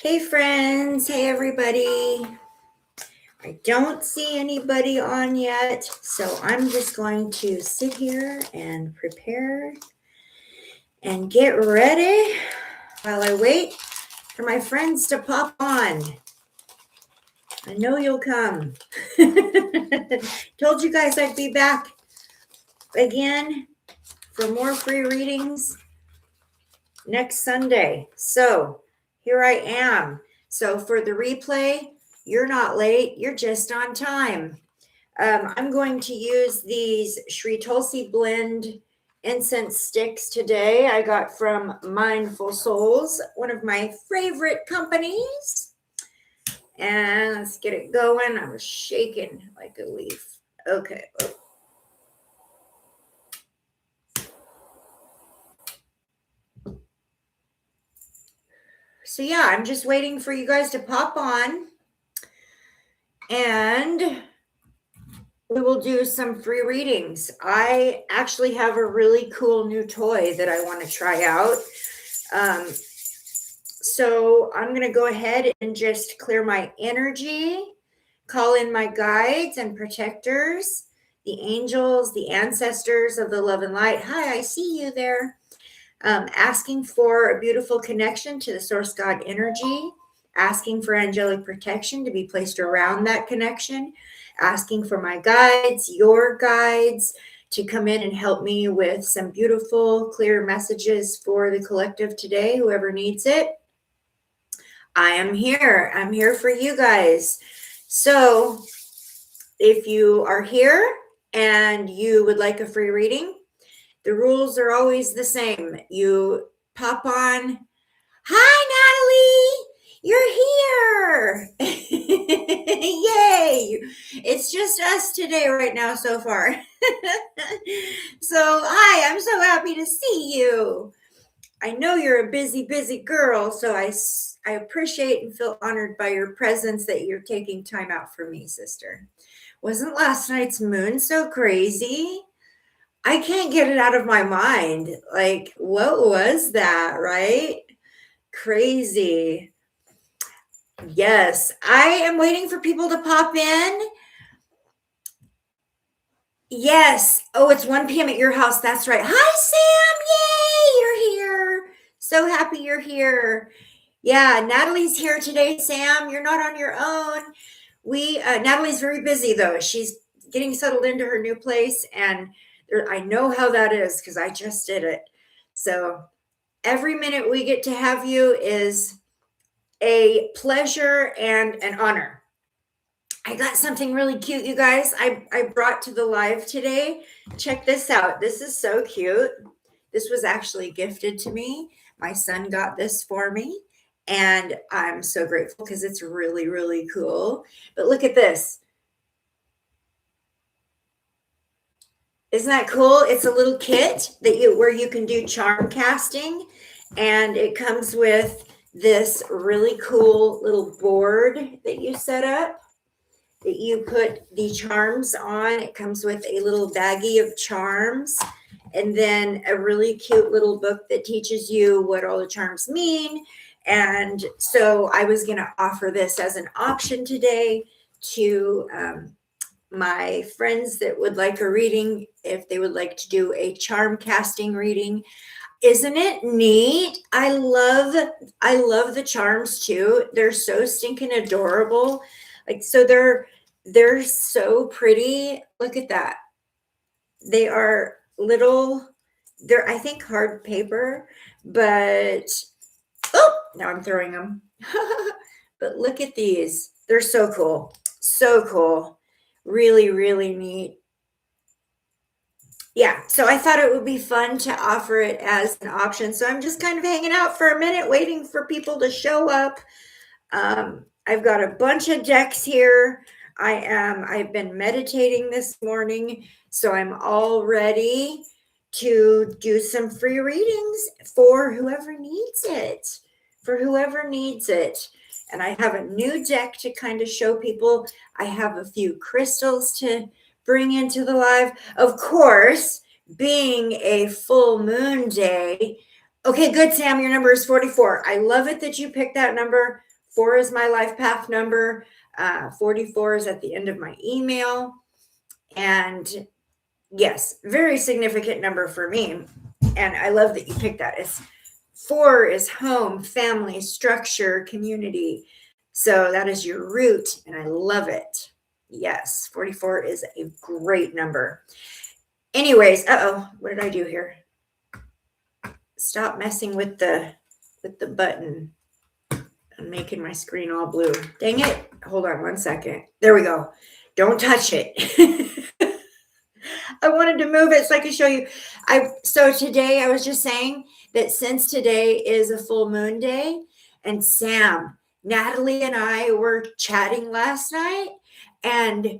Hey friends, hey everybody. I don't see anybody on yet, so I'm just going to sit here and prepare and get ready while I wait for my friends to pop on. I know you'll come. Told you guys I'd be back again for more free readings next Sunday. So here I am. So for the replay, you're not late, you're just on time. I'm going to use these Sri Tulsi Blend incense sticks today. I got from Mindful Souls, one of my favorite companies. And let's get it going. I was shaking like a leaf. Okay. So yeah, I'm just waiting for you guys to pop on. And we will do some free readings. I actually have a really cool new toy that I want to try out. So I'm going to go ahead and just clear my energy, call in my guides and protectors, the angels, the ancestors of the love and light. Hi, I see you there. Asking for a beautiful connection to the source God energy, asking for angelic protection to be placed around that connection, asking for my guides, your guides, to come in and help me with some beautiful, clear messages for the collective today, whoever needs it. I am here. I'm here for you guys. So if you are here and you would like a free reading, the rules are always the same. You pop on. Hi, Natalie, you're here. Yay. It's just us today right now so far. So, hi, I'm so happy to see you. I know you're a busy, busy girl, so I appreciate and feel honored by your presence that you're taking time out for me, sister. Wasn't last night's moon so crazy? I can't get it out of my mind. Like, what was that, right? Crazy. Yes, I am waiting for people to pop in. Yes. Oh, it's 1 p.m. at your house. That's right. Hi, Sam. Yay, you're here. So happy you're here. Yeah, Natalie's here today, Sam. You're not on your own. Natalie's very busy though. She's getting settled into her new place, and I know how that is because I just did it. So every minute we get to have you is a pleasure and an honor. I got something really cute, you guys. I brought to the live today. Check this out. This is so cute. This was actually gifted to me. My son got this for me, and I'm so grateful because it's really, really cool. But look at this. Isn't that cool? It's a little kit where you can do charm casting, and it comes with this really cool little board that you set up that you put the charms on. It comes with a little baggie of charms, and then a really cute little book that teaches you what all the charms mean. And so I was going to offer this as an option today to my friends that would like a reading, if they would like to do a charm casting reading. Isn't it neat? I love the charms too. They're so stinking adorable. Like, so they're so pretty. Look at that. They are they're, I think, hard paper, but now I'm throwing them. But look at these. They're so cool. So cool. Really, really neat. Yeah, so I thought it would be fun to offer it as an option. So I'm just kind of hanging out for a minute, waiting for people to show up. I've got a bunch of decks here. I've been meditating this morning, so I'm all ready to do some free readings for whoever needs it. For whoever needs it. And I have a new deck to kind of show people. I have a few crystals to bring into the live. Of course, being a full moon day. Okay, good, Sam. Your number is 44. I love it that you picked that number. 4 is my life path number. 44 is at the end of my email. And yes, very significant number for me. And I love that you picked that. It's 4 is home, family, structure, community. So that is your root, and I love it. Yes, 44 is a great number. Anyways, what did I do here? Stop messing with the button. I'm making my screen all blue. Dang it. Hold on one second. There we go. Don't touch it. I wanted to move it so I could show you. So today I was just saying that since today is a full moon day, and Sam, Natalie and I were chatting last night, and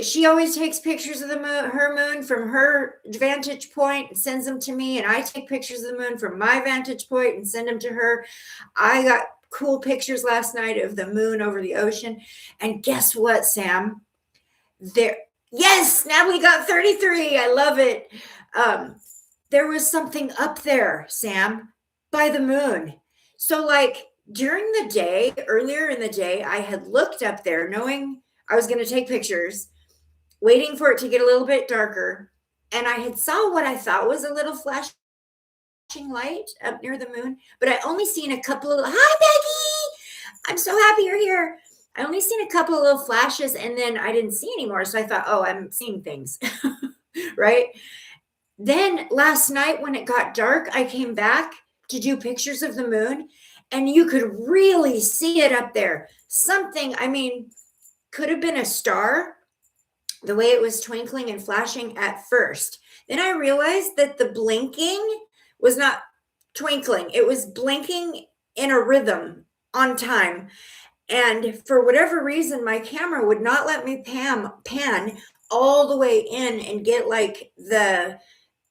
she always takes pictures of the moon, her moon from her vantage point and sends them to me. And I take pictures of the moon from my vantage point and send them to her. I got cool pictures last night of the moon over the ocean. And guess what, Sam? Yes, Natalie got 33. I love it. There was something up there, Sam, by the moon. So like during the day, earlier in the day, I had looked up there knowing I was going to take pictures, waiting for it to get a little bit darker. And I had saw what I thought was a little flashing light up near the moon, but I only seen a couple of, hi, Becky. I'm so happy you're here. I only seen a couple of little flashes, and then I didn't see anymore. So I thought, oh, I'm seeing things, right? Then last night when it got dark, I came back to do pictures of the moon, and you could really see it up there. Something, I mean, could have been a star, the way it was twinkling and flashing at first. Then I realized that the blinking was not twinkling. It was blinking in a rhythm on time. And for whatever reason, my camera would not let me pan all the way in and get like the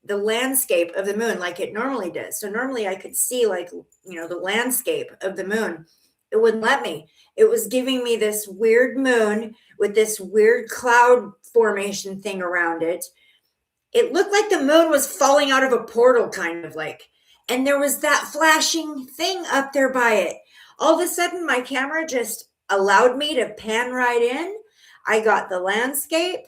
landscape of the moon like it normally does. So normally I could see like, the landscape of the moon. It wouldn't let me. It was giving me this weird moon with this weird cloud formation thing around it. It looked like the moon was falling out of a portal, kind of like, and there was that flashing thing up there by it. All of a sudden, my camera just allowed me to pan right in. I got the landscape,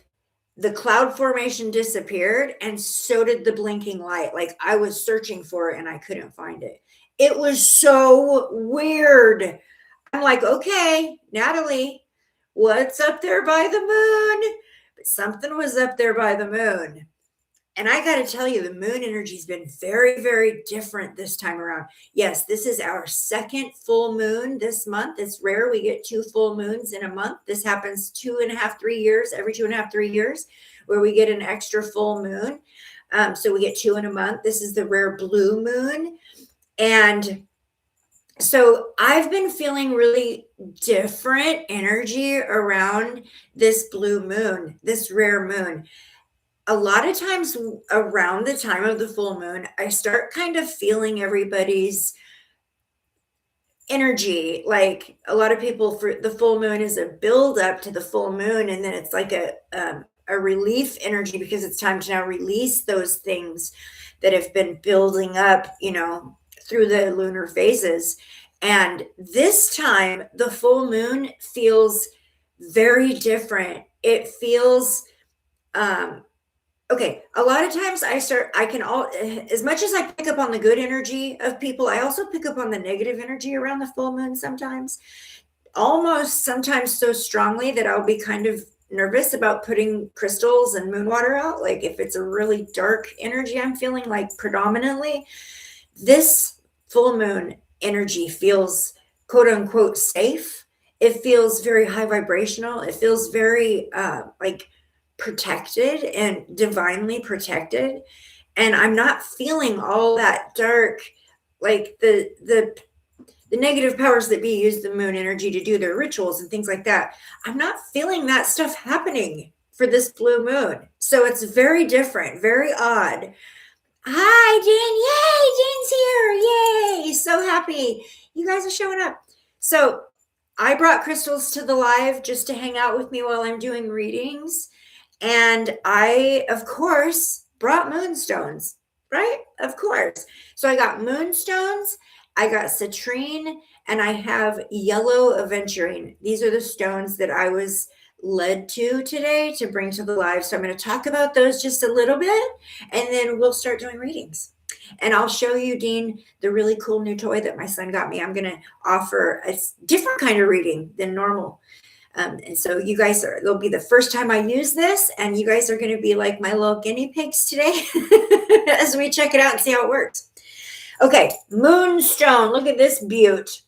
the cloud formation disappeared, and so did the blinking light. Like I was searching for it and I couldn't find it. It was so weird. I'm like, okay, Natalie, what's up there by the moon? But something was up there by the moon. And I got to tell you, the moon energy has been very, very different this time around. Yes, this is our second full moon this month. It's rare we get 2 full moons in a month. This happens 2.5, 3 years, every 2.5, 3 years, where we get an extra full moon. So we get 2 in a month. This is the rare blue moon. And so I've been feeling really different energy around this blue moon, this rare moon. A lot of times around the time of the full moon, I start kind of feeling everybody's energy. Like a lot of people, for the full moon is a build up to the full moon. And then it's like a relief energy because it's time to now release those things that have been building up, through the lunar phases. And this time the full moon feels very different. It feels, okay, a lot of times as much as I pick up on the good energy of people, I also pick up on the negative energy around the full moon sometimes, almost sometimes so strongly that I'll be kind of nervous about putting crystals and moon water out. Like if it's a really dark energy I'm feeling like predominantly, this full moon energy feels quote unquote safe. It feels very high vibrational. It feels very like protected and divinely protected, and I'm not feeling all that dark, like the negative powers that be use the moon energy to do their rituals and things like that. I'm not feeling that stuff happening for this blue moon, so it's very different, very odd. Hi, Jen. Yay, Jen's here. Yay, so happy you guys are showing up. So I brought crystals to the live just to hang out with me while I'm doing readings. And I, of course, brought moonstones, right? Of course. So I got moonstones. I got citrine, and I have yellow aventurine. These are the stones that I was led to today to bring to the live. So I'm going to talk about those just a little bit, and then we'll start doing readings. And I'll show you, Dean, the really cool new toy that my son got me. I'm going to offer a different kind of reading than normal. And so you guys it'll be the first time I use this, and you guys are going to be like my little guinea pigs today as we check it out and see how it works. Okay, moonstone. Look at this beaut.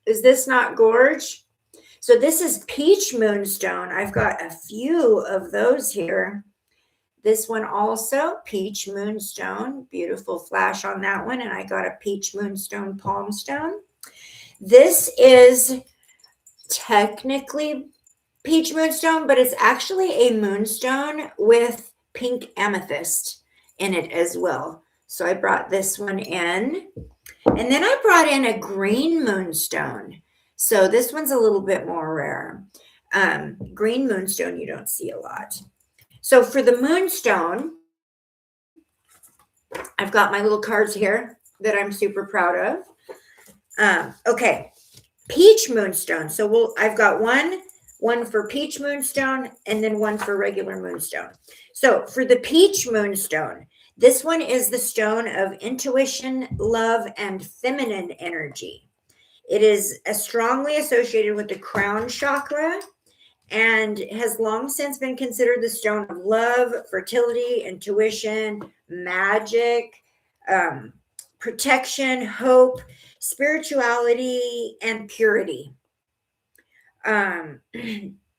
Is this not gorge? So this is peach moonstone. I've got a few of those here. This one also, peach moonstone. Beautiful flash on that one. And I got a peach moonstone palm stone. This is technically peach moonstone, but it's actually a moonstone with pink amethyst in it as well. So I brought this one in. And then I brought in a green moonstone. So this one's a little bit more rare. Green moonstone you don't see a lot. So for the moonstone, I've got my little cards here that I'm super proud of. Okay, peach moonstone. So I've got one for peach moonstone and then one for regular moonstone. So for the peach moonstone, this one is the stone of intuition, love, and feminine energy. It is strongly associated with the crown chakra and has long since been considered the stone of love, fertility, intuition, magic, protection, hope, spirituality, and purity.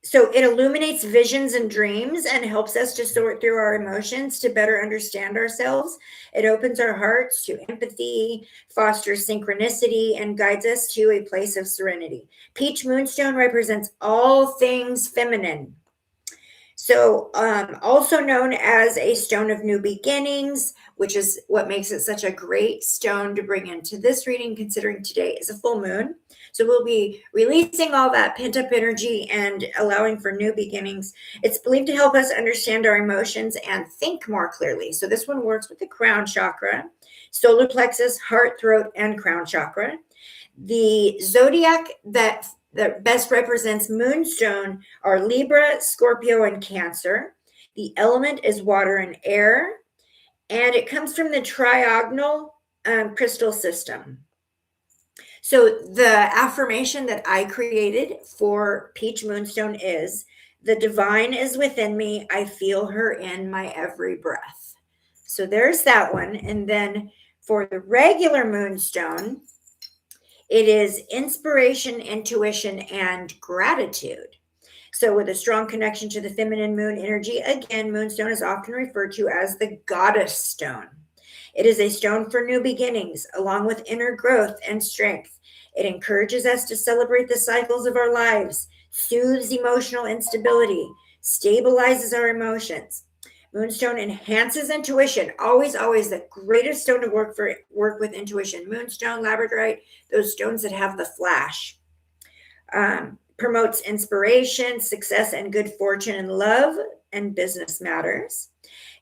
So it illuminates visions and dreams and helps us to sort through our emotions to better understand ourselves. It opens our hearts to empathy, fosters synchronicity, and guides us to a place of serenity. Peach moonstone represents all things feminine. So also known as a stone of new beginnings, which is what makes it such a great stone to bring into this reading, considering today is a full moon. So we'll be releasing all that pent up energy and allowing for new beginnings. It's believed to help us understand our emotions and think more clearly. So this one works with the crown chakra, solar plexus, heart, throat, and crown chakra. The zodiac that best represents moonstone are Libra, Scorpio, and Cancer. The element is water and air, and it comes from the trigonal crystal system. So the affirmation that I created for peach moonstone is, the divine is within me. I feel her in my every breath. So there's that one. And then for the regular moonstone, it is inspiration, intuition, and gratitude. So with a strong connection to the feminine moon energy, again, moonstone is often referred to as the goddess stone. It is a stone for new beginnings, along with inner growth and strength. It encourages us to celebrate the cycles of our lives, soothes emotional instability, stabilizes our emotions. Moonstone enhances intuition. Always, always the greatest stone to work with intuition. Moonstone, labradorite, those stones that have the flash. Promotes inspiration, success, and good fortune in love and business matters.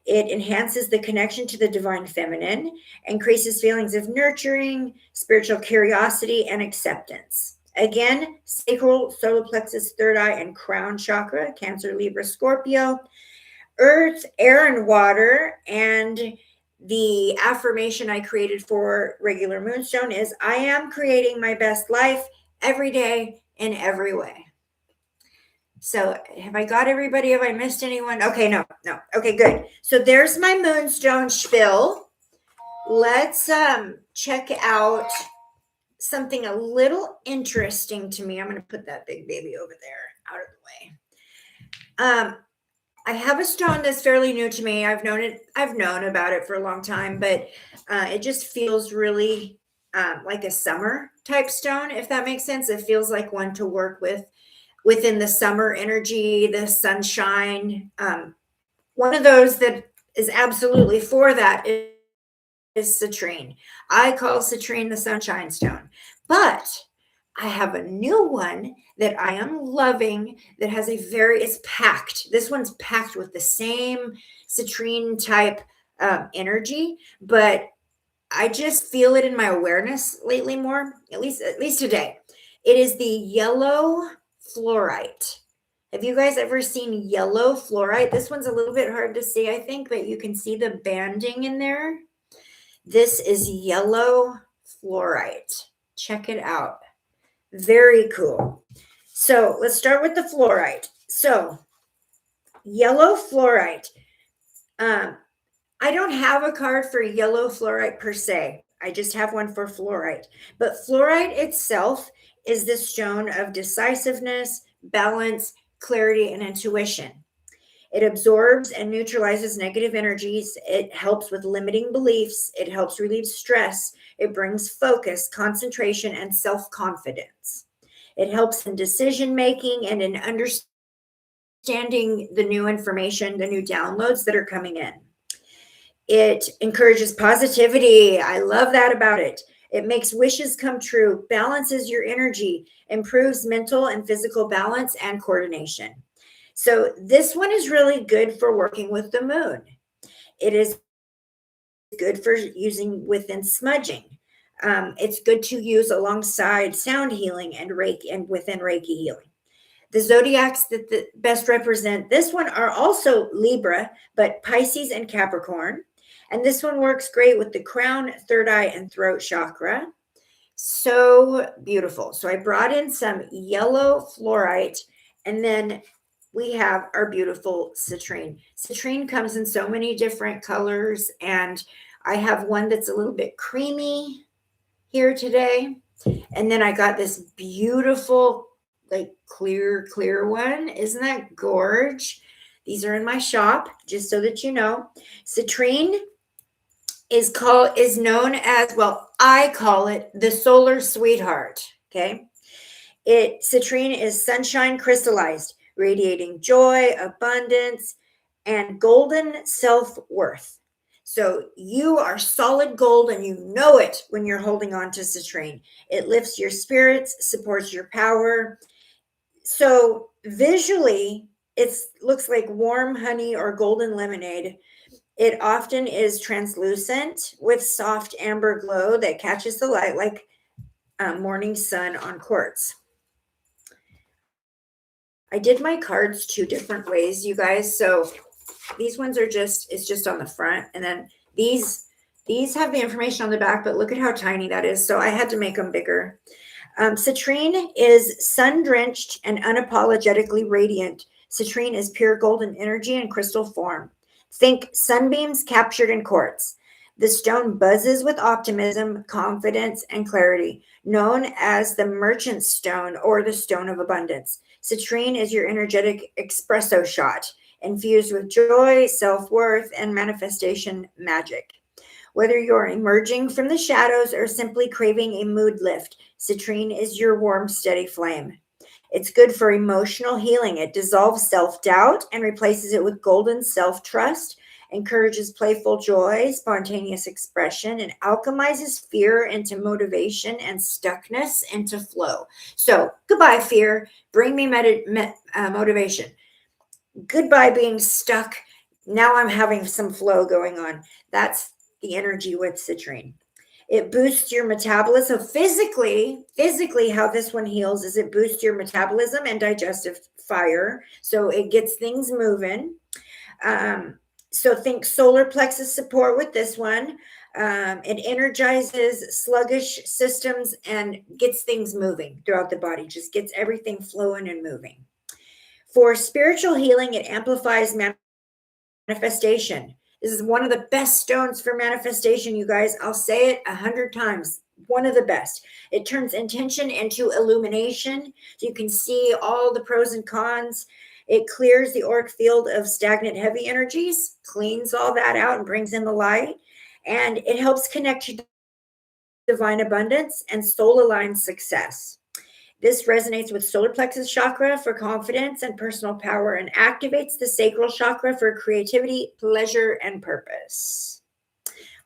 It enhances the connection to the divine feminine, increases feelings of nurturing, spiritual curiosity, and acceptance. Again, sacral, solar plexus, third eye, and crown chakra, Cancer, Libra, Scorpio. Earth, air, and water. And the affirmation I created for regular moonstone is, I am creating my best life every day in every way. So have I got everybody? Have I missed anyone? Okay, no. Okay, good. So there's my moonstone spiel. Let's check out something a little interesting to me. I'm going to put that big baby over there out of the way. I have a stone that's fairly new to me. I've known about it for a long time, but it just feels really like a summer type stone, if that makes sense. It feels like one to work with within the summer energy, the sunshine. One of those that is absolutely for that is citrine. I call citrine the sunshine stone, but I have a new one that I am loving that has it's packed. This one's packed with the same citrine type energy, but I just feel it in my awareness lately more, at least today. It is the yellow fluorite. Have you guys ever seen yellow fluorite? This one's a little bit hard to see, I think, but you can see the banding in there. This is yellow fluorite. Check it out. Very cool. So let's start with the fluorite. So yellow fluorite. I don't have a card for yellow fluorite per se. I just have one for fluorite. But fluorite itself is the stone of decisiveness, balance, clarity, and intuition. It absorbs and neutralizes negative energies. It helps with limiting beliefs. It helps relieve stress. It brings focus, concentration, and self confidence. It helps in decision making and in understanding the new information, the new downloads that are coming in. It encourages positivity. I love that about it. It makes wishes come true, balances your energy, improves mental and physical balance and coordination. So this one is really good for working with the moon. It is good for using within smudging. It's good to use alongside sound healing and Reiki and within Reiki healing. The zodiacs that best represent this one are also Libra, but Pisces and Capricorn. And this one works great with the crown, third eye, and throat chakra. So beautiful. So I brought in some yellow fluorite, and then we have our beautiful citrine. Citrine comes in so many different colors, and I have one that's a little bit creamy here today. And then I got this beautiful, like clear one. Isn't that gorge? These are in my shop, just so that you know. Citrine is known as, well, I call it the solar sweetheart. Okay. Citrine is sunshine crystallized, radiating joy, abundance, and golden self-worth. So you are solid gold and you know it when you're holding on to citrine. It lifts your spirits, supports your power. So visually, it looks like warm honey or golden lemonade. It often is translucent with soft amber glow that catches the light like morning sun on quartz. I did my cards 2 different ways, you guys. So these ones are it's just on the front. And then these have the information on the back, but look at how tiny that is. So I had to make them bigger. Citrine is sun-drenched and unapologetically radiant. Citrine is pure golden energy in crystal form. Think sunbeams captured in quartz. The stone buzzes with optimism, confidence, and clarity, known as the merchant stone or the stone of abundance. Citrine is your energetic espresso shot, infused with joy, self-worth, and manifestation magic. Whether you're emerging from the shadows or simply craving a mood lift, citrine is your warm, steady flame. It's good for emotional healing. It dissolves self-doubt and replaces it with golden self-trust, encourages playful joy, spontaneous expression, and alchemizes fear into motivation and stuckness into flow. So goodbye, fear. Bring me motivation. Goodbye being stuck. Now I'm having some flow going on. That's the energy with citrine. It boosts your metabolism. Physically, how this one heals is it boosts your metabolism and digestive fire. So it gets things moving. So think solar plexus support with this one. It energizes sluggish systems and gets things moving throughout the body, just gets everything flowing and moving. For spiritual healing, it amplifies manifestation. This is one of the best stones for manifestation, you guys. I'll say it 100 times. One of the best. It turns intention into illumination. So you can see all the pros and cons. It clears the auric field of stagnant heavy energies, cleans all that out and brings in the light. And it helps connect to divine abundance and soul-aligned success. This resonates with solar plexus chakra for confidence and personal power and activates the sacral chakra for creativity, pleasure, and purpose.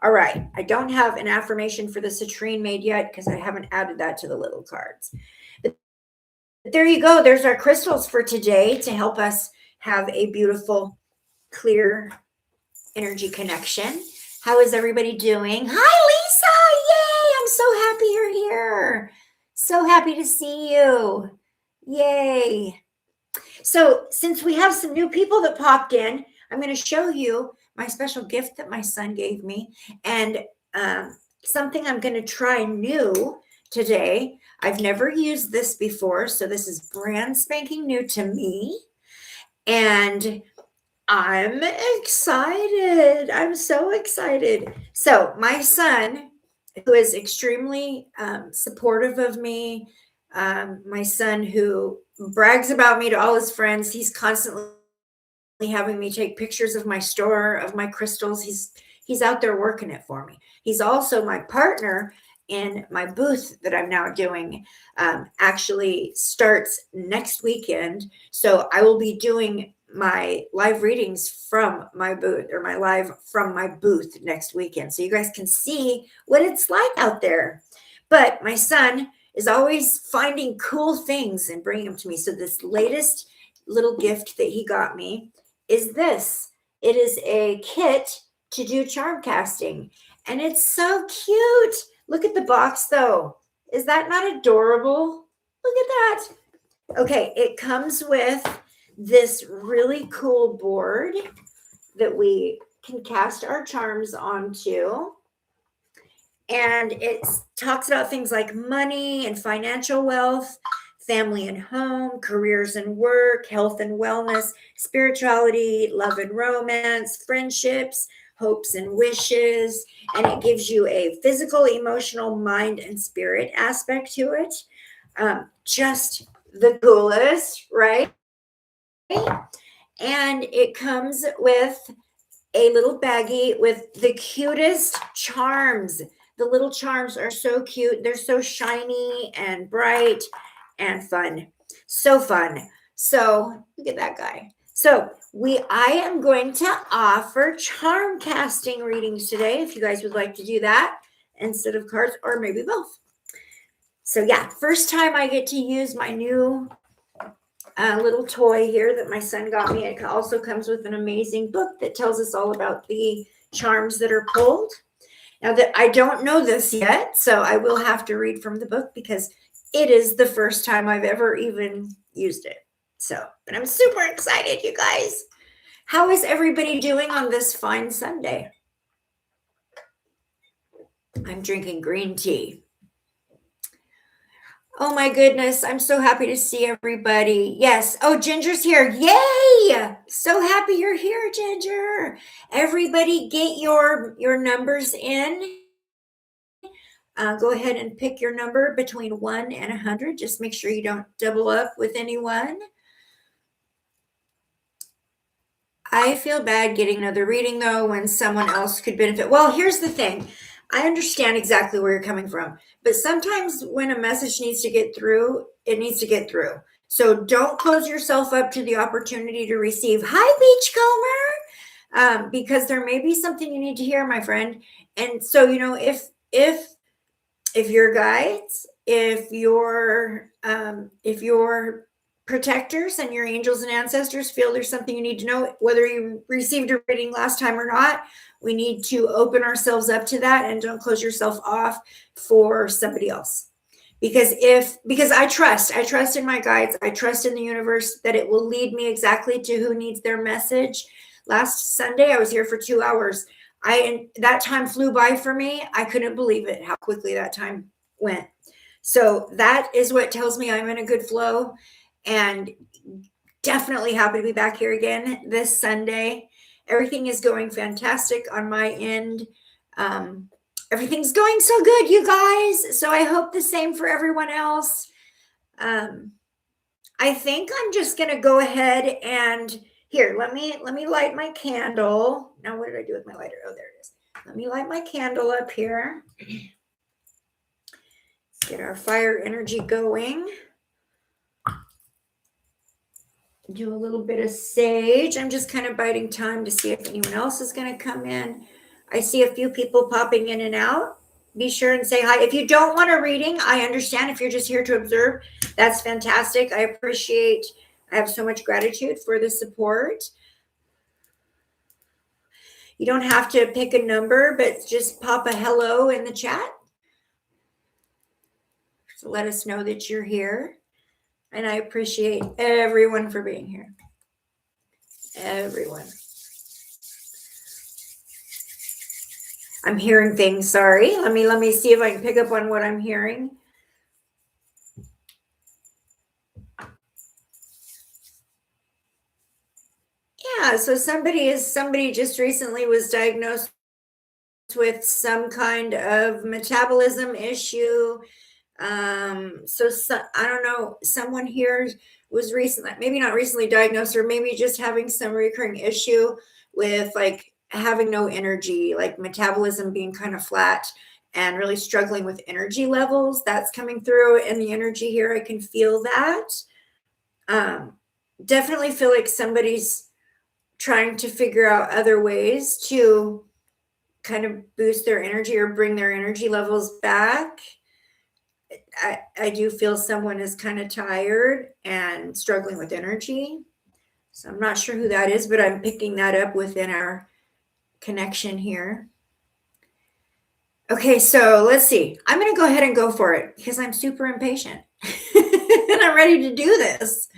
All right. I don't have an affirmation for the citrine made yet because I haven't added that to the little cards. But there you go. There's our crystals for today to help us have a beautiful, clear energy connection. How is everybody doing? Hi, Lisa. Yay. I'm so happy you're here. So happy to see you. Yay. So, since we have some new people that popped in, I'm going to show you my special gift that my son gave me and something I'm going to try new today. I've never used this before, so this is brand spanking new to me. And I'm excited. I'm so excited. So, my son, who is extremely supportive of me, my son who brags about me to all his friends, he's constantly having me take pictures of my store, of my crystals. He's out there working it for me. He's also my partner in my booth that I'm now doing. Actually starts next weekend, so I will be doing my live readings from my booth, or my live from my booth next weekend, so you guys can see what it's like out there. But my son is always finding cool things and bringing them to me. So this latest little gift that he got me is this. It is a kit to do charm casting, and it's so cute. Look at the box though. Is that not adorable? Look at that. Okay, it comes with this really cool board that we can cast our charms onto. And it talks about things like money and financial wealth, family and home, careers and work, health and wellness, spirituality, love and romance, friendships, hopes and wishes. And it gives you a physical, emotional, mind, and spirit aspect to it. Just the coolest, right? And it comes with a little baggie with the cutest charms. The little charms are so cute. They're so shiny and bright and fun. So fun. So look at that guy. So I am going to offer charm casting readings today, if you guys would like to do that instead of cards, or maybe both. So yeah, first time I get to use my new little toy here that my son got me. It also comes with an amazing book that tells us all about the charms that are pulled. Now that I don't know this yet, so I will have to read from the book because it is the first time I've ever even used it. So, but I'm super excited, you guys. How is everybody doing on this fine Sunday? I'm drinking green tea. Oh my goodness, I'm so happy to see everybody. Yes. Oh, Ginger's here. Yay! So happy you're here, Ginger. Everybody get your numbers in. Go ahead and pick your number between 1 and 100. Just make sure you don't double up with anyone. I feel bad getting another reading though when someone else could benefit. Well, here's the thing. I understand exactly where you're coming from, but sometimes when a message needs to get through, it needs to get through. So don't close yourself up to the opportunity to receive. Hi, Beachcomber, because there may be something you need to hear, my friend. And so, you know, if your guides, if your protectors and your angels and ancestors feel there's something you need to know, whether you received a reading last time or not, we need to open ourselves up to that and don't close yourself off for somebody else. Because I trust in my guides, I trust in the universe that it will lead me exactly to who needs their message. Last Sunday, I was here for 2 hours. That time flew by for me. I couldn't believe it, how quickly that time went. So that is what tells me I'm in a good flow. And definitely happy to be back here again this Sunday. Everything is going fantastic on my end. Everything's going so good, you guys. So I hope the same for everyone else. I think I'm just gonna go ahead and here, let me light my candle. Now, what did I do with my lighter? Oh, there it is. Let me light my candle up here. Get our fire energy going. Do a little bit of sage. I'm just kind of biding time to see if anyone else is going to come in. I see a few people popping in and out. Be sure and say hi. If you don't want a reading, I understand. If you're just here to observe, that's fantastic. I have so much gratitude for the support. You don't have to pick a number, but just pop a hello in the chat. So let us know that you're here. And I appreciate everyone for being here. Everyone. I'm hearing things, sorry. Let me see if I can pick up on what I'm hearing. Yeah, so somebody just recently was diagnosed with some kind of metabolism issue. So I don't know, someone here was recently, maybe not recently diagnosed, or maybe just having some recurring issue with like having no energy, like metabolism being kind of flat and really struggling with energy levels. That's coming through in the energy here. I can feel that. Definitely feel like somebody's trying to figure out other ways to kind of boost their energy or bring their energy levels back. I do feel someone is kind of tired and struggling with energy. So I'm not sure who that is, but I'm picking that up within our connection here. Okay, so let's see. I'm going to go ahead and go for it because I'm super impatient and I'm ready to do this.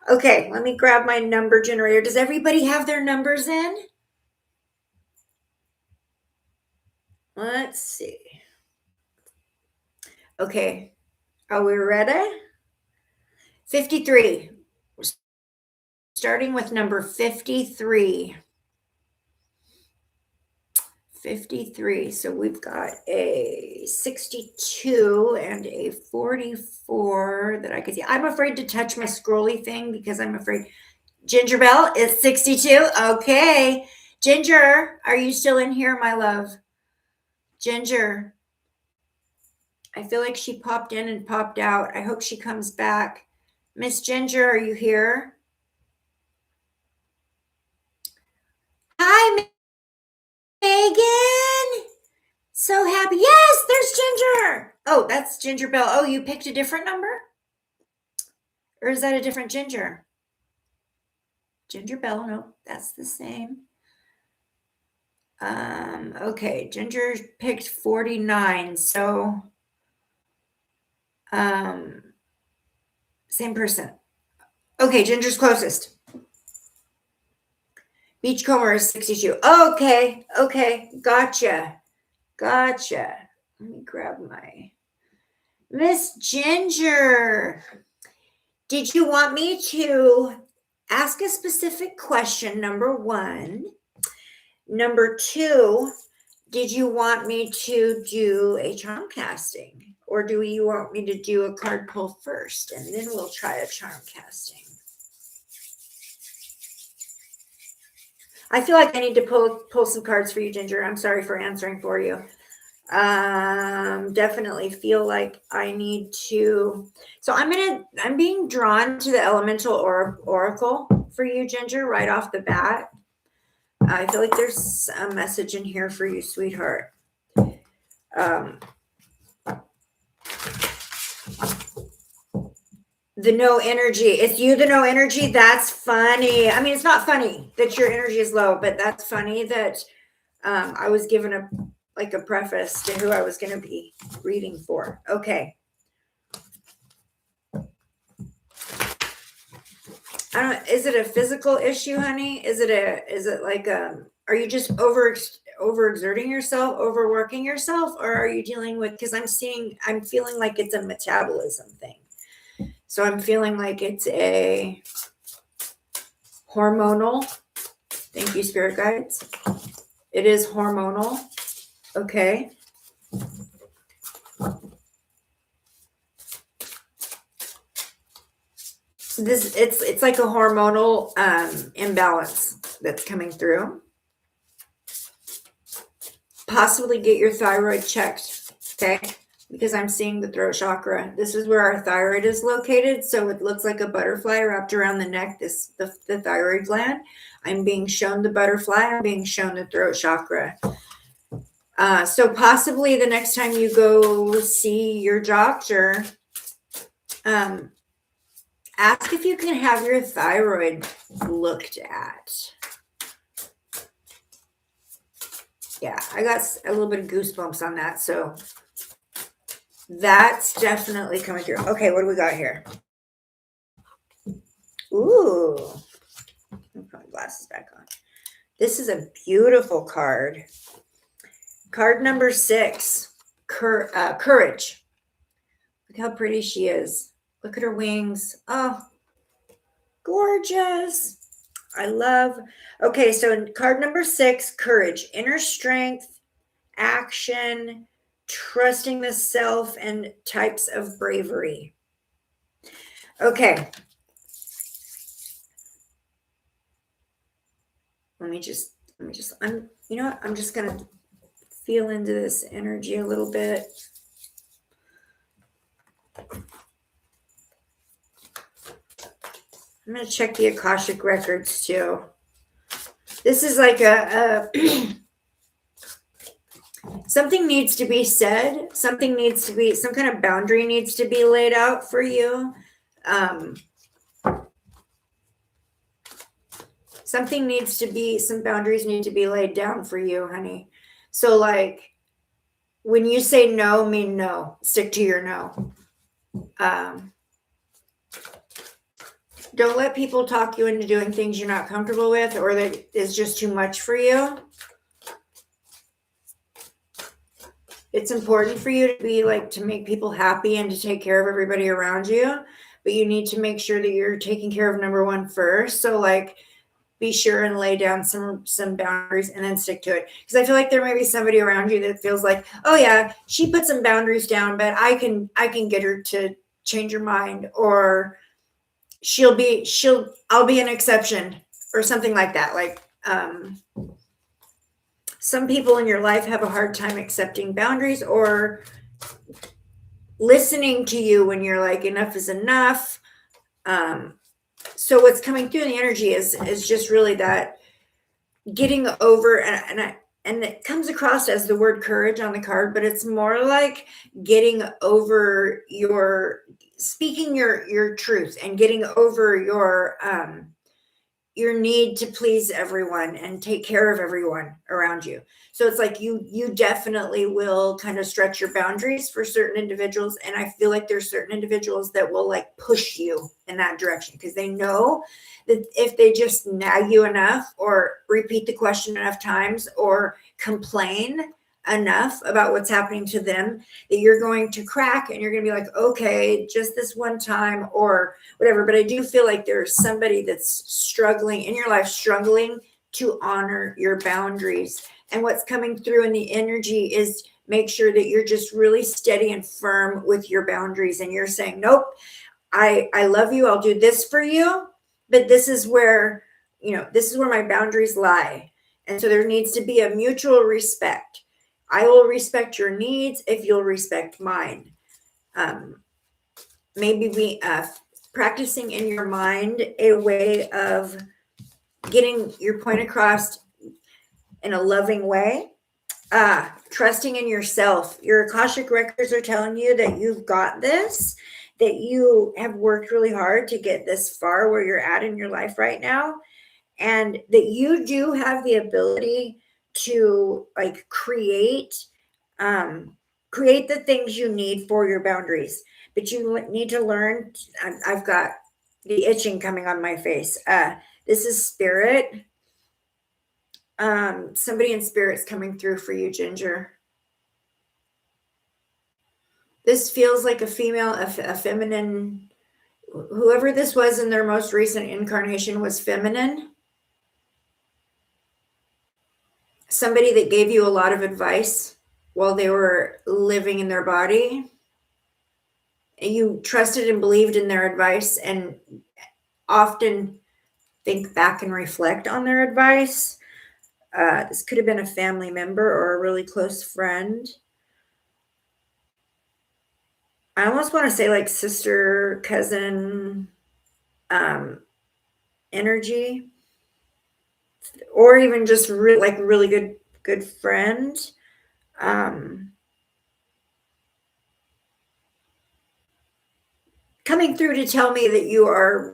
Okay, let me grab my number generator. Does everybody have their numbers in? Let's see. Okay, are we ready? 53. We're starting with number 53. 53. So we've got a 62 and a 44 that I could see. I'm afraid to touch my scrolly thing because I'm afraid. Ginger Bell is 62. Okay. Ginger, are you still in here, my love? Ginger. I feel like she popped in and popped out. I hope she comes back. Miss Ginger, are you here? Hi, Megan. So happy. Yes, there's Ginger. Oh, that's Ginger Bell. Oh, you picked a different number? Or is that a different Ginger? Ginger Bell, no, that's the same. Okay, Ginger picked 49, so same person. Okay, Ginger's closest. Beachcomber is 62. Okay, gotcha. Let me grab my Miss Ginger. Did you want me to ask a specific question, number one? Number two, did you want me to do a charm casting? Or do you want me to do a card pull first? And then we'll try a charm casting. I feel like I need to pull some cards for you, Ginger. I'm sorry for answering for you. Definitely feel like I need to. So I'm being drawn to the elemental oracle for you, Ginger, right off the bat. I feel like there's a message in here for you, sweetheart. The no energy. It's you, the no energy. That's funny. I mean, it's not funny that your energy is low, but that's funny that I was given a preface to who I was going to be reading for. Okay. I don't. Is it a physical issue, honey? Is it like are you just overexerting yourself, overworking yourself, or are you dealing with? Because I'm feeling like it's a metabolism thing. So I'm feeling like it's a hormonal. Thank you, spirit guides. It is hormonal. Okay. It's like a hormonal imbalance that's coming through. Possibly get your thyroid checked, okay? Because I'm seeing the throat chakra. This is where our thyroid is located. So it looks like a butterfly wrapped around the neck, the thyroid gland. I'm being shown the butterfly. I'm being shown the throat chakra. So possibly the next time you go see your doctor, ask if you can have your thyroid looked at. Yeah, I got a little bit of goosebumps on that. So that's definitely coming through. Okay, what do we got here? Ooh, let me put my glasses back on. This is a beautiful card. Card number 6, courage. Look how pretty she is. Look at her wings. Oh, gorgeous. I love. Okay, so card number 6, courage, inner strength, action, trusting the self, and types of bravery. Okay. You know what? I'm just going to feel into this energy a little bit. I'm going to check the Akashic records too. This is like a something needs to be said. Some kind of boundary needs to be laid out for you. Some boundaries need to be laid down for you, honey. So like when you say no, mean no. Stick to your no. Don't let people talk you into doing things you're not comfortable with or that is just too much for you. It's important for you to be like to make people happy and to take care of everybody around you, but you need to make sure that you're taking care of number one first. So like be sure and lay down some boundaries and then stick to it. Because I feel like there may be somebody around you that feels like, oh yeah, she put some boundaries down, but I can get her to change her mind, or I'll be an exception or something like that. Like some people in your life have a hard time accepting boundaries or listening to you when you're like, enough is enough. So what's coming through in the energy is just really that getting over, and it comes across as the word courage on the card, but it's more like getting over speaking your truth and getting over your need to please everyone and take care of everyone around you. So it's like you definitely will kind of stretch your boundaries for certain individuals, and I feel like there's certain individuals that will like push you in that direction because they know that if they just nag you enough or repeat the question enough times or complain enough about what's happening to them, that you're going to crack and you're going to be like, okay, just this one time or whatever. But I do feel like there's somebody that's struggling in your life, struggling to honor your boundaries. And what's coming through in the energy is make sure that you're just really steady and firm with your boundaries. And you're saying, nope, I love you. I'll do this for you. But this is where my boundaries lie. And so there needs to be a mutual respect. I will respect your needs if you'll respect mine. Maybe we practicing in your mind a way of getting your point across in a loving way. Trusting in yourself. Your Akashic records are telling you that you've got this, that you have worked really hard to get this far where you're at in your life right now, and that you do have the ability to like create the things you need for your boundaries. But you need to learn. I've got the itching coming on my face. This is spirit. Somebody in spirit's coming through for you, Ginger. This feels like a female, a feminine. Whoever this was in their most recent incarnation was feminine. Somebody that gave you a lot of advice while they were living in their body. And you trusted and believed in their advice and often think back and reflect on their advice. This could have been a family member or a really close friend. I almost want to say like sister, cousin energy, or even just really good friend. Coming through to tell me that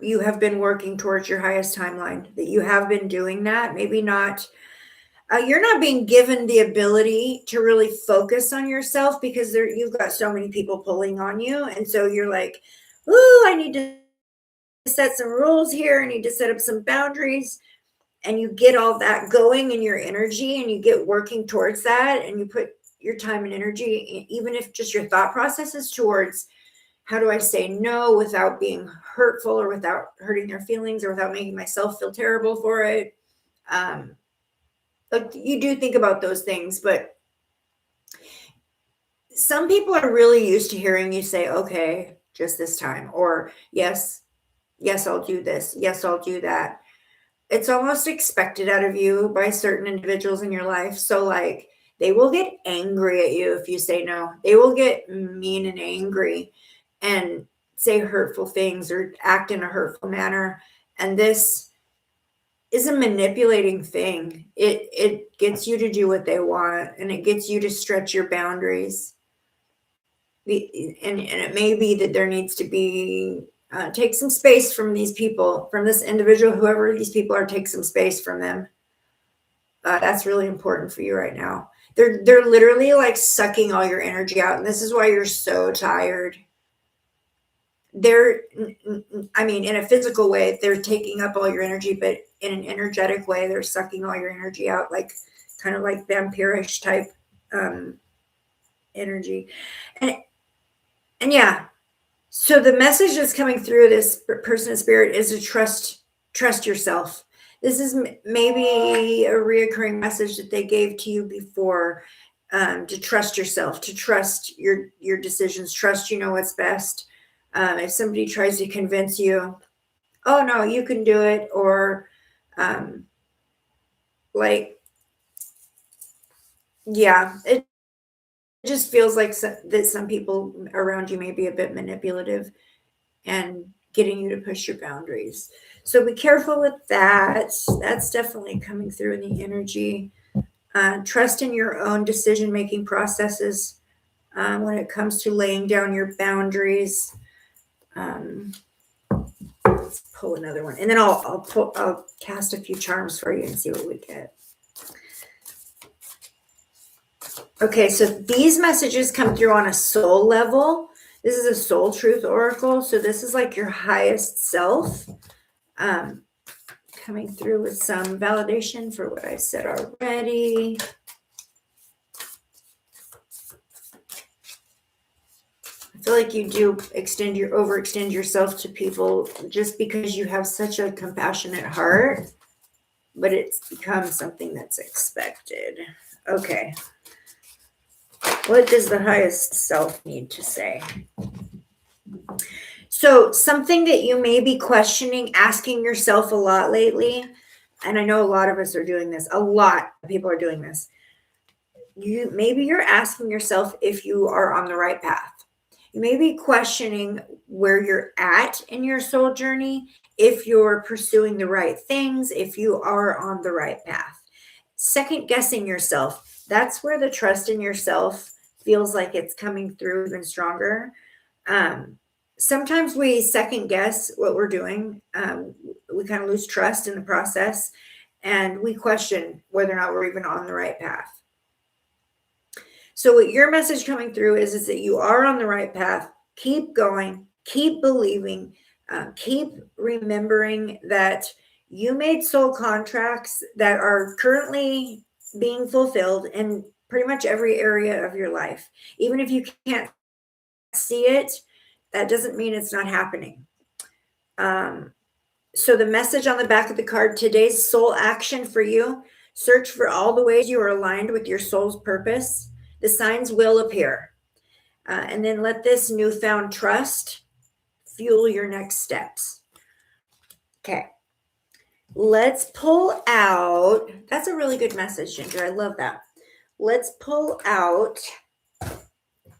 you have been working towards your highest timeline, that you have been doing that. Maybe not You're not being given the ability to really focus on yourself because you've got so many people pulling on you. And so you're like, ooh, I need to set some rules here. I need to set up some boundaries. And you get all that going in your energy and you get working towards that. And you put your time and energy, even if just your thought process is towards, how do I say no without being hurtful or without hurting their feelings or without making myself feel terrible for it? But you do think about those things, but some people are really used to hearing you say, okay, just this time, or yes, I'll do this. Yes, I'll do that. It's almost expected out of you by certain individuals in your life. So like they will get angry at you if you say no. They will get mean and angry and say hurtful things or act in a hurtful manner. And this is a manipulating thing. It gets you to do what they want, and it gets you to stretch your boundaries. And it may be that there needs to be take some space from these people, from this individual, whoever these people are. Take some space from them. That's really important for you right now. They're literally like sucking all your energy out, and this is why you're so tired. I mean, in a physical way, they're taking up all your energy, but in an energetic way, they're sucking all your energy out, like kind of like vampirish type energy. And yeah, so the message that's coming through this person in spirit is to trust yourself. This is maybe a reoccurring message that they gave to you before, to trust yourself, to trust your decisions, trust you know what's best. If somebody tries to convince you, oh no, you can do it, or like, yeah, it just feels like that some people around you may be a bit manipulative and getting you to push your boundaries. So be careful with that. That's definitely coming through in the energy. Trust in your own decision-making processes when it comes to laying down your boundaries. Let's pull another one, and then I'll cast a few charms for you and see what we get. Okay, so these messages come through on a soul level. This is a soul truth oracle, so this is like your highest self, coming through with some validation for what I said already. I feel like you do overextend yourself to people just because you have such a compassionate heart, but it's become something that's expected. Okay. What does the highest self need to say? So something that you may be questioning, asking yourself a lot lately, and I know a lot of us are doing this, a lot of people are doing this. Maybe you're asking yourself if you are on the right path. You may be questioning where you're at in your soul journey, if you're pursuing the right things, if you are on the right path. Second guessing yourself. That's where the trust in yourself feels like it's coming through even stronger. Sometimes we second guess what we're doing. We kind of lose trust in the process, and we question whether or not we're even on the right path. So what your message coming through is that you are on the right path. Keep going, keep believing, keep remembering that you made soul contracts that are currently being fulfilled in pretty much every area of your life. Even if you can't see it, that doesn't mean it's not happening. So the message on the back of the card, today's soul action for you: search for all the ways you are aligned with your soul's purpose. The signs will appear. And then let this newfound trust fuel your next steps. Okay. Let's pull out. That's a really good message, Ginger. I love that. Let's pull out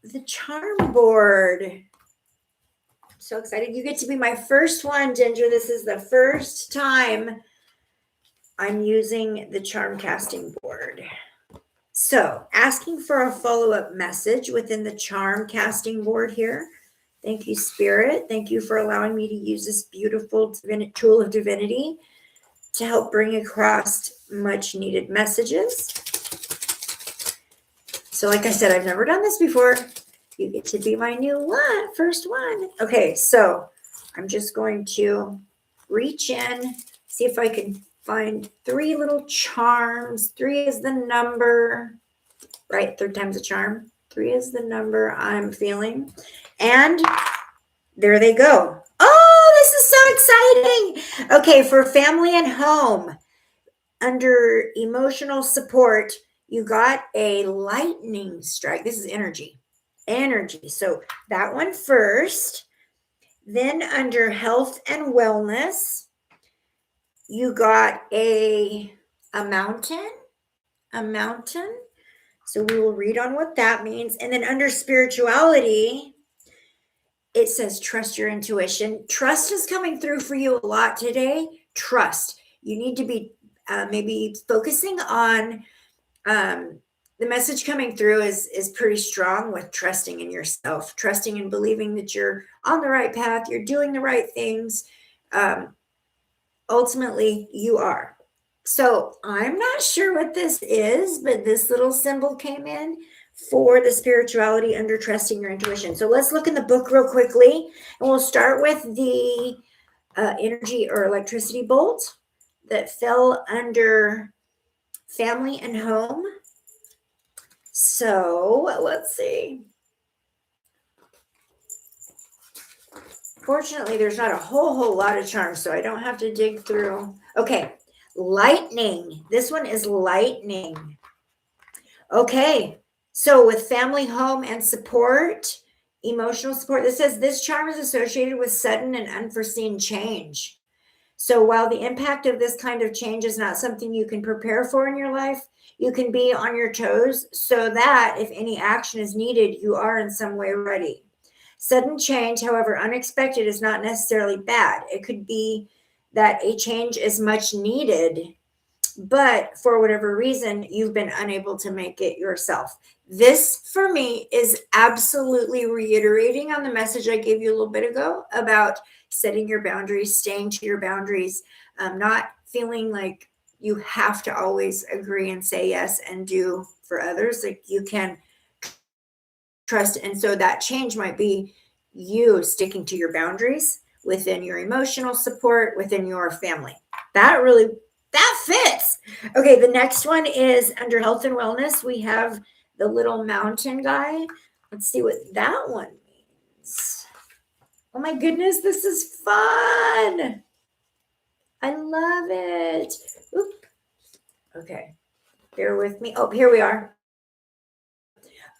the charm board. I'm so excited. You get to be my first one, Ginger. This is the first time I'm using the charm casting board. So, asking for a follow-up message within the charm casting board here. Thank you, Spirit. Thank you for allowing me to use this beautiful tool of divinity. to help bring across much needed messages. So like I said, I've never done this before. You get to be my new first one. Okay, so I'm just going to reach in, see if I can find 3 little charms. 3 is the number, right? 3rd time's a charm. 3 is the number I'm feeling. And there they go. Oh, this is so exciting. Okay, for family and home, under emotional support, you got a lightning strike. This is energy. Energy. So that one first. Then under health and wellness, you got a mountain. A mountain. So we will read on what that means. And then under spirituality, it says trust your intuition. Trust is coming through for you a lot today. Trust. You need to be maybe focusing on the message coming through is pretty strong with trusting in yourself, trusting and believing that you're on the right path, you're doing the right things. Ultimately, you are. So I'm not sure what this is, but this little symbol came in for the spirituality under trusting your intuition. So let's look in the book real quickly, and we'll start with the energy or electricity bolt that fell under family and home. So let's see. Fortunately, there's not a whole lot of charms, so I don't have to dig through. Okay, lightning. This one is lightning. Okay, so with family, home, and support, emotional support, this says this charm is associated with sudden and unforeseen change. So while the impact of this kind of change is not something you can prepare for in your life, you can be on your toes so that if any action is needed, you are in some way ready. Sudden change, however unexpected, is not necessarily bad. It could be that a change is much needed, but for whatever reason, you've been unable to make it yourself. This, for me, is absolutely reiterating on the message I gave you a little bit ago about setting your boundaries, staying to your boundaries, not feeling like you have to always agree and say yes and do for others. Like you can trust. And so that change might be you sticking to your boundaries within your emotional support, within your family. That fits. Okay, the next one is under health and wellness. We have the little mountain guy. Let's see what that one means. Oh my goodness, this is fun. I love it. Oop. Okay, bear with me. Oh, here we are.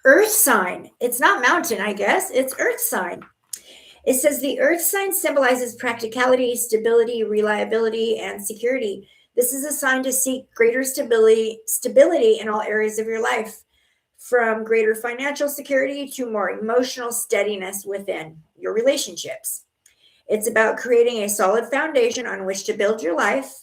Earth sign. It's not mountain, I guess. It's earth sign. It says the earth sign symbolizes practicality, stability, reliability, and security. This is a sign to seek greater stability in all areas of your life, from greater financial security to more emotional steadiness within your relationships. It's about creating a solid foundation on which to build your life.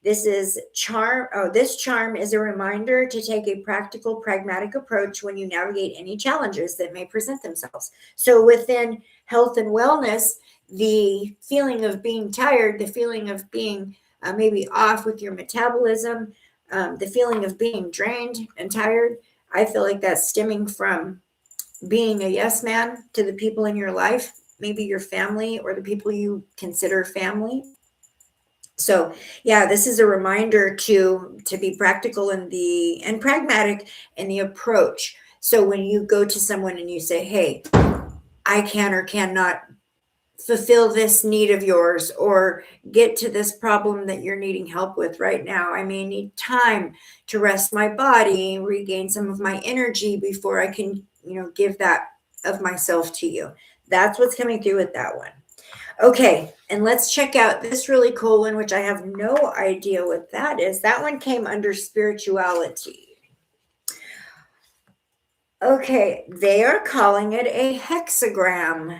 This charm is a reminder to take a practical, pragmatic approach when you navigate any challenges that may present themselves. So within health and wellness, the feeling of being tired, the feeling of being maybe off with your metabolism, the feeling of being drained and tired, I feel like that's stemming from being a yes man to the people in your life, maybe your family or the people you consider family. So yeah, this is a reminder to be practical and pragmatic in the approach. So when you go to someone and you say, hey, I can or cannot fulfill this need of yours or get to this problem that you're needing help with right now. I may need time to rest my body, regain some of my energy before I can, give that of myself to you. That's what's coming through with that one. Okay, and let's check out this really cool one, which I have no idea what that is. That one came under spirituality. Okay, they are calling it a hexagram.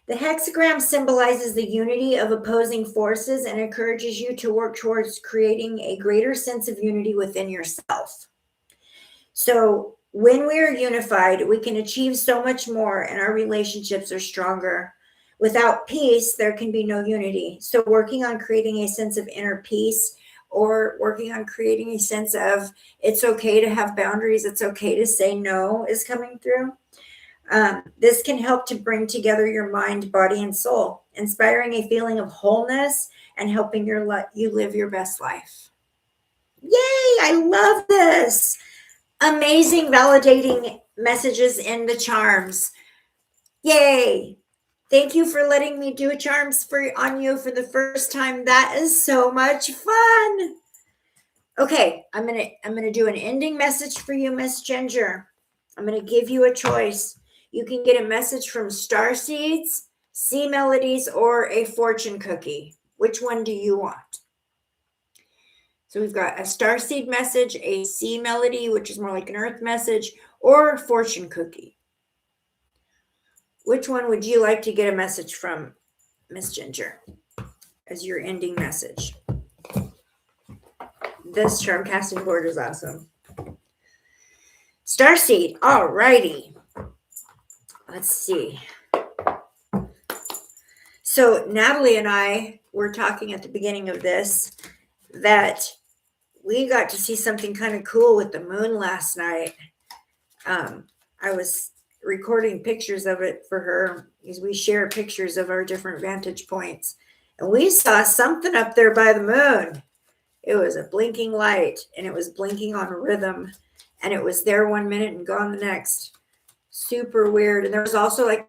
The hexagram symbolizes the unity of opposing forces and encourages you to work towards creating a greater sense of unity within yourself. So when we are unified, we can achieve so much more and our relationships are stronger. Without peace, there can be no unity. So working on creating a sense of inner peace, or working on creating a sense of it's okay to have boundaries, it's okay to say no, is coming through. This can help to bring together your mind, body, and soul, inspiring a feeling of wholeness and helping you live your best life. Yay! I love this. Amazing validating messages in the charms. Yay! Thank you for letting me do charms on you for the first time. That is so much fun. Okay, I'm gonna do an ending message for you, Miss Ginger. I'm gonna give you a choice. You can get a message from Star Seeds, Sea Melodies, or a fortune cookie. Which one do you want? So we've got a Star Seed message, a Sea Melody, which is more like an Earth message, or a fortune cookie. Which one would you like to get a message from, Miss Ginger, as your ending message? This charm casting board is awesome. Starseed, all righty. Let's see. So Natalie and I were talking at the beginning of this that we got to see something kind of cool with the moon last night. I was recording pictures of it for her because we share pictures of our different vantage points. And we saw something up there by the moon. It was a blinking light, and it was blinking on rhythm, and it was there 1 minute and gone the next. Super weird. And there was also like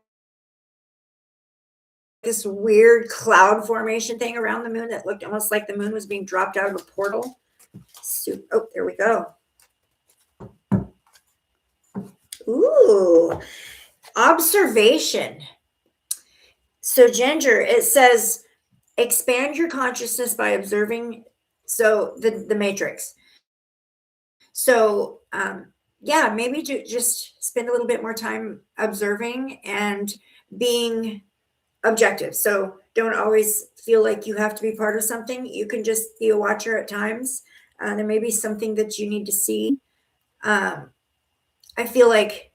this weird cloud formation thing around the moon that looked almost like the moon was being dropped out of a portal. Oh, there we go. Ooh, observation. So Ginger, it says, expand your consciousness by observing. So the matrix. So yeah, maybe just spend a little bit more time observing and being objective. So don't always feel like you have to be part of something. You can just be a watcher at times. There may be something that you need to see. I feel like,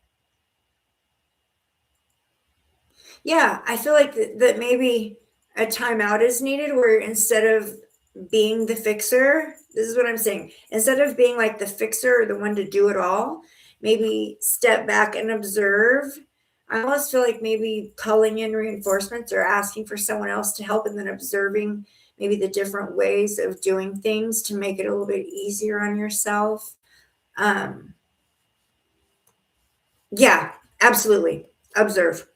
yeah, I feel like that maybe a timeout is needed where instead of being the fixer, this is what I'm saying, instead of being like the fixer or the one to do it all, maybe step back and observe. I almost feel like maybe calling in reinforcements or asking for someone else to help, and then observing maybe the different ways of doing things to make it a little bit easier on yourself. Yeah, absolutely. Observe.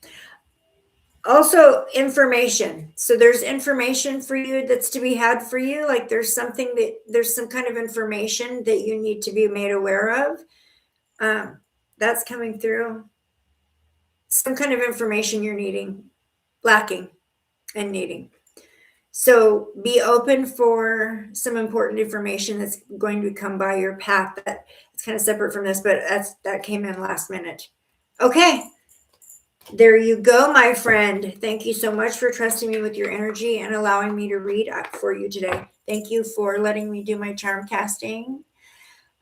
Also, information. So there's information for you that's to be had for you. Like there's some kind of information that you need to be made aware of. That's coming through. Some kind of information you're lacking and needing. So be open for some important information that's going to come by your path. That it's kind of separate from this, but that came in last minute. Okay. There you go, my friend. Thank you so much for trusting me with your energy and allowing me to read for you today. Thank you for letting me do my charm casting.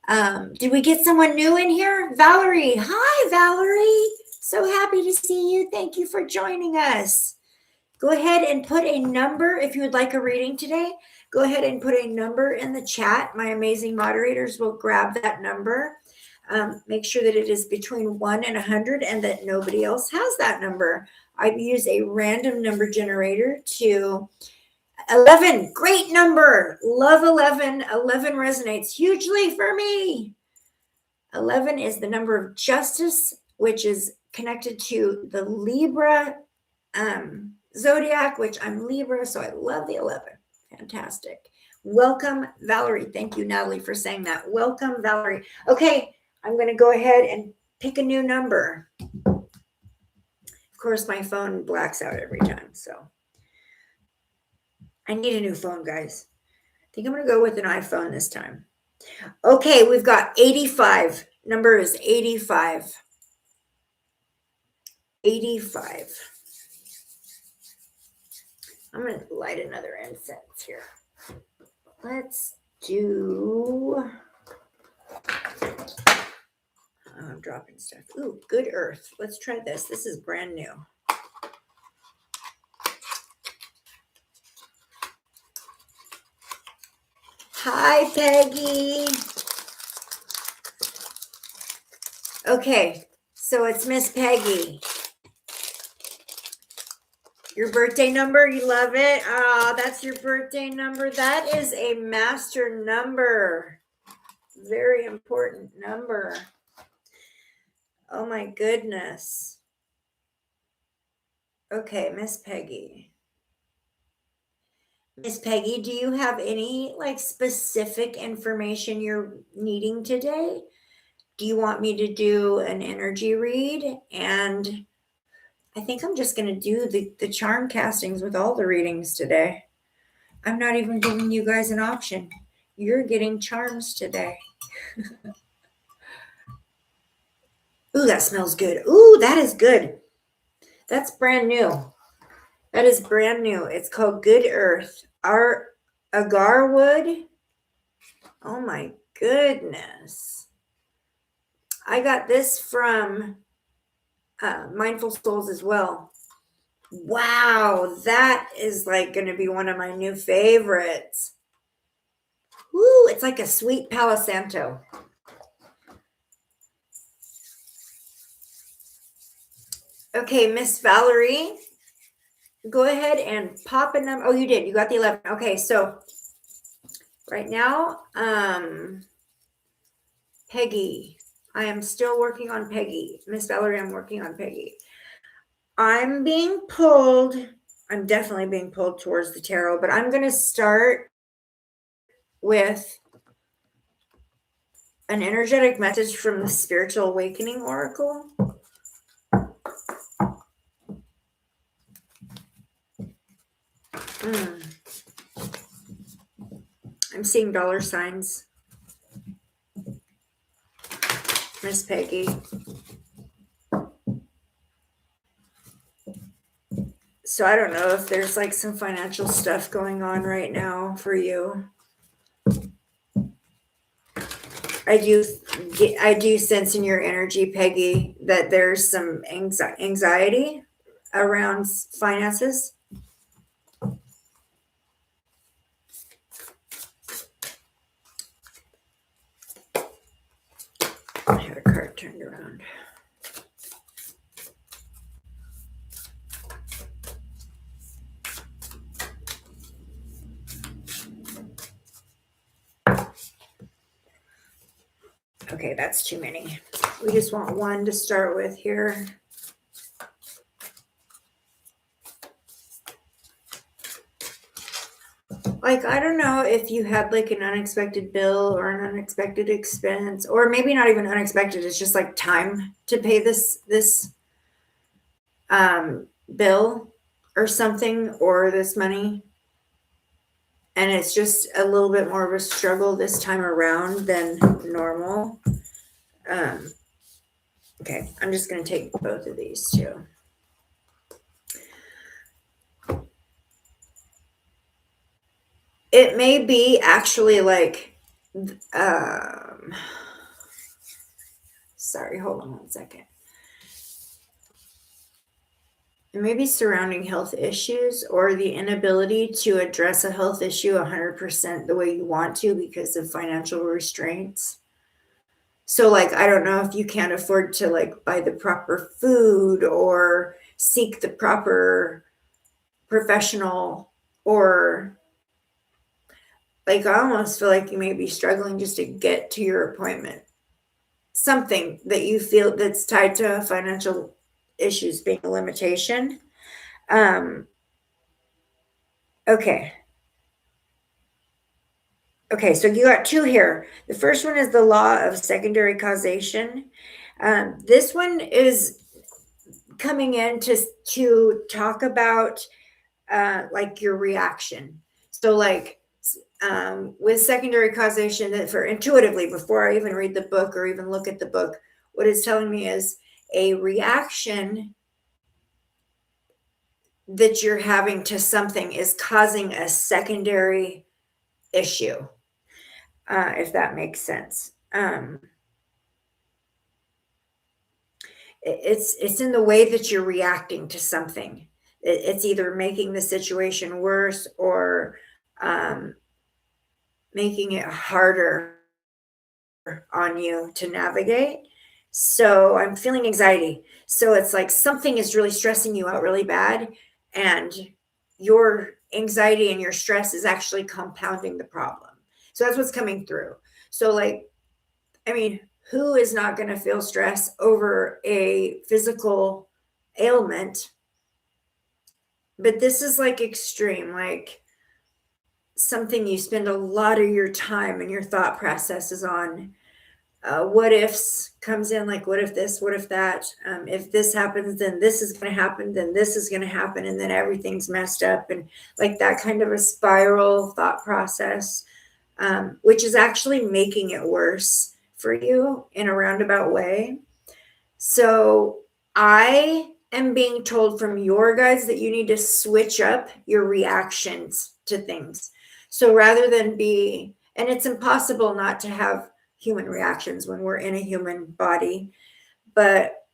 Did we get someone new in here? Valerie. Hi, Valerie. So happy to see you. Thank you for joining us. Go ahead and put a number if you would like a reading today. Go ahead and put a number in the chat. My amazing moderators will grab that number. Make sure that it is between 1 and 100 and that nobody else has that number. I use a random number generator to 11. Great number. Love 11. 11 resonates hugely for me. 11 is the number of justice, which is connected to the Libra zodiac, which I'm Libra, so I love the 11. Fantastic. Welcome, Valerie. Thank you, Natalie, for saying that. Welcome, Valerie. Okay. I'm going to go ahead and pick a new number. Of course, my phone blacks out every time, so I need a new phone, guys. I think I'm going to go with an iPhone this time. Okay, we've got 85. Number is 85. 85. I'm going to light another incense here. Let's do... I'm dropping stuff. Ooh, good earth. Let's try this. This is brand new. Hi, Peggy. Okay, so it's Miss Peggy. Your birthday number, you love it? Oh, that's your birthday number. That is a master number. Very important number. Oh my goodness. Okay, Miss Peggy. Miss Peggy, do you have any like specific information you're needing today? Do you want me to do an energy read? And I think I'm just going to do the charm castings with all the readings today. I'm not even giving you guys an option. You're getting charms today. Ooh, that smells good. Ooh, that is good. That's brand new. That is brand new. It's called Good Earth. Our agar wood. Oh my goodness. I got this from Mindful Souls as well. Wow, that is like going to be one of my new favorites. Woo, it's like a sweet Palo Santo. Okay, Miss Valerie, go ahead and pop a number. Oh, you did. You got the 11. Okay, so right now, Peggy. I am still working on Peggy. Miss Valerie, I'm working on Peggy. I'm being pulled. I'm definitely being pulled towards the tarot, but I'm going to start with an energetic message from the Spiritual Awakening Oracle. I'm seeing dollar signs. Miss Peggy. So I don't know if there's like some financial stuff going on right now for you. I do sense in your energy, Peggy, that there's some anxiety around finances. I had a card turned around. Okay, that's too many. We just want one to start with here. Like, I don't know if you had like an unexpected bill or an unexpected expense, or maybe not even unexpected. It's just like time to pay this bill or something, or this money. And it's just a little bit more of a struggle this time around than normal. Okay, I'm just going to take both of these too. It may be actually like, sorry, hold on 1 second. It may be surrounding health issues or the inability to address a health issue 100% the way you want to because of financial restraints. So like, I don't know if you can't afford to like buy the proper food or seek the proper professional, or like, I almost feel like you may be struggling just to get to your appointment. Something that you feel that's tied to financial issues being a limitation. Okay. Okay, so you got two here. The first one is the law of secondary causation. This one is coming in to talk about like your reaction. So like with secondary causation, that for intuitively, before I even read the book or even look at the book, what it's telling me is a reaction that you're having to something is causing a secondary issue, if that makes sense. It's in the way that you're reacting to something. It's either making the situation worse or making it harder on you to navigate. So I'm feeling anxiety. So it's like something is really stressing you out really bad, and your anxiety and your stress is actually compounding the problem. So that's what's coming through. So, like, I mean, who is not going to feel stress over a physical ailment? But this is like extreme, like something you spend a lot of your time and your thought processes on. What ifs comes in, like what if this, what if that, if this happens, then this is going to happen, then this is going to happen, and then everything's messed up, and like that kind of a spiral thought process, which is actually making it worse for you in a roundabout way. So I am being told from your guides that you need to switch up your reactions to things. So rather than be, and it's impossible not to have human reactions when we're in a human body, but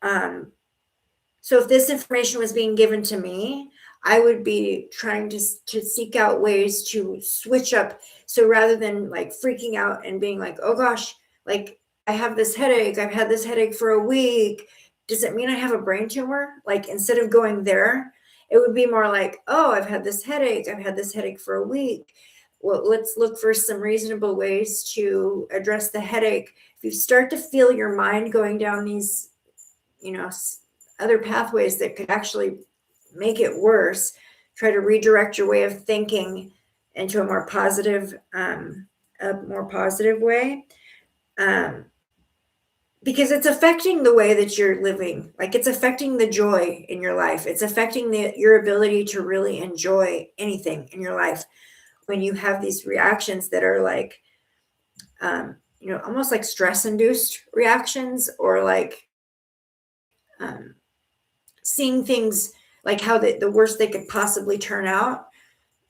so if this information was being given to me, I would be trying to seek out ways to switch up. So rather than like freaking out and being like, oh gosh, like I have this headache, I've had this headache for a week, does it mean I have a brain tumor? Like instead of going there, it would be more like, oh, I've had this headache, I've had this headache for a week. Well, let's look for some reasonable ways to address the headache. If you start to feel your mind going down these, other pathways that could actually make it worse, try to redirect your way of thinking into a more positive way, because it's affecting the way that you're living. Like it's affecting the joy in your life. It's affecting your ability to really enjoy anything in your life when you have these reactions that are like, almost like stress induced reactions, or like seeing things like how the worst they could possibly turn out,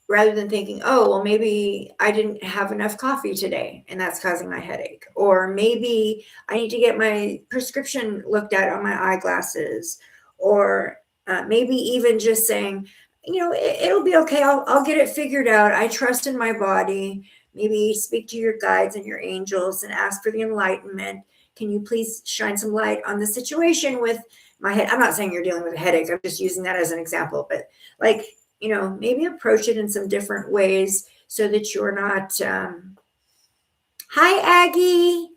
rather than thinking, oh, well, maybe I didn't have enough coffee today and that's causing my headache. Or maybe I need to get my prescription looked at on my eyeglasses. Or maybe even just saying, it'll be okay. I'll get it figured out. I trust in my body. Maybe speak to your guides and your angels and ask for the enlightenment. Can you please shine some light on the situation with my head? I'm not saying you're dealing with a headache. I'm just using that as an example. But like, maybe approach it in some different ways so that you're not, hi, Aggie,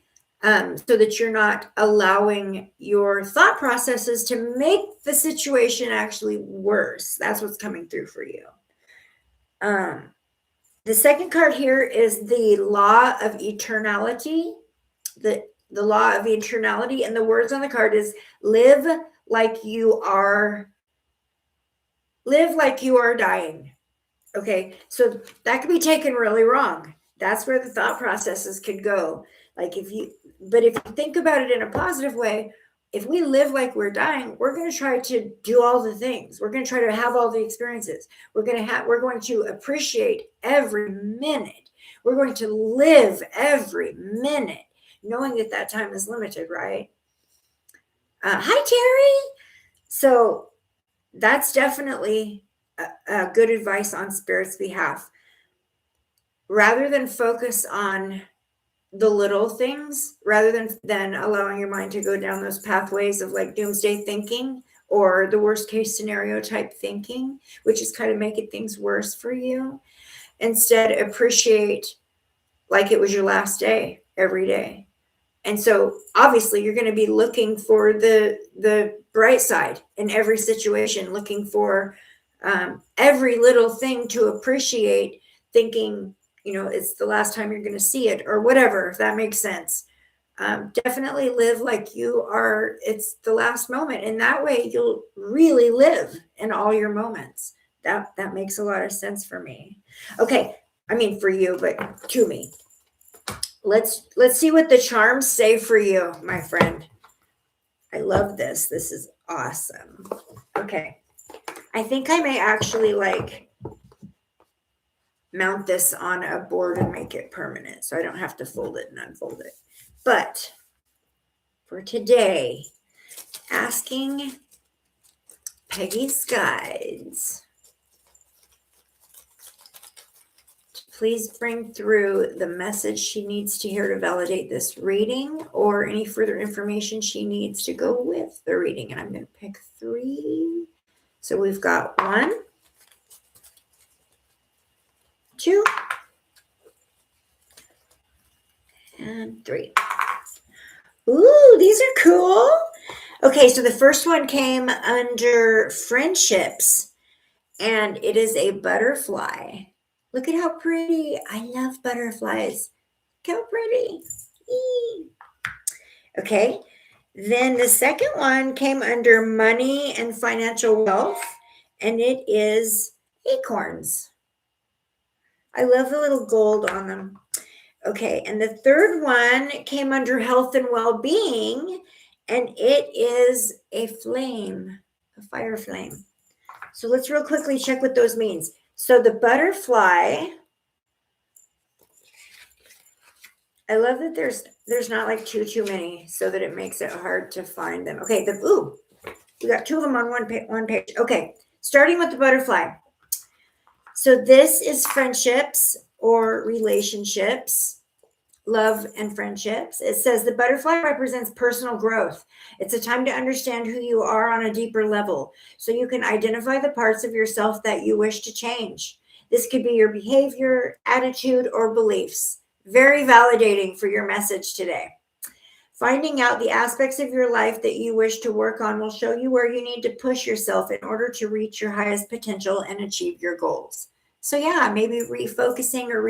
so that you're not allowing your thought processes to make the situation actually worse. That's what's coming through for you. The second card here is the law of eternality. The law of eternality, and the words on the card is live like you are dying. Okay, so that could be taken really wrong. That's where the thought processes could go. Like if you think about it in a positive way, if we live like we're dying, we're going to try to do all the things. We're going to try to have all the experiences. We're going to appreciate every minute. We're going to live every minute, knowing that time is limited, right? Hi, Terry. So that's definitely a good advice on Spirit's behalf. Rather than focus on the little things, rather than allowing your mind to go down those pathways of like doomsday thinking or the worst case scenario type thinking, which is kind of making things worse for you, instead appreciate like it was your last day every day. And so obviously you're going to be looking for the bright side in every situation, looking for every little thing to appreciate, thinking, it's the last time you're going to see it or whatever, if that makes sense. Definitely live like it's the last moment. And that way you'll really live in all your moments. That makes a lot of sense for me. Okay. I mean, for you, but to me. Let's see what the charms say for you, my friend. I love this. This is awesome. Okay. I think I may actually like mount this on a board and make it permanent so I don't have to fold it and unfold it. But for today, asking Peggy's guides to please bring through the message she needs to hear to validate this reading or any further information she needs to go with the reading. And I'm going to pick 3. So we've got 1, 2, and 3. Ooh, these are cool. Okay, so the first one came under friendships, and it is a butterfly. Look at how pretty. I love butterflies. Look how pretty. Eee. Okay, then the second one came under money and financial wealth, and it is acorns. I love the little gold on them. Okay, and the third one came under health and well-being, and it is a flame, a fire flame. So let's real quickly check what those means. So the butterfly, I love that there's not like too many, so that it makes it hard to find them. Okay, we got 2 of them on one page. Okay, starting with the butterfly. So this is friendships or relationships, love and friendships. It says the butterfly represents personal growth. It's a time to understand who you are on a deeper level, so you can identify the parts of yourself that you wish to change. This could be your behavior, attitude, or beliefs. Very validating for your message today. Finding out the aspects of your life that you wish to work on will show you where you need to push yourself in order to reach your highest potential and achieve your goals. So yeah, maybe refocusing or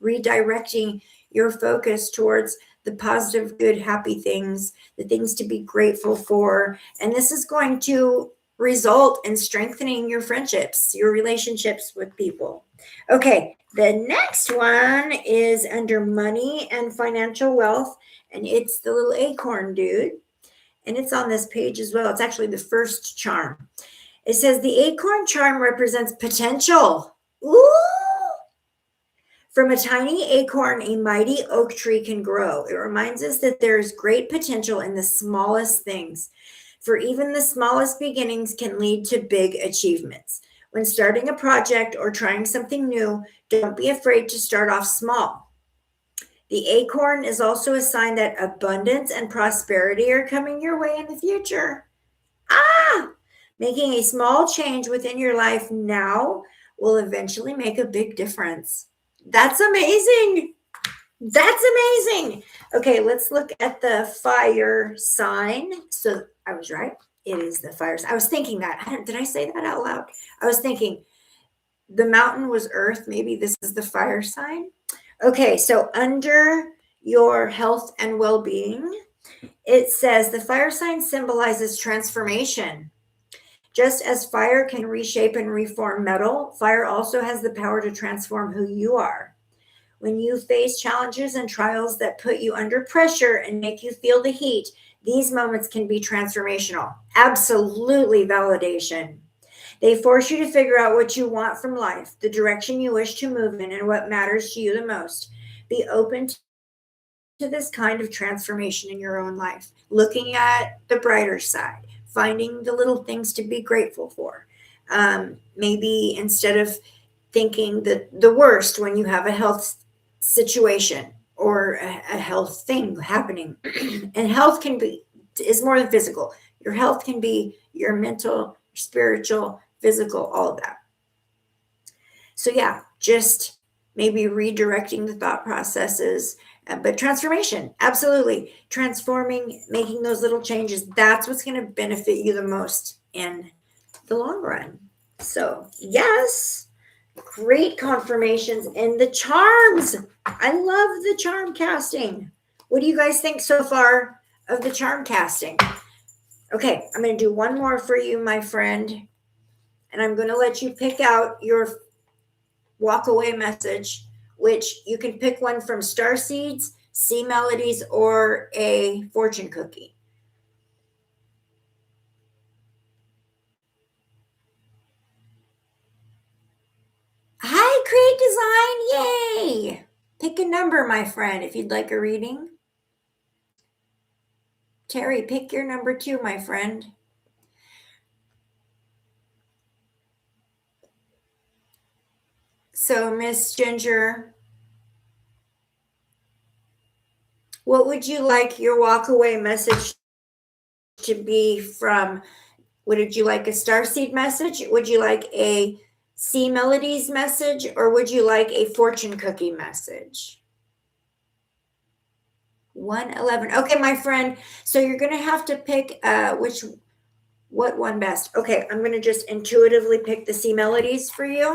redirecting your focus towards the positive, good, happy things, the things to be grateful for. And this is going to result in strengthening your friendships, your relationships with people. Okay, the next one is under money and financial wealth, and it's the little acorn dude. And it's on this page as well. It's actually the first charm. It says the acorn charm represents potential. Ooh! From a tiny acorn, a mighty oak tree can grow. It reminds us that there is great potential in the smallest things, for even the smallest beginnings can lead to big achievements. When starting a project or trying something new, don't be afraid to start off small. The acorn is also a sign that abundance and prosperity are coming your way in the future. Making a small change within your life now will eventually make a big difference. That's amazing. That's amazing. Okay, let's look at the fire sign. So I was right. It is the fire sign. I was thinking that. Did I say that out loud? I was thinking the mountain was earth. Maybe this is the fire sign. Okay, so under your health and well-being, it says the fire sign symbolizes transformation. Just as fire can reshape and reform metal, fire also has the power to transform who you are. When you face challenges and trials that put you under pressure and make you feel the heat, these moments can be transformational. Absolutely validation. They force you to figure out what you want from life, the direction you wish to move in, and what matters to you the most. Be open to this kind of transformation in your own life, looking at the brighter side, finding the little things to be grateful for. Maybe instead of thinking the worst when you have a health situation or a health thing happening, and health is more than physical. Your health can be your mental, your spiritual, physical, all of that. So yeah, just maybe redirecting the thought processes. But transformation, absolutely. Transforming, making those little changes, that's what's going to benefit you the most in the long run. So, yes, great confirmations in the charms. I love the charm casting. What do you guys think so far of the charm casting? Okay, I'm going to do one more for you, my friend. And I'm going to let you pick out your walk away message, which you can pick one from star seeds, sea melodies, or a fortune cookie. Hi, Create Design. Yay. Pick a number, my friend, if you'd like a reading. Terry, pick your number 2, my friend. So, Miss Ginger, what would you like your walk-away message to be from? Would you like a starseed message? Would you like a sea melodies message? Or would you like a fortune cookie message? 111. Okay, my friend. So you're going to have to pick what one best. Okay, I'm going to just intuitively pick the sea melodies for you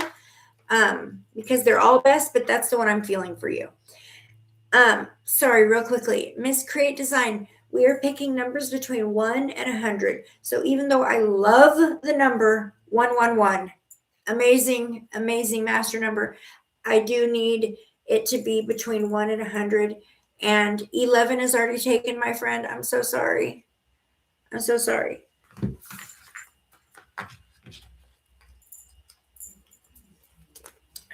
because they're all best, but that's the one I'm feeling for you. Sorry, real quickly. Miss Create Design, we are picking numbers between 1 and 100. So even though I love the number 111, amazing, amazing master number, I do need it to be between 1 and 100. And 11 is already taken, my friend. I'm so sorry. I'm so sorry.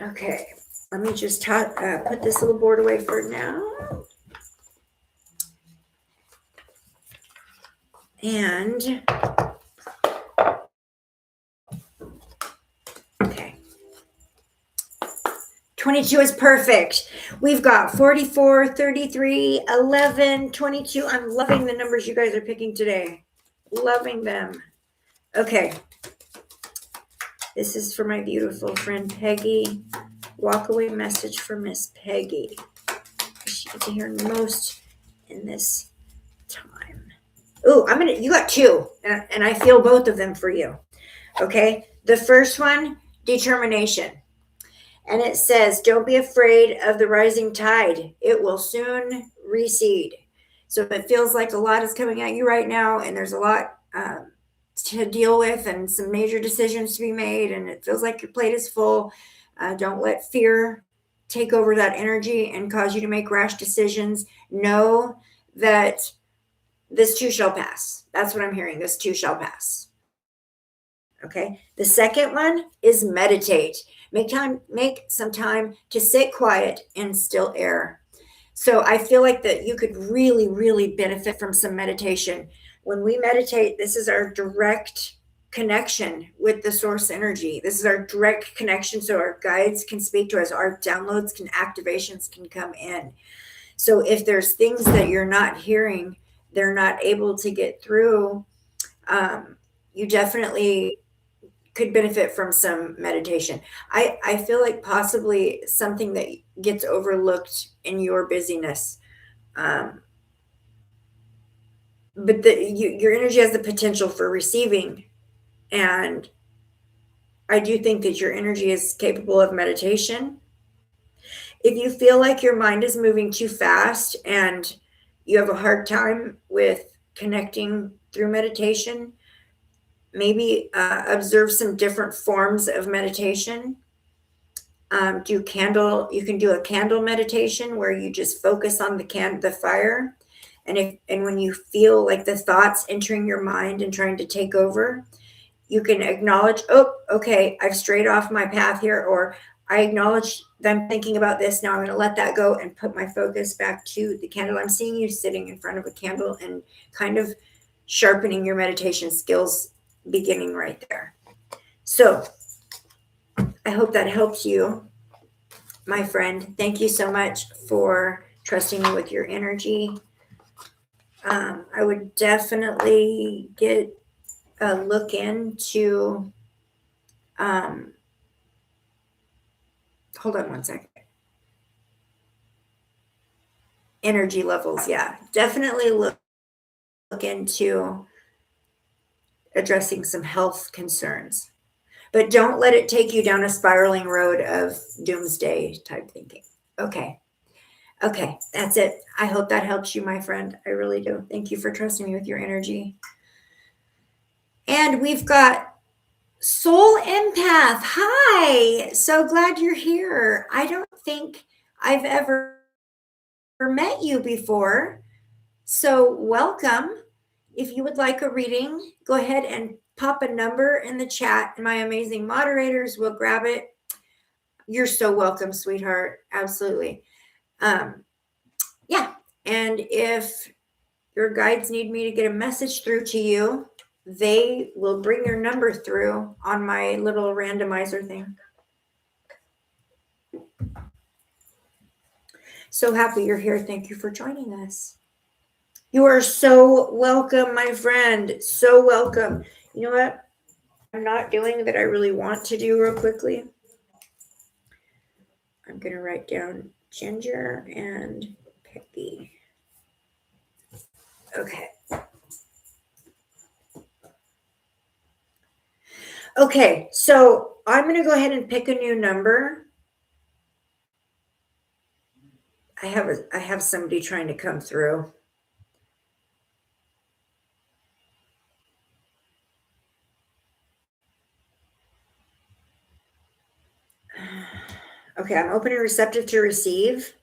Okay, let me just put this little board away for now. And okay, 22 is perfect. We've got 44, 33, 11, 22. I'm loving the numbers you guys are picking today. Loving them. Okay. This is for my beautiful friend Peggy. Walk-away message for Miss Peggy. She gets to hear most in this time. Oh, you got two, and I feel both of them for you. Okay. The first one, determination. And it says, don't be afraid of the rising tide. It will soon recede. So if it feels like a lot is coming at you right now, and there's a lot to deal with and some major decisions to be made, and it feels like your plate is full, don't let fear take over that energy and cause you to make rash decisions. Know that this too shall pass. That's what I'm hearing. This too shall pass. Okay. The second one is meditate. Make some time to sit quiet in still air. So I feel like that you could really, really benefit from some meditation. When we meditate, this is our direct connection with the source energy. This is our direct connection. So our guides can speak to us, our downloads activations can come in. So if there's things that you're not hearing, they're not able to get through, you definitely could benefit from some meditation. I feel like possibly something that gets overlooked in your busyness. But your energy has the potential for receiving. And I do think that your energy is capable of meditation. If you feel like your mind is moving too fast and you have a hard time with connecting through meditation, maybe observe some different forms of meditation. You can do a candle meditation where you just focus on the fire. And when you feel like the thoughts entering your mind and trying to take over, you can acknowledge, oh, okay, I've strayed off my path here, or I acknowledge that I'm thinking about this. Now I'm going to let that go and put my focus back to the candle. I'm seeing you sitting in front of a candle and kind of sharpening your meditation skills beginning right there. So I hope that helps you, my friend. Thank you so much for trusting me with your energy. I would definitely get a look into, hold on one second. Energy levels. Yeah, definitely look into addressing some health concerns, but don't let it take you down a spiraling road of doomsday type thinking. Okay. That's it. I hope that helps you, my friend. I really do. Thank you for trusting me with your energy. And we've got Soul Empath. Hi. So glad you're here. I don't think I've ever met you before. So welcome. If you would like a reading, go ahead and pop a number in the chat, and my amazing moderators will grab it. You're so welcome, sweetheart. Absolutely. Yeah. And if your guides need me to get a message through to you, they will bring your number through on my little randomizer thing. So happy you're here. Thank you for joining us. You are so welcome, my friend. So welcome. You know what I'm not doing that I really want to do real quickly? I'm going to write down Ginger and Peggy. Okay. Okay, so I'm going to go ahead and pick a new number. I have somebody trying to come through. Okay, I'm open and receptive to receive.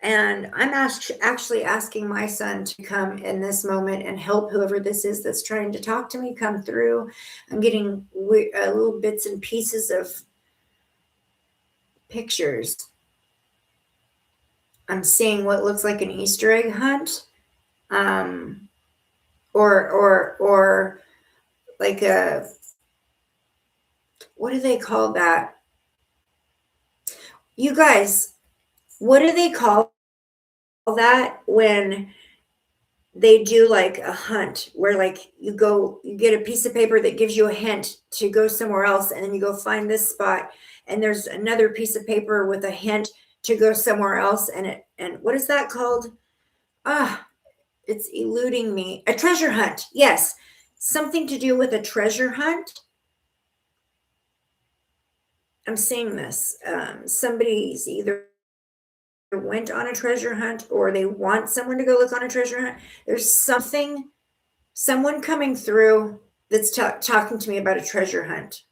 And I'm actually asking my son to come in this moment and help whoever this is that's trying to talk to me come through. I'm getting little bits and pieces of pictures. I'm seeing what looks like an Easter egg hunt, or like a, what do they call that? You guys, what do they call that when they do like a hunt where like you get a piece of paper that gives you a hint to go somewhere else, and then you go find this spot, and there's another piece of paper with a hint to go somewhere else, and what is that called? It's eluding me. A treasure hunt. Yes, something to do with a treasure hunt. I'm seeing this. Somebody's either went on a treasure hunt or they want someone to go look on a treasure hunt. There's someone coming through that's talking to me about a treasure hunt.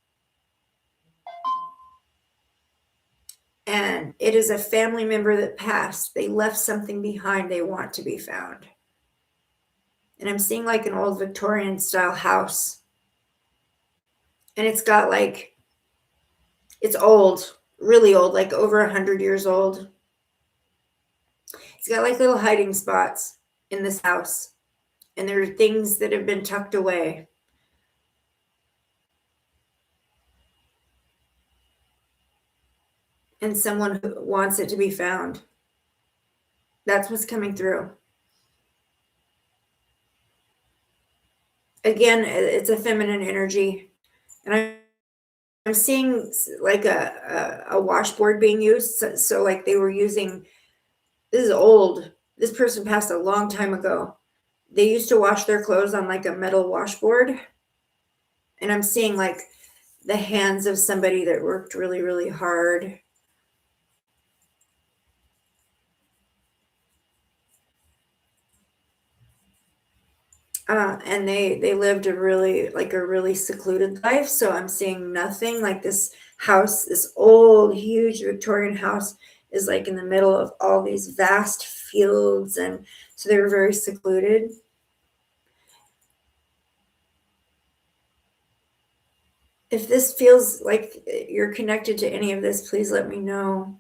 And it is a family member that passed. They left something behind they want to be found. And I'm seeing like an old Victorian style house. And it's got like, it's old, really old, like over 100 years old. It's got like little hiding spots in this house. And there are things that have been tucked away. And someone who wants it to be found. That's what's coming through. Again, it's a feminine energy. And I'm seeing like a washboard being used. So like they were using, this is old. This person passed a long time ago. They used to wash their clothes on like a metal washboard. And I'm seeing like the hands of somebody that worked really, really hard. And they lived a really secluded life. So I'm seeing nothing like this house, this old, huge Victorian house is like in the middle of all these vast fields. And so they were very secluded. If this feels like you're connected to any of this, please let me know.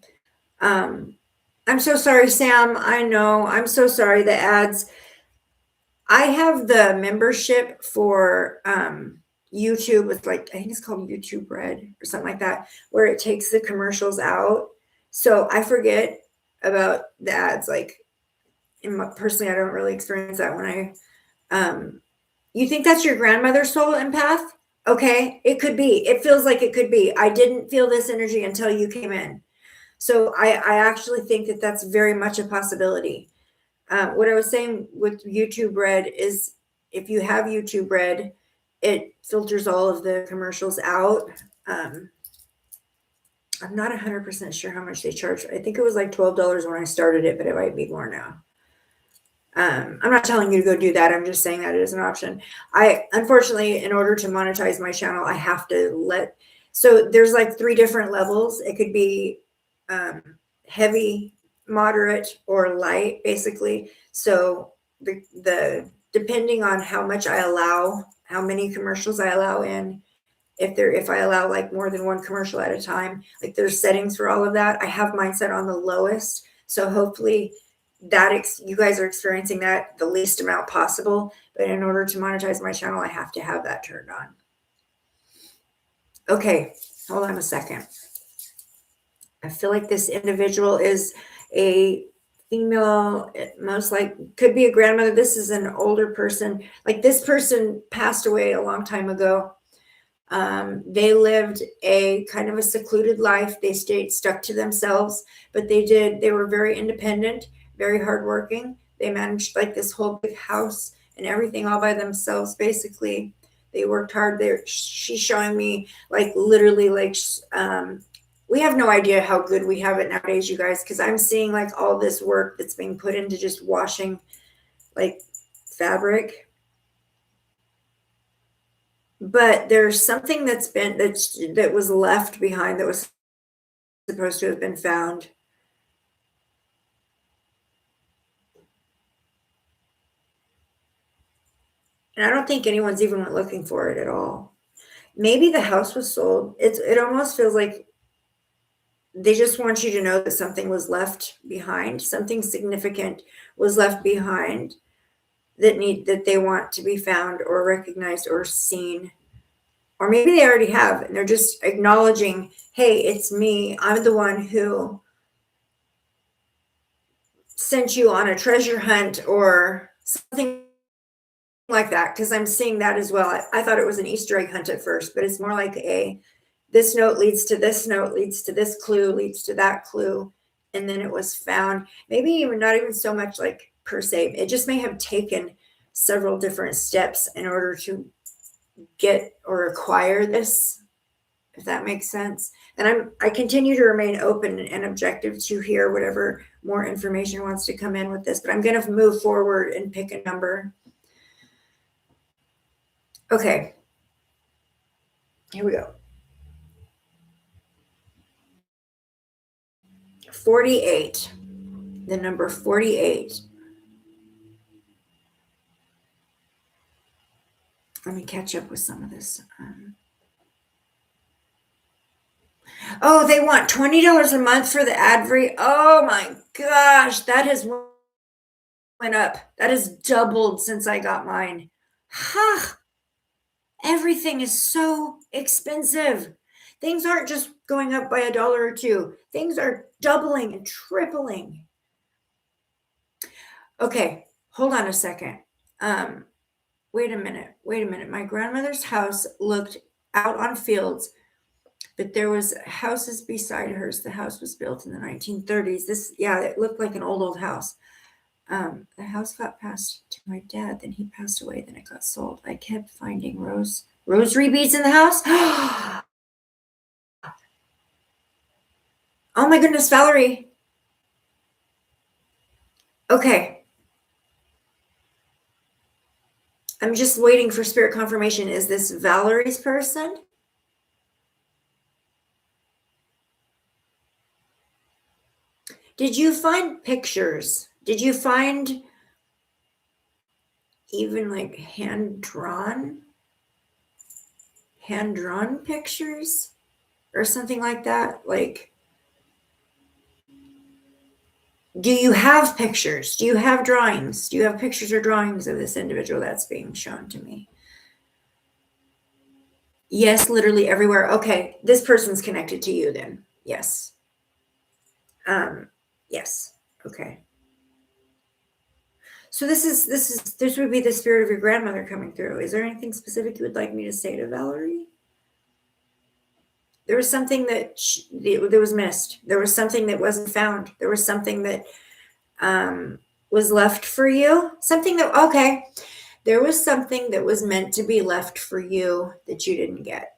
I'm so sorry, Sam. I know. I'm so sorry. The ads. I have the membership for YouTube. It's like, I think it's called YouTube Red or something like that, where it takes the commercials out. So I forget about the ads. Like, personally, I don't really experience that when you think that's your grandmother's soul empath? Okay, it could be. It feels like it could be. I didn't feel this energy until you came in. So I actually think that that's very much a possibility. What I was saying with YouTube Red is if you have YouTube Red, it filters all of the commercials out. I'm not 100% sure how much they charge. I think it was like $12 when I started it, but it might be more now. I'm not telling you to go do that. I'm just saying that it is an option. Unfortunately, in order to monetize my channel, I have to so there's like 3 different levels. It could be heavy, moderate, or light, basically. So the depending on how much I allow, how many commercials I allow in, if I allow like more than one commercial at a time, like there's settings for all of that. I have mine set on the lowest. So hopefully you guys are experiencing that the least amount possible. But in order to monetize my channel, I have to have that turned on. Okay, hold on a second. I feel like this individual is a female, most like could be a grandmother. This is an older person. Like this person passed away a long time ago. They lived a kind of a secluded life. They stayed stuck to themselves, but they were very independent, very hardworking. They managed like this whole big house and everything all by themselves, basically. They worked hard there. She's showing me like literally like, we have no idea how good we have it nowadays, you guys, because I'm seeing like all this work that's being put into just washing like fabric. But there's something that was left behind that was supposed to have been found. And I don't think anyone's even went looking for it at all. Maybe the house was sold. It almost feels like they just want you to know that something was left behind, something significant was left behind that they want to be found or recognized or seen. Or maybe they already have, and they're just acknowledging, hey, it's me. I'm the one who sent you on a treasure hunt or something like that, because I'm seeing that as well. I thought it was an Easter egg hunt at first, but it's more like this note leads to this note, leads to this clue, leads to that clue, and then it was found. Maybe even not even so much like per se. It just may have taken several different steps in order to get or acquire this, if that makes sense. And I continue to remain open and objective to hear whatever more information wants to come in with this, but I'm going to move forward and pick a number. Okay. Here we go. 48. The number 48. Let me catch up with some of this. Oh, they want $20 a month for the ad free. Oh my gosh, that has went up. That has doubled since I got mine. Ha! Everything is so expensive. Things aren't just going up by $1 or $2. Things are doubling and tripling. Okay, hold on a second. Wait a minute. My grandmother's house looked out on fields, but there was houses beside hers. The house was built in the 1930s. It looked like an old house. The house got passed to my dad, then he passed away, then it got sold. I kept finding rosary beads in the house. Oh my goodness, Valerie. Okay. I'm just waiting for spirit confirmation. Is this Valerie's person? Did you find pictures? Did you find even like hand-drawn pictures or something like that? Like, do you have pictures? Do you have drawings? Do you have pictures or drawings of this individual that's being shown to me? Yes, literally everywhere. Okay, this person's connected to you then. Yes. Yes. Okay. So this would be the spirit of your grandmother coming through. Is there anything specific you would like me to say to Valerie? There was something that was missed. There was something that wasn't found. There was something that was left for you. There was something that was meant to be left for you that you didn't get.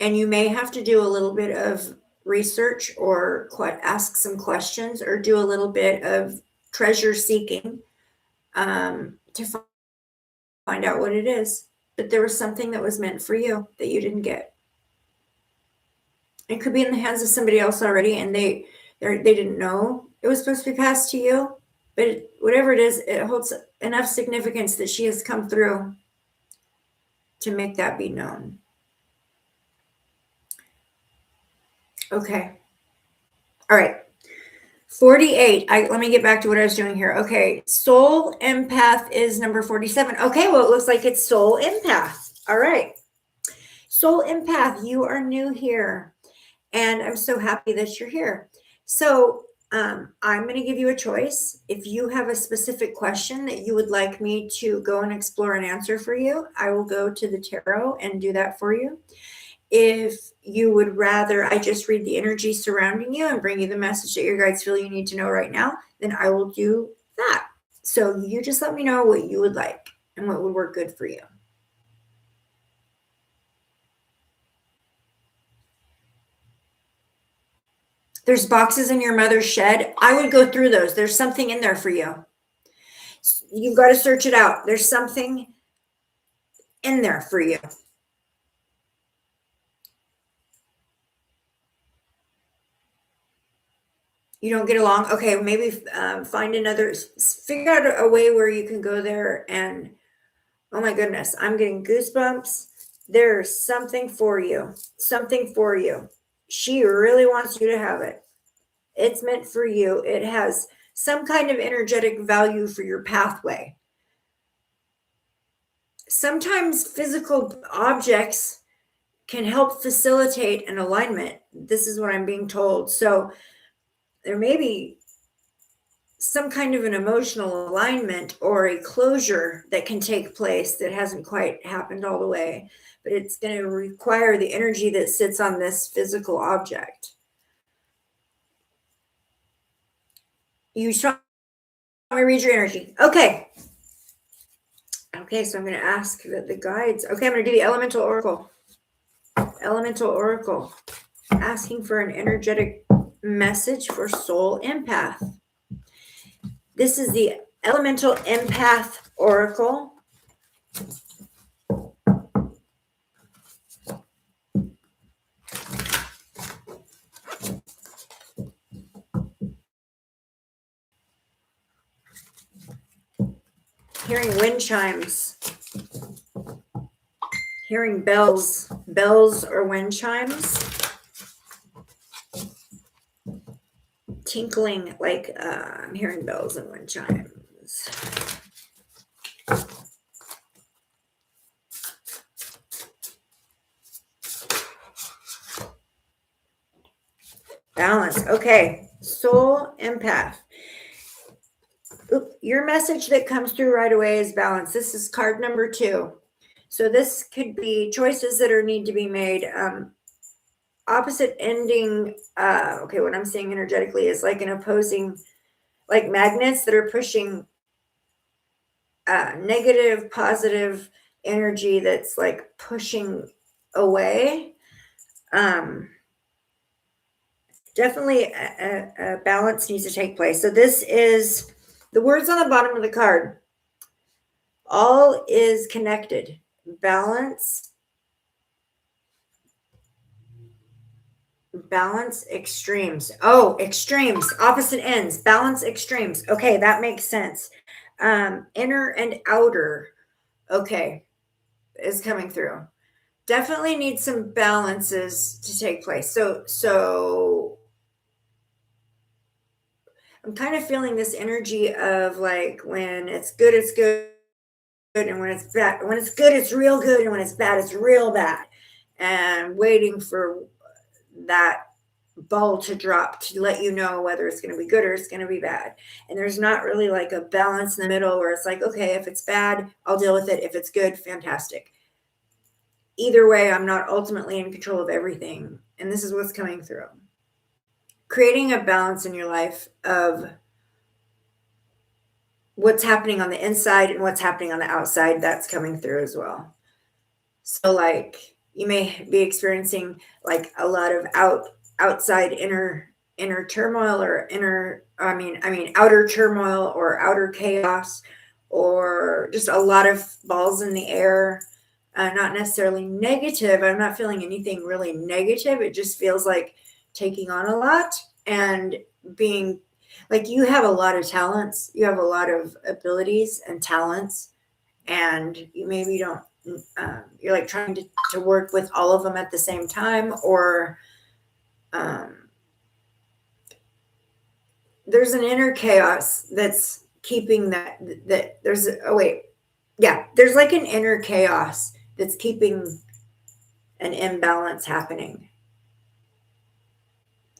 And you may have to do a little bit of research or ask some questions or do a little bit of treasure seeking to find out what it is. But there was something that was meant for you that you didn't get. It could be in the hands of somebody else already, and they didn't know it was supposed to be passed to you. But whatever it is, it holds enough significance that she has come through to make that be known. Okay. All right. 48. Let me get back to what I was doing here. Okay. Soul empath is number 47. Okay. Well, it looks like it's soul empath. All right. Soul empath, you are new here. And I'm so happy that you're here. So I'm going to give you a choice. If you have a specific question that you would like me to go and explore and answer for you, I will go to the tarot and do that for you. If you would rather I just read the energy surrounding you and bring you the message that your guides feel you need to know right now, then I will do that. So you just let me know what you would like and what would work good for you. There's boxes in your mother's shed. I would go through those. There's something in there for you. You've got to search it out. There's something in there for you. You don't get along? Okay, maybe find another, figure out a way where you can go there and, oh my goodness, I'm getting goosebumps. There's something for you. Something for you. She really wants you to have it. It's meant for you. It has some kind of energetic value for your pathway. Sometimes physical objects can help facilitate an alignment. This is what I'm being told. So there may be some kind of an emotional alignment or a closure that can take place that hasn't quite happened all the way, but it's going to require the energy that sits on this physical object. You try to read your energy. Okay. Okay, so I'm going to ask the guides. Okay, I'm going to do the elemental oracle. Elemental oracle, asking for an energetic message for soul empath. This is the elemental empath oracle. Hearing wind chimes. Hearing bells or wind chimes. Tinkling, like I'm hearing bells and wind chimes. Balance. Okay. Soul empath. Oop, your message that comes through right away is balance. This is card number 2. So this could be choices that need to be made. Opposite ending. Okay, what I'm saying energetically is like an opposing, like magnets that are pushing negative, positive energy that's like pushing away. Definitely a balance needs to take place. So this is the words on the bottom of the card. All is connected. Balance. Balance extremes. Oh, extremes, opposite ends, balance extremes. Okay, that makes sense. Inner and outer. Okay, is coming through. Definitely need some balances to take place. So I'm kind of feeling this energy of like when it's good, and when it's bad, when it's good, it's real good, and when it's bad, it's real bad. And waiting for that ball to drop to let you know whether it's going to be good or it's going to be bad. And there's not really like a balance in the middle where it's like, okay, if it's bad, I'll deal with it. If it's good, fantastic. Either way, I'm not ultimately in control of everything. And this is what's coming through. Creating a balance in your life of what's happening on the inside and what's happening on the outside, that's coming through as well. So like you may be experiencing like a lot of outside inner turmoil or outer turmoil or outer chaos, or just a lot of balls in the air. Not necessarily negative. I'm not feeling anything really negative. It just feels like taking on a lot and being like, you have a lot of talents, you have a lot of abilities and talents, and you maybe don't you're like trying to work with all of them at the same time, or there's an inner chaos that's keeping that there's there's like an inner chaos that's keeping an imbalance happening.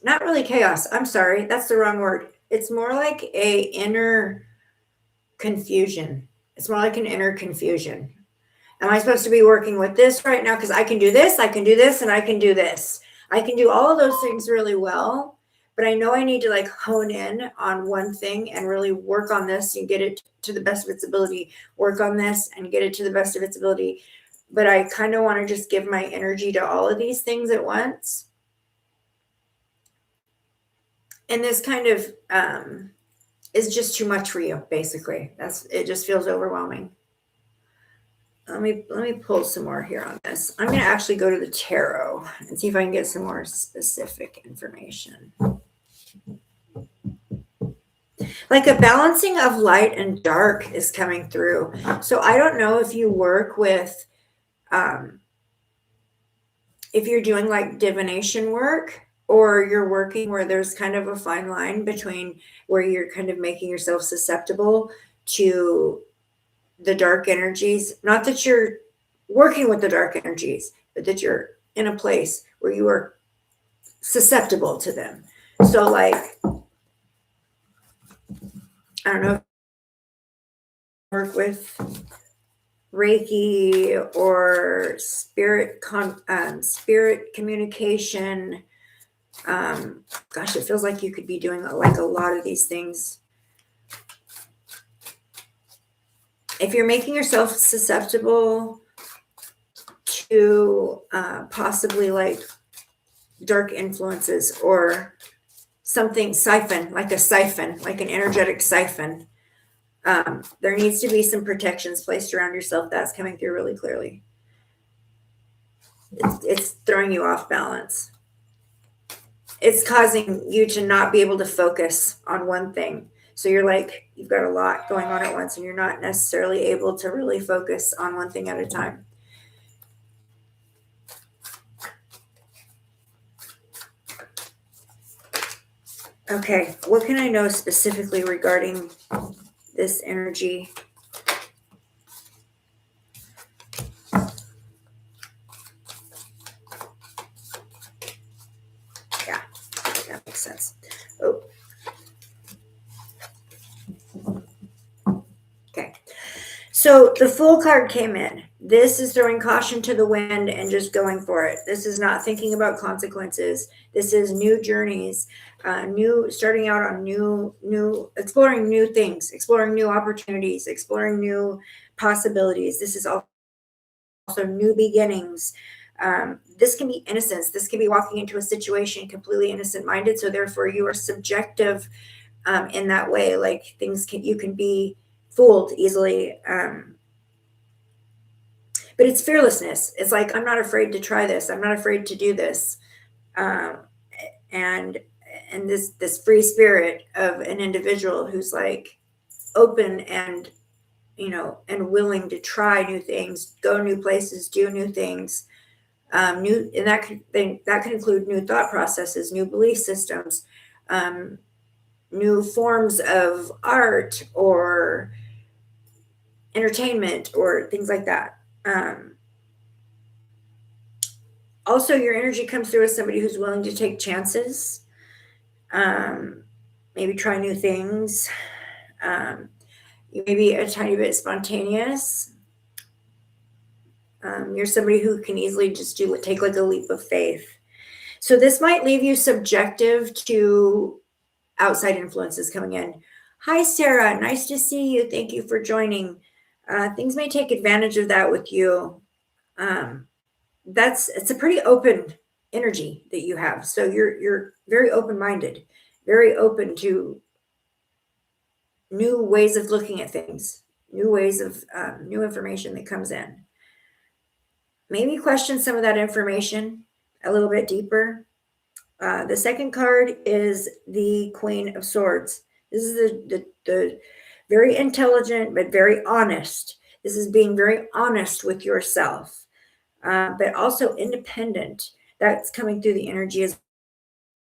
not really chaos. I'm sorry, that's the wrong word. It's more like a inner confusion. It's more like an inner confusion. Am I supposed to be working with this right now? Because I can do this, I can do this, and I can do this. I can do all of those things really well, but I know I need to like hone in on one thing and really work on this and get it to the best of its ability. Work on this and get it to the best of its ability. But I kind of want to just give my energy to all of these things at once. And this kind of is just too much for you, basically. It just feels overwhelming. Let me pull some more here on this. I'm going to actually go to the tarot and see if I can get some more specific information. Like a balancing of light and dark is coming through. So I don't know if you work with, if you're doing like divination work, or you're working where there's kind of a fine line between where you're kind of making yourself susceptible to the dark energies. Not that you're working with the dark energies, but that you're in a place where you are susceptible to them. So like, I don't know, work with Reiki or spirit communication. Gosh, it feels like you could be doing like a lot of these things. If you're making yourself susceptible to possibly like dark influences or something siphon, like an energetic siphon, there needs to be some protections placed around yourself. That's coming through really clearly. It's throwing you off balance. It's causing you to not be able to focus on one thing. So you're like, you've got a lot going on at once and you're not necessarily able to really focus on one thing at a time. Okay, what can I know specifically regarding this energy? Yeah, that makes sense. Oh. Okay. So the Fool card came in. This is throwing caution to the wind and just going for it. This is not thinking about consequences. This is new journeys, starting out on exploring new things, exploring new opportunities, exploring new possibilities. This is also new beginnings. This can be innocence. This can be walking into a situation completely innocent minded. So therefore you are subjective in that way. Like you can be fooled easily. But it's fearlessness. It's like, I'm not afraid to try this. I'm not afraid to do this. And this free spirit of an individual who's like open and and willing to try new things, go new places, do new things. And that can include new thought processes, new belief systems, new forms of art or entertainment or things like that. Also, your energy comes through as somebody who's willing to take chances, maybe try new things. You may be a tiny bit spontaneous. You're somebody who can easily just take like a leap of faith. So this might leave you subjective to outside influences coming in. Hi, Sarah. Nice to see you. Thank you for joining. Things may take advantage of that with you. It's a pretty open energy that you have. So you're very open-minded, very open to new ways of looking at things, new ways of new information that comes in. Maybe question some of that information a little bit deeper. The second card is the Queen of Swords. This is the very intelligent, but very honest. This is being very honest with yourself, but also independent. That's coming through the energy as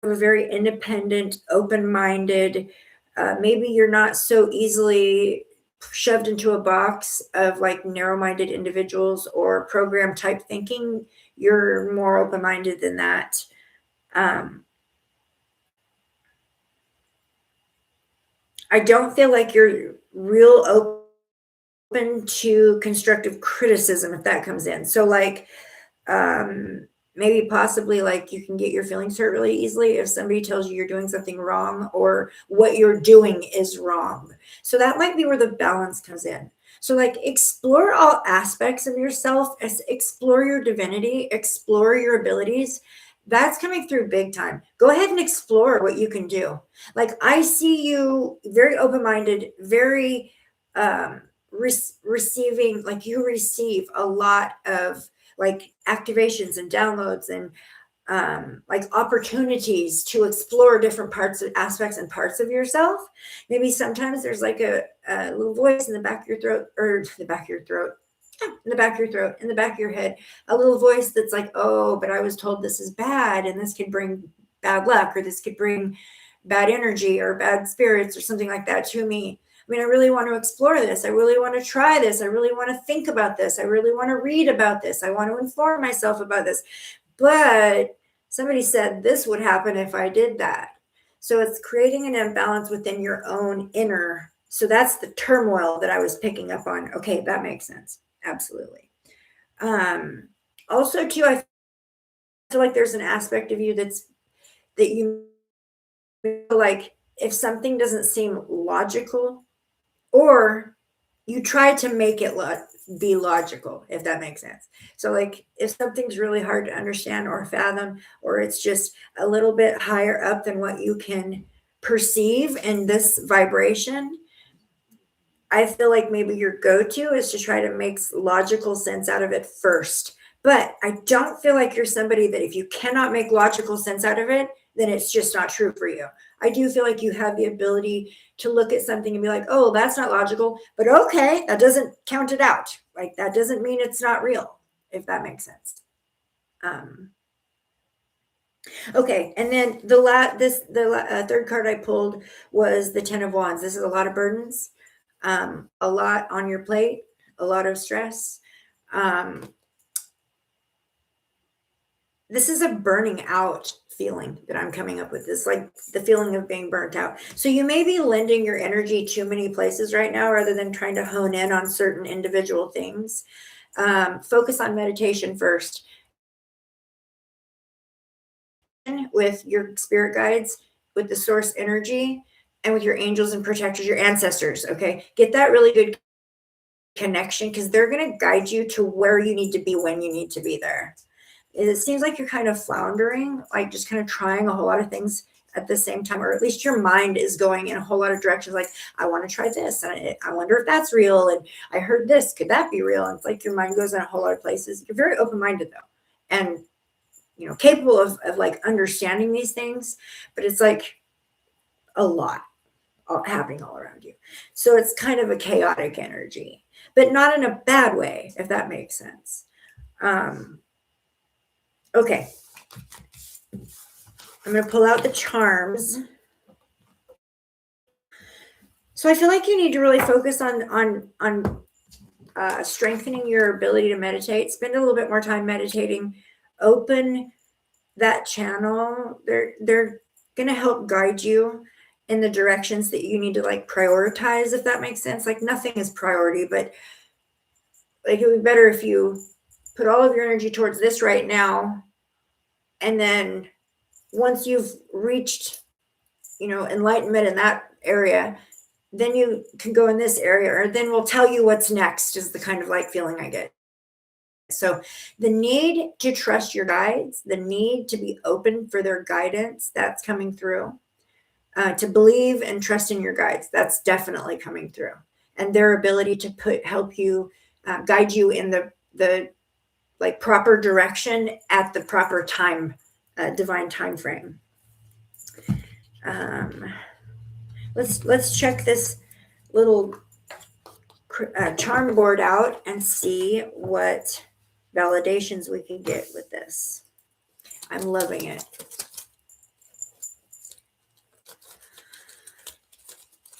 a very independent, open-minded. Maybe you're not so easily shoved into a box of like narrow-minded individuals or program type thinking. You're more open-minded than that. I don't feel like you're real open to constructive criticism if that comes in. So like maybe possibly like you can get your feelings hurt really easily if somebody tells you you're doing something wrong or what you're doing is wrong. So that might be where the balance comes in. So like explore all aspects of yourself, explore your divinity, explore your abilities. That's coming through big time. Go ahead and explore what you can do. Like I see you very open-minded, very receiving, like you receive a lot of like activations and downloads and like opportunities to explore different parts of aspects and parts of yourself. Maybe sometimes there's like a little voice in the back of your throat, or the back of your throat, in the back of your throat, in the back of your head, a little voice that's like, oh, but I was told this is bad and this could bring bad luck, or this could bring bad energy or bad spirits or something like that to me. I mean, I really want to explore this. I really want to try this. I really want to think about this. I really want to read about this. I want to inform myself about this. But somebody said this would happen if I did that. So it's creating an imbalance within your own inner. So that's the turmoil that I was picking up on. Okay, that makes sense. Absolutely. Also, too, I feel like there's an aspect of you that you feel like if something doesn't seem logical, or you try to make it be logical, if that makes sense. So like if something's really hard to understand or fathom, or it's just a little bit higher up than what you can perceive in this vibration, I feel like maybe your go-to is to try to make logical sense out of it first. But I don't feel like you're somebody that if you cannot make logical sense out of it, then it's just not true for you. I do feel like you have the ability to look at something and be like, oh, that's not logical, but okay, that doesn't count it out. Like that doesn't mean it's not real, if that makes sense. Okay, and then the third card I pulled was the Ten of Wands. This is a lot of burdens, a lot on your plate, a lot of stress. This is a burning out feeling that I'm coming up with. This like the feeling of being burnt out. So you may be lending your energy too many places right now rather than trying to hone in on certain individual things. Focus on meditation first with your spirit guides, with the source energy, and with your angels and protectors, your ancestors. Okay, get that really good connection because they're going to guide you to where you need to be when you need to be there. It seems like you're kind of floundering, like just kind of trying a whole lot of things at the same time, or at least your mind is going in a whole lot of directions. Like, I want to try this, and I wonder if that's real. And I heard this, could that be real? And it's like your mind goes in a whole lot of places. You're very open-minded though, and capable of like understanding these things, but it's like a lot happening all around you. So it's kind of a chaotic energy, but not in a bad way, if that makes sense. Okay. I'm going to pull out the charms. So I feel like you need to really focus on strengthening your ability to meditate. Spend a little bit more time meditating. Open that channel. They're going to help guide you in the directions that you need to like prioritize, if that makes sense. Like nothing is priority, but like it would be better if you put all of your energy towards this right now, and then once you've reached enlightenment in that area, then you can go in this area, or then we'll tell you what's next, is the kind of like feeling I get. So the need to trust your guides, the need to be open for their guidance, that's coming through. To believe and trust in your guides, that's definitely coming through. And their ability to help you, guide you in the like proper direction at the proper time, divine time frame. Let's check this little charm board out and see what validations we can get with this. I'm loving it.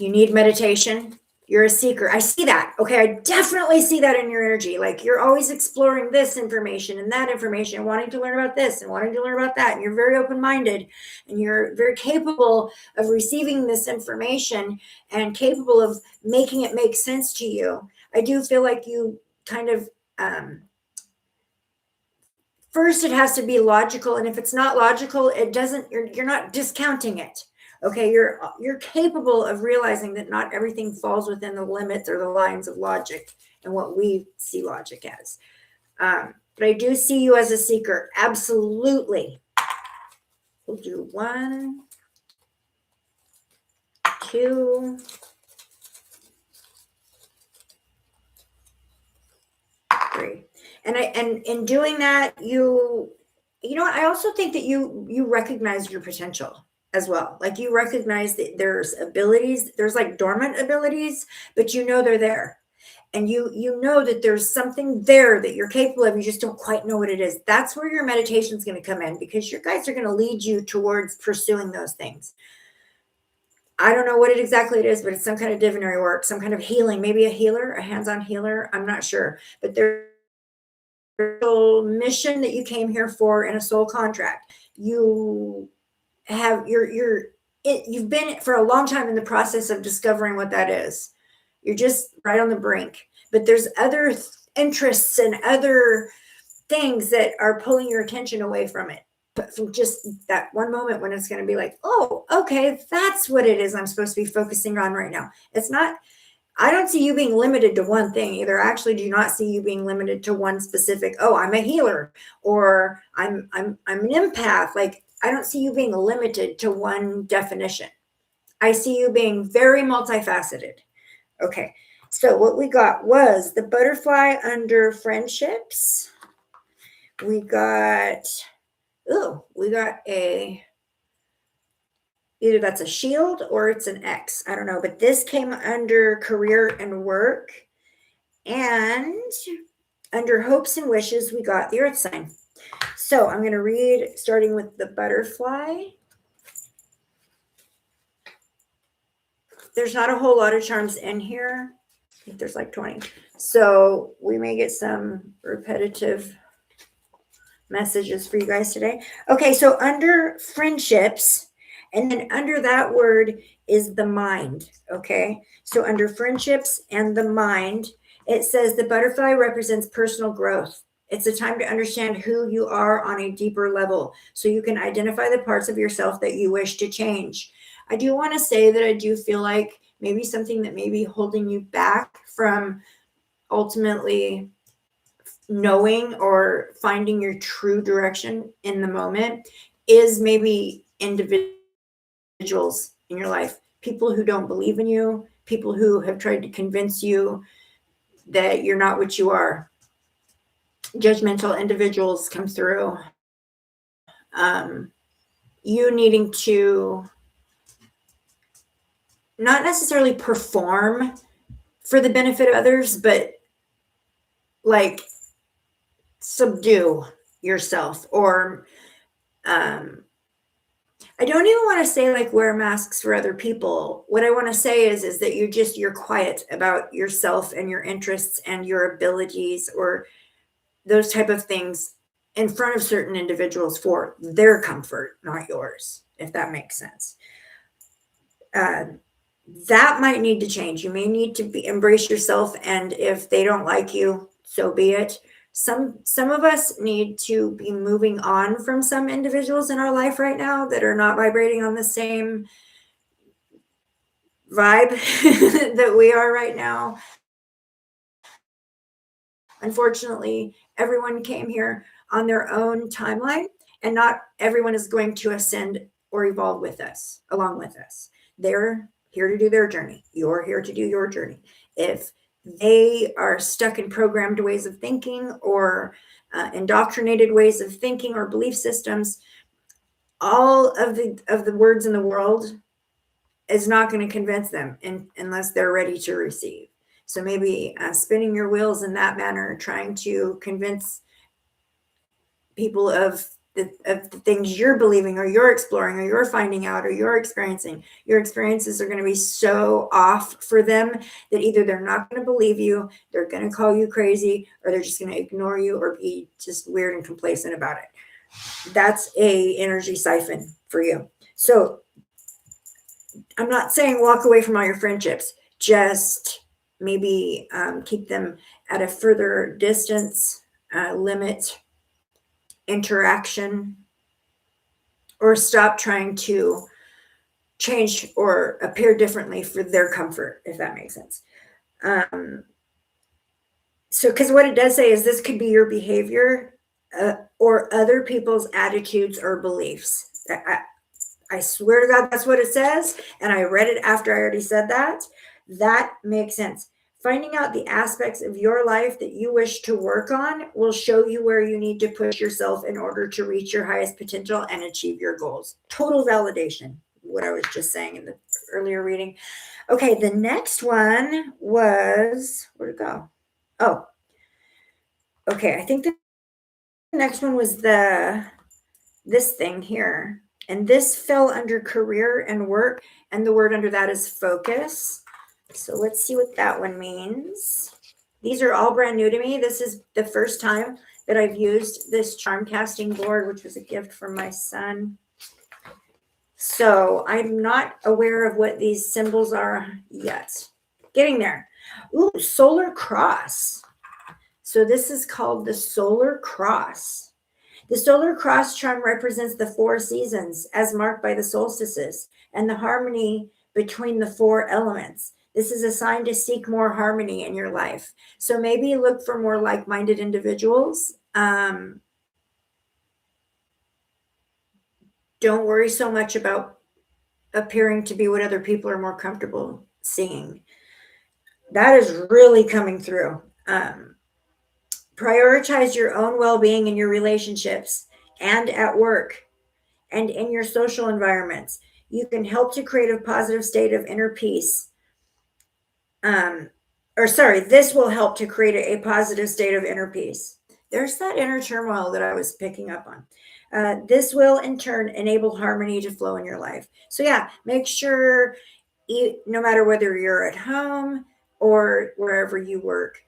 You need meditation. You're a seeker. I see that. Okay. I definitely see that in your energy. Like you're always exploring this information and that information, wanting to learn about this and wanting to learn about that. And you're very open minded and you're very capable of receiving this information and capable of making it make sense to you. I do feel like you kind of, first it has to be logical. And if it's not logical, it doesn't, you're not discounting it. Okay, you're capable of realizing that not everything falls within the limits or the lines of logic and what we see logic as. But I do see you as a seeker. Absolutely. We'll do 1, 2, 3. And in doing that, you know what? I also think that you recognize your potential as well. Like you recognize that there's abilities, there's like dormant abilities, but you know they're there. And you know that there's something there that you're capable of. You just don't quite know what it is. That's where your meditation is going to come in, because your guides are going to lead you towards pursuing those things. I don't know what exactly it is, but it's some kind of divinatory work, some kind of healing, maybe a healer, a hands-on healer. I'm not sure, but there's a mission that you came here for in a soul contract. You have you've been for a long time in the process of discovering what that is. You're just right on the brink, but there's other interests and other things that are pulling your attention away from it. But from just that one moment when it's going to be like, oh, okay, that's what it is I'm supposed to be focusing on right now. It's not, I don't see you being limited to one thing either. I actually do not see you being limited to one specific, oh, I'm a healer or I'm an empath. Like, I don't see you being limited to one definition. I see you being very multifaceted. Okay, so what we got was the butterfly under friendships. We got either that's a shield or it's an X. I don't know, but this came under career and work. And under hopes and wishes, we got the earth sign. So I'm going to read starting with the butterfly. There's not a whole lot of charms in here. I think there's like 20. So we may get some repetitive messages for you guys today. Okay, so under friendships, and then under that word is the mind. Okay, so under friendships and the mind, it says the butterfly represents personal growth. It's a time to understand who you are on a deeper level so you can identify the parts of yourself that you wish to change. I do want to say that I do feel like maybe something that may be holding you back from ultimately knowing or finding your true direction in the moment is maybe individuals in your life, people who don't believe in you, people who have tried to convince you that you're not what you are. Judgmental individuals come through. You needing to not necessarily perform for the benefit of others, but like subdue yourself, or I don't even want to say like wear masks for other people. What I want to say is that you're quiet about yourself and your interests and your abilities or those type of things in front of certain individuals for their comfort, not yours, if that makes sense. That might need to change. You may need to embrace yourself, and if they don't like you, so be it. Some of us need to be moving on from some individuals in our life right now that are not vibrating on the same vibe that we are right now. Unfortunately, everyone came here on their own timeline, and not everyone is going to ascend or evolve with us, along with us. They're here to do their journey. You're here to do your journey. If they are stuck in programmed ways of thinking or indoctrinated ways of thinking or belief systems, all of the words in the world is not going to convince them unless they're ready to receive. So maybe spinning your wheels in that manner, trying to convince people of the things you're believing or you're exploring or you're finding out or you're experiencing. Your experiences are going to be so off for them that either they're not going to believe you, they're going to call you crazy, or they're just going to ignore you or be just weird and complacent about it. That's a energy siphon for you. So I'm not saying walk away from all your friendships, just maybe keep them at a further distance, limit interaction, or stop trying to change or appear differently for their comfort, if that makes sense. So, because what it does say is this could be your behavior or other people's attitudes or beliefs. I swear to God, that's what it says. And I read it after I already said that. That makes sense. Finding out the aspects of your life that you wish to work on will show you where you need to push yourself in order to reach your highest potential and achieve your goals. Total validation, what I was just saying in the earlier reading. Okay, the next one was, where'd it go? Oh, okay. I think the next one was this thing here. And this fell under career and work. And the word under that is focus. So let's see what that one means. These are all brand new to me. This is the first time that I've used this charm casting board, which was a gift from my son. So I'm not aware of what these symbols are yet. Getting there. Ooh, solar cross. So this is called the solar cross. The solar cross charm represents the 4 seasons as marked by the solstices and the harmony between the 4 elements. This is a sign to seek more harmony in your life. So maybe look for more like-minded individuals. Don't worry so much about appearing to be what other people are more comfortable seeing. That is really coming through. Prioritize your own well-being in your relationships and at work and in your social environments. You can help to create a positive state of inner peace. This will help to create a positive state of inner peace. There's that inner turmoil that I was picking up on. This will in turn enable harmony to flow in your life. So yeah, make sure, no matter whether you're at home or wherever you work,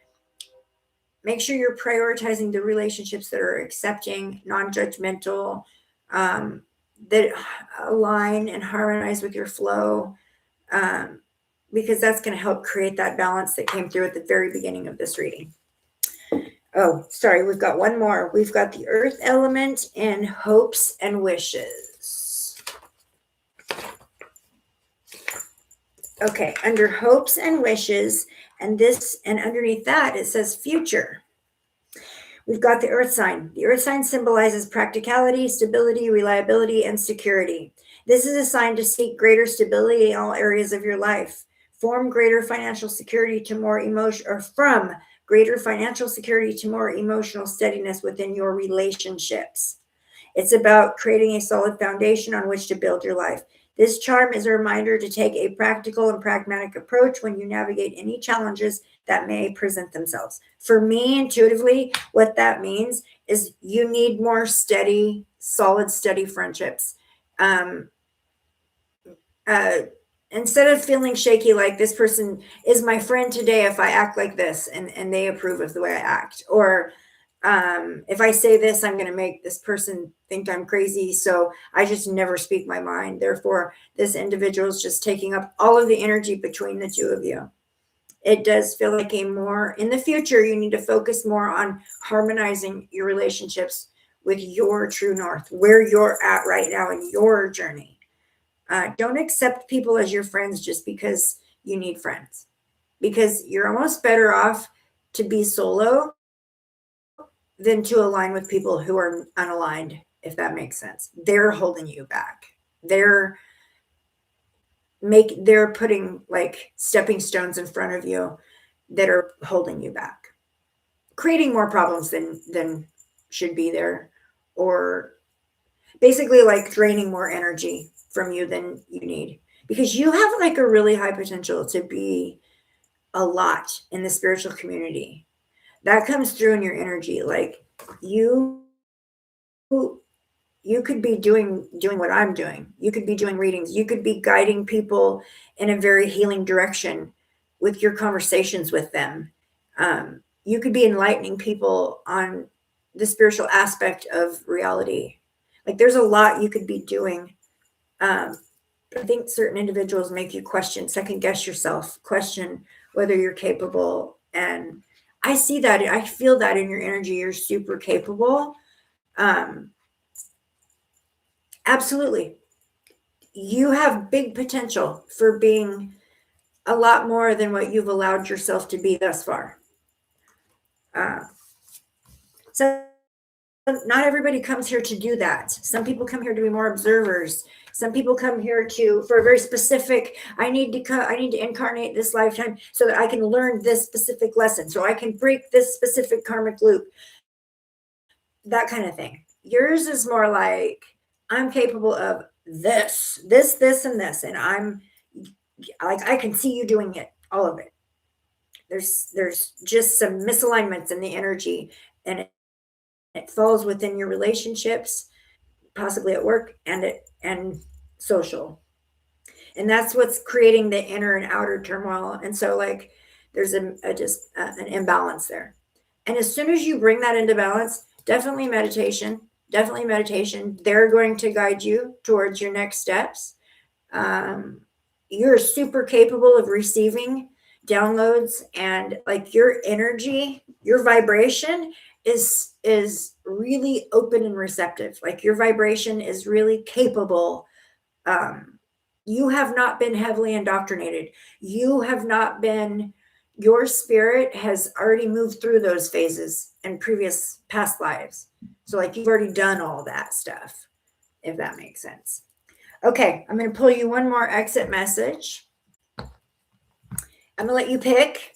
make sure you're prioritizing the relationships that are accepting, non-judgmental, that align and harmonize with your flow, because that's going to help create that balance that came through at the very beginning of this reading. Oh, sorry, we've got one more. We've got the earth element in hopes and wishes. Okay, under hopes and wishes, and underneath that, it says future. We've got the earth sign. The earth sign symbolizes practicality, stability, reliability, and security. This is a sign to seek greater stability in all areas of your life. From greater financial security to more emotional steadiness within your relationships. It's about creating a solid foundation on which to build your life. This charm is a reminder to take a practical and pragmatic approach when you navigate any challenges that may present themselves. For me, intuitively, what that means is you need more steady, solid, steady friendships. Instead of feeling shaky, like this person is my friend today if I act like this and they approve of the way I act, or if I say this, I'm going to make this person think I'm crazy. So I just never speak my mind. Therefore, this individual is just taking up all of the energy between the two of you. It does feel like in the future, you need to focus more on harmonizing your relationships with your true north, where you're at right now in your journey. Don't accept people as your friends just because you need friends, because you're almost better off to be solo than to align with people who are unaligned, if that makes sense. They're holding you back. They're putting like stepping stones in front of you that are holding you back, creating more problems than should be there, or basically like draining more energy from you than you need, because you have like a really high potential to be a lot in the spiritual community. That comes through in your energy. Like you you could be doing what I'm doing. You could be doing readings. You could be guiding people in a very healing direction with your conversations with them. You could be enlightening people on the spiritual aspect of reality. Like there's a lot you could be doing. Um, I think certain individuals make you question, second guess yourself, question whether you're capable. And I see that, I feel that in your energy. You're super capable. Um, absolutely. You have big potential for being a lot more than what you've allowed yourself to be thus far. Uh, so not everybody comes here to do that. Some people come here to be more observers. Some people come here to for a very specific. I need to incarnate this lifetime so that I can learn this specific lesson, so I can break this specific karmic loop. That kind of thing. Yours is more like I'm capable of this, and this, and I'm like I can see you doing it, all of it. There's just some misalignments in the energy, and it falls within your relationships, possibly at work and social, and that's what's creating the inner and outer turmoil. And so like there's just an imbalance there. And as soon as you bring that into balance, definitely meditation, they're going to guide you towards your next steps. um, you're super capable of receiving downloads, and like your energy, your vibration is really open and receptive. Like your vibration is really capable. um, you have not been heavily indoctrinated. You have not been, your spirit has already moved through those phases in previous past lives. So like you've already done all that stuff, if that makes sense. Okay, I'm going to pull you one more exit message. I'm going to let you pick.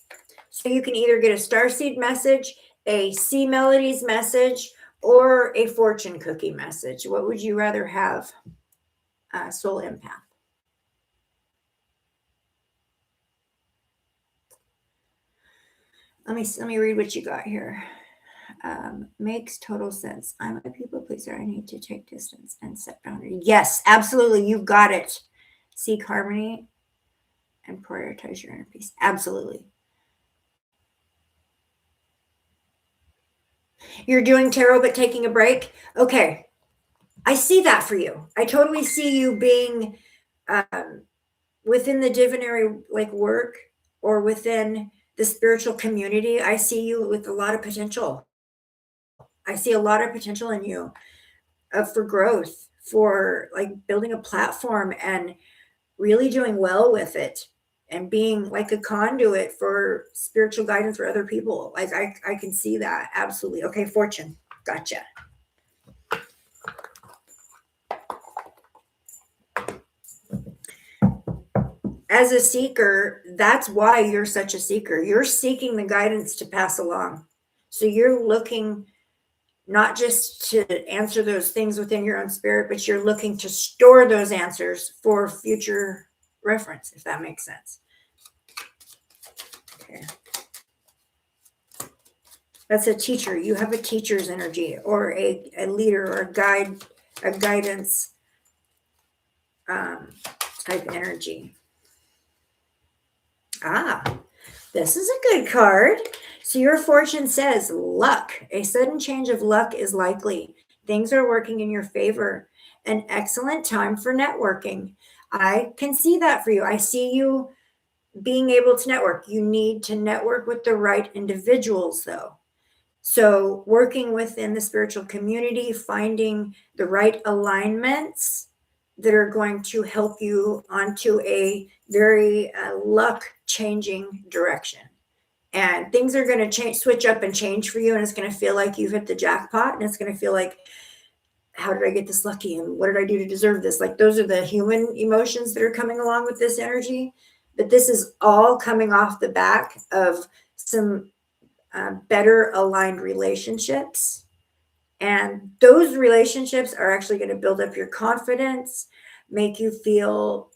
So you can either get a starseed message, a sea melodies message, or a fortune cookie message. What would you rather have, soul empath? Let me read what you got here. Makes total sense. I'm a people pleaser. I need to take distance and set boundaries. Yes, absolutely. You got it. Seek harmony and prioritize your inner peace. Absolutely. You're doing tarot but taking a break. Okay. I see that for you. I totally see you being within the divinary like work or within the spiritual community. I see you with a lot of potential. I see a lot of potential in you for growth, for like building a platform and really doing well with it and being like a conduit for spiritual guidance for other people. Like I can see that. Absolutely. Okay, fortune. Gotcha. As a seeker, that's why you're such a seeker. You're seeking the guidance to pass along. So you're looking not just to answer those things within your own spirit, but you're looking to store those answers for future reference, if that makes sense. Okay. That's a teacher. You have a teacher's energy, or a leader, or a guidance type energy. This is a good card. So your fortune says luck. A sudden change of luck is likely. Things are working in your favor. An excellent time for networking. I can see that for you. I see you being able to network. You need to network with the right individuals, though. So working within the spiritual community, finding the right alignments that are going to help you onto a very luck changing direction. And things are going to switch up and change for you. And it's going to feel like you've hit the jackpot. And it's going to feel like, how did I get this lucky? And what did I do to deserve this? Like those are the human emotions that are coming along with this energy. But this is all coming off the back of some better aligned relationships. And those relationships are actually going to build up your confidence, make you feel,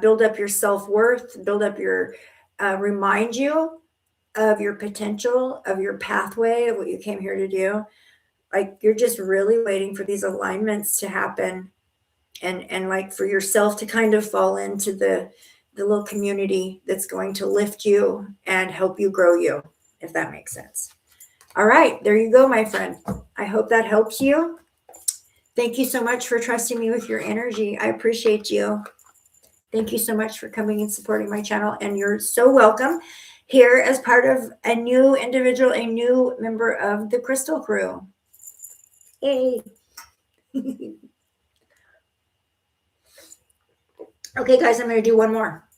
build up your self-worth, build up your, remind you of your potential, of your pathway, of what you came here to do. like you're just really waiting for these alignments to happen, and like for yourself to kind of fall into the little community that's going to lift you and help you grow you, if that makes sense. All right, there you go, my friend. I hope that helps you. Thank you so much for trusting me with your energy. I appreciate you. Thank you so much for coming and supporting my channel. And you're so welcome here as part of a new individual, a new member of the Crystal Crew. Yay. Okay, guys, I'm going to do one more.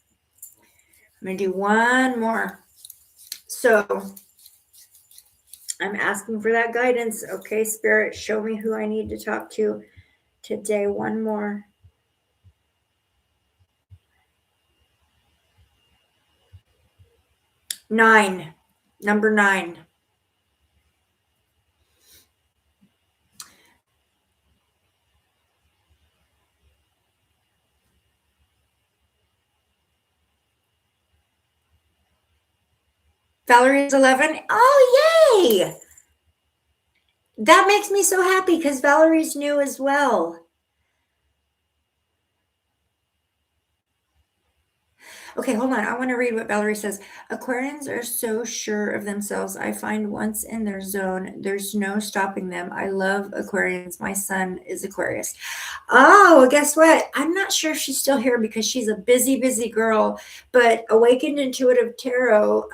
I'm going to do one more. So I'm asking for that guidance. Okay, Spirit, show me who I need to talk to today. One more. 9. Number 9. Valerie's 11. Oh, yay! That makes me so happy because Valerie's new as well. Okay, hold on. I want to read what Valerie says. Aquarians are so sure of themselves. I find once in their zone, there's no stopping them. I love Aquarians. My son is Aquarius. Oh, guess what? I'm not sure if she's still here because she's a busy, busy girl. But Awakened Intuitive Tarot,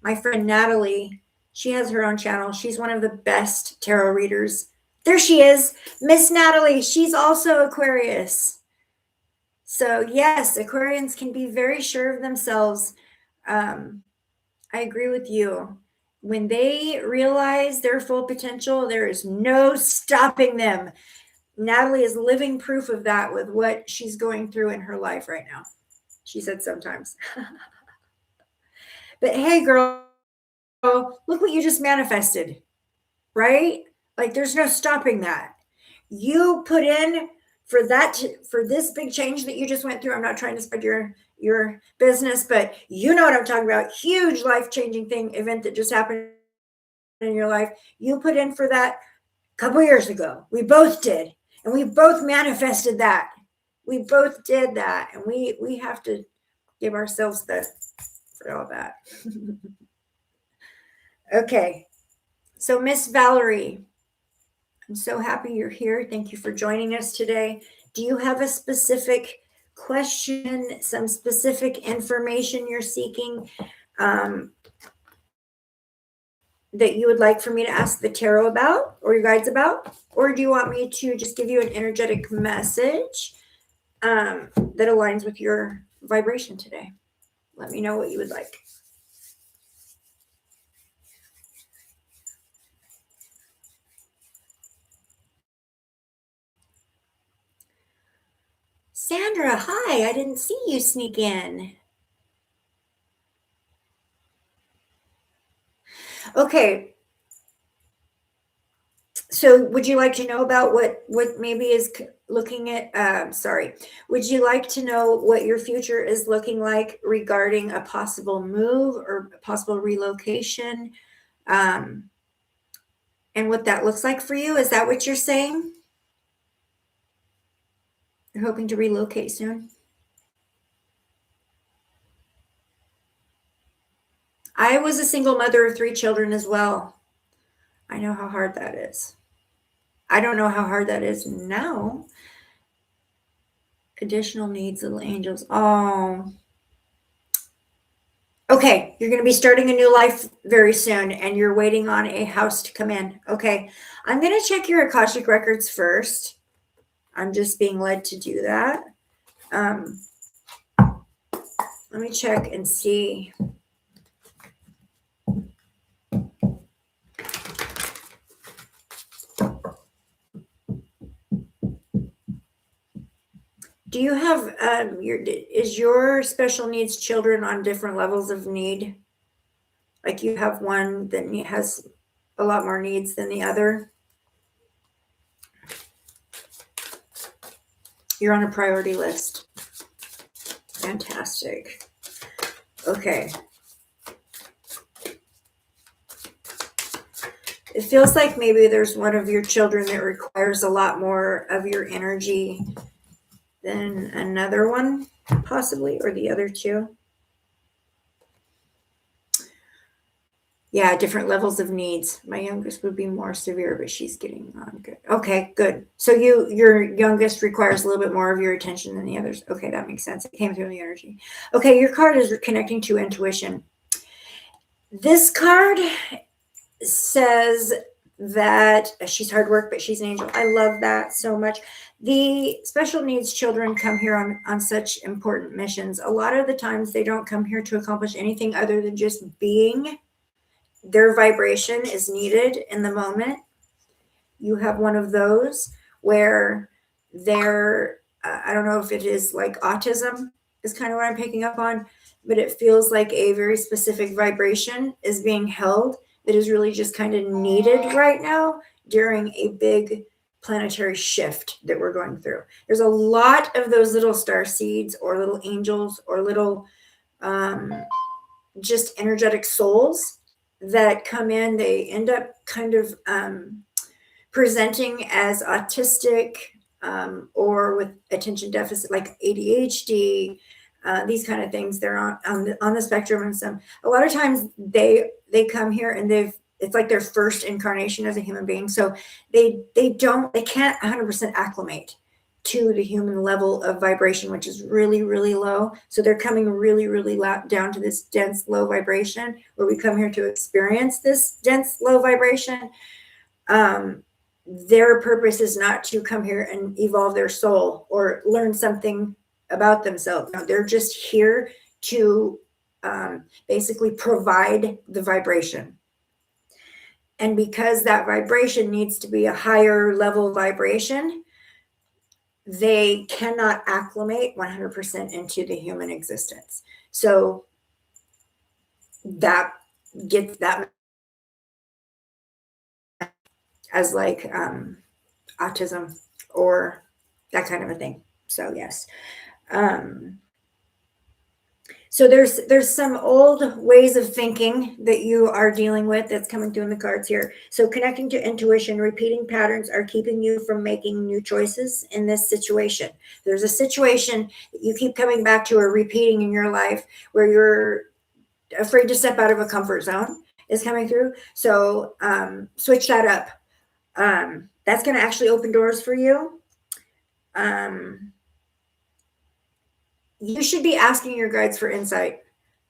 my friend Natalie, she has her own channel. She's one of the best tarot readers. There she is, Miss Natalie. She's also Aquarius. So yes, Aquarians can be very sure of themselves. I agree with you. When they realize their full potential, there is no stopping them. Natalie is living proof of that with what she's going through in her life right now. She said sometimes. But hey, girl, look what you just manifested, right? Like there's no stopping that. You put in for that, for this big change that you just went through. I'm not trying to spread your business, but you know what I'm talking about. Huge life-changing event that just happened in your life. You put in for that a couple years ago. We both did, and we both manifested that. We both did that, and we have to give ourselves the for all that. Okay, so Miss Valerie, I'm so happy you're here. Thank you for joining us today. Do you have a specific question, some specific information you're seeking that you would like for me to ask the tarot about or your guides about? Or do you want me to just give you an energetic message that aligns with your vibration today? Let me know what you would like. Sandra, hi. I didn't see you sneak in. Okay. So would you like to know about what maybe is looking at, would you like to know what your future is looking like regarding a possible move or possible relocation, and what that looks like for you? Is that what you're saying? You're hoping to relocate soon? I was a single mother of 3 children as well. I know how hard that is. I don't know how hard that is now. Additional needs, little angels. Oh. Okay, you're going to be starting a new life very soon, and you're waiting on a house to come in. Okay, I'm going to check your Akashic records first. I'm just being led to do that. Let me check and see. Do you have is your special needs children on different levels of need? Like you have one that has a lot more needs than the other? You're on a priority list. Fantastic. Okay. It feels like maybe there's one of your children that requires a lot more of your energy than another one, possibly, or the other two. Yeah, different levels of needs. My youngest would be more severe, but she's getting on good. Okay, good. So your youngest requires a little bit more of your attention than the others. Okay, that makes sense. It came through in the energy. Okay, your card is connecting to intuition. This card says that she's hard work, but she's an angel. I love that so much. The special needs children come here on such important missions. A lot of the times they don't come here to accomplish anything other than just being. Their vibration is needed in the moment. You have one of those where they're, I don't know if it is like autism, is kind of what I'm picking up on, but it feels like a very specific vibration is being held that is really just kind of needed right now during a big planetary shift that we're going through. There's a lot of those little star seeds or little angels or little just energetic souls that come in. They end up kind of presenting as autistic or with attention deficit, like ADHD, these kind of things. They're on the spectrum, and a lot of times they come here and it's like their first incarnation as a human being, so they can't 100% acclimate to the human level of vibration, which is really, really low. So they're coming really, really loud down to this dense, low vibration where we come here to experience this dense, low vibration. Their purpose is not to come here and evolve their soul or learn something about themselves. No, they're just here to basically provide the vibration. And because that vibration needs to be a higher level vibration, they cannot acclimate 100% into the human existence. So that gets that as like autism or that kind of a thing. So yes. So there's some old ways of thinking that you are dealing with that's coming through in the cards here. So connecting to intuition, repeating patterns are keeping you from making new choices in this situation. There's a situation that you keep coming back to or repeating in your life where you're afraid to step out of a comfort zone is coming through. So switch that up. That's going to actually open doors for you. You should be asking your guides for insight.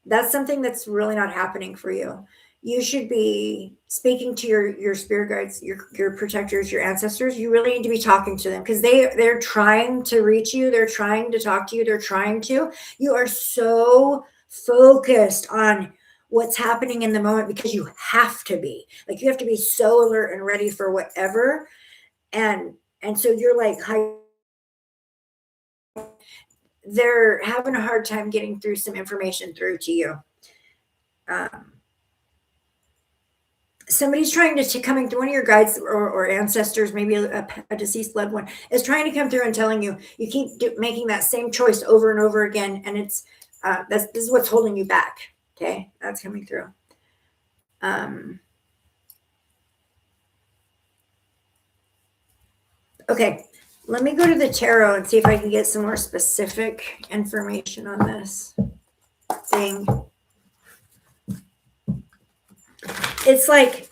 That's something that's really not happening for you. You should be speaking to your spirit guides, your protectors, your ancestors. You really need to be talking to them because they're trying to reach you. They're trying to talk to you. They're trying to. You are so focused on what's happening in the moment because you have to be. Like you have to be so alert and ready for whatever. And so you're like they're having a hard time getting through some information through to you. Somebody's trying to coming through, one of your guides or ancestors, maybe a deceased loved one, is trying to come through and telling you you keep making that same choice over and over again, and it's this is what's holding you back. Okay, that's coming through. Okay, let me go to the tarot and see if I can get some more specific information on this thing. It's like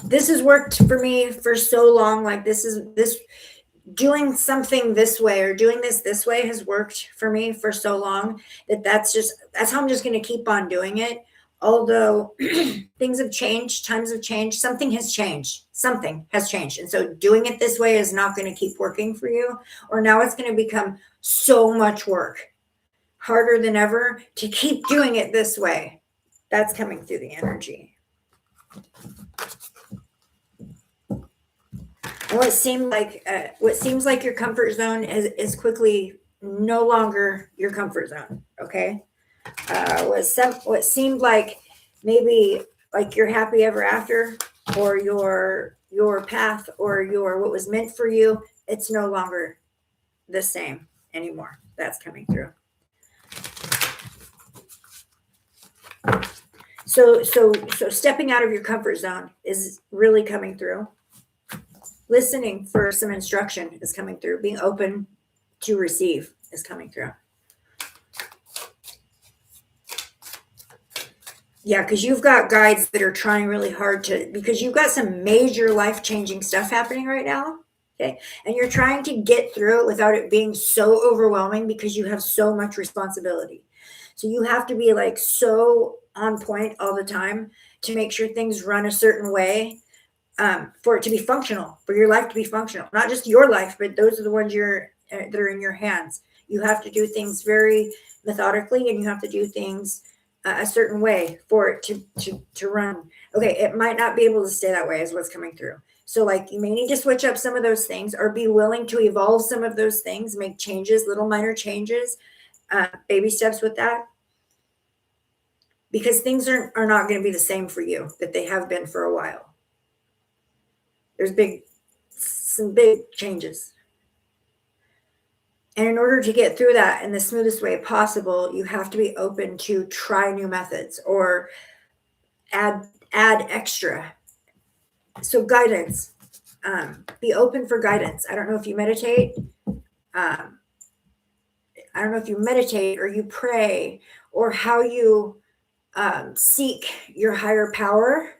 this has worked for me for so long. Like this doing something this way or doing this way has worked for me for so long that's how I'm just going to keep on doing it. Although things have changed, times have changed, something has changed. And so doing it this way is not going to keep working for you, or now it's going to become so much work, harder than ever to keep doing it this way. That's coming through the energy. And what seems like your comfort zone is quickly no longer your comfort zone. Okay. What seemed like maybe like your happy ever after or your path or what was meant for you, it's no longer the same anymore. That's coming through. So stepping out of your comfort zone is really coming through. Listening for some instruction is coming through. Being open to receive is coming through. Yeah, because you've got guides that are trying really hard because you've got some major life changing stuff happening right now. Okay. And you're trying to get through it without it being so overwhelming because you have so much responsibility. So you have to be like so on point all the time to make sure things run a certain way, for it to be functional, for your life to be functional. Not just your life, but those are the ones that are in your hands. You have to do things very methodically, and you have to do things a certain way for it to run. Okay, it might not be able to stay that way, is what's coming through. So, like, you may need to switch up some of those things, or be willing to evolve some of those things, make changes, little minor changes, baby steps with that, because things are not going to be the same for you that they have been for a while. There's some big changes. And in order to get through that in the smoothest way possible, you have to be open to try new methods or add extra. So guidance, be open for guidance. I don't know if you meditate. I don't know if you meditate or you pray or how you seek your higher power,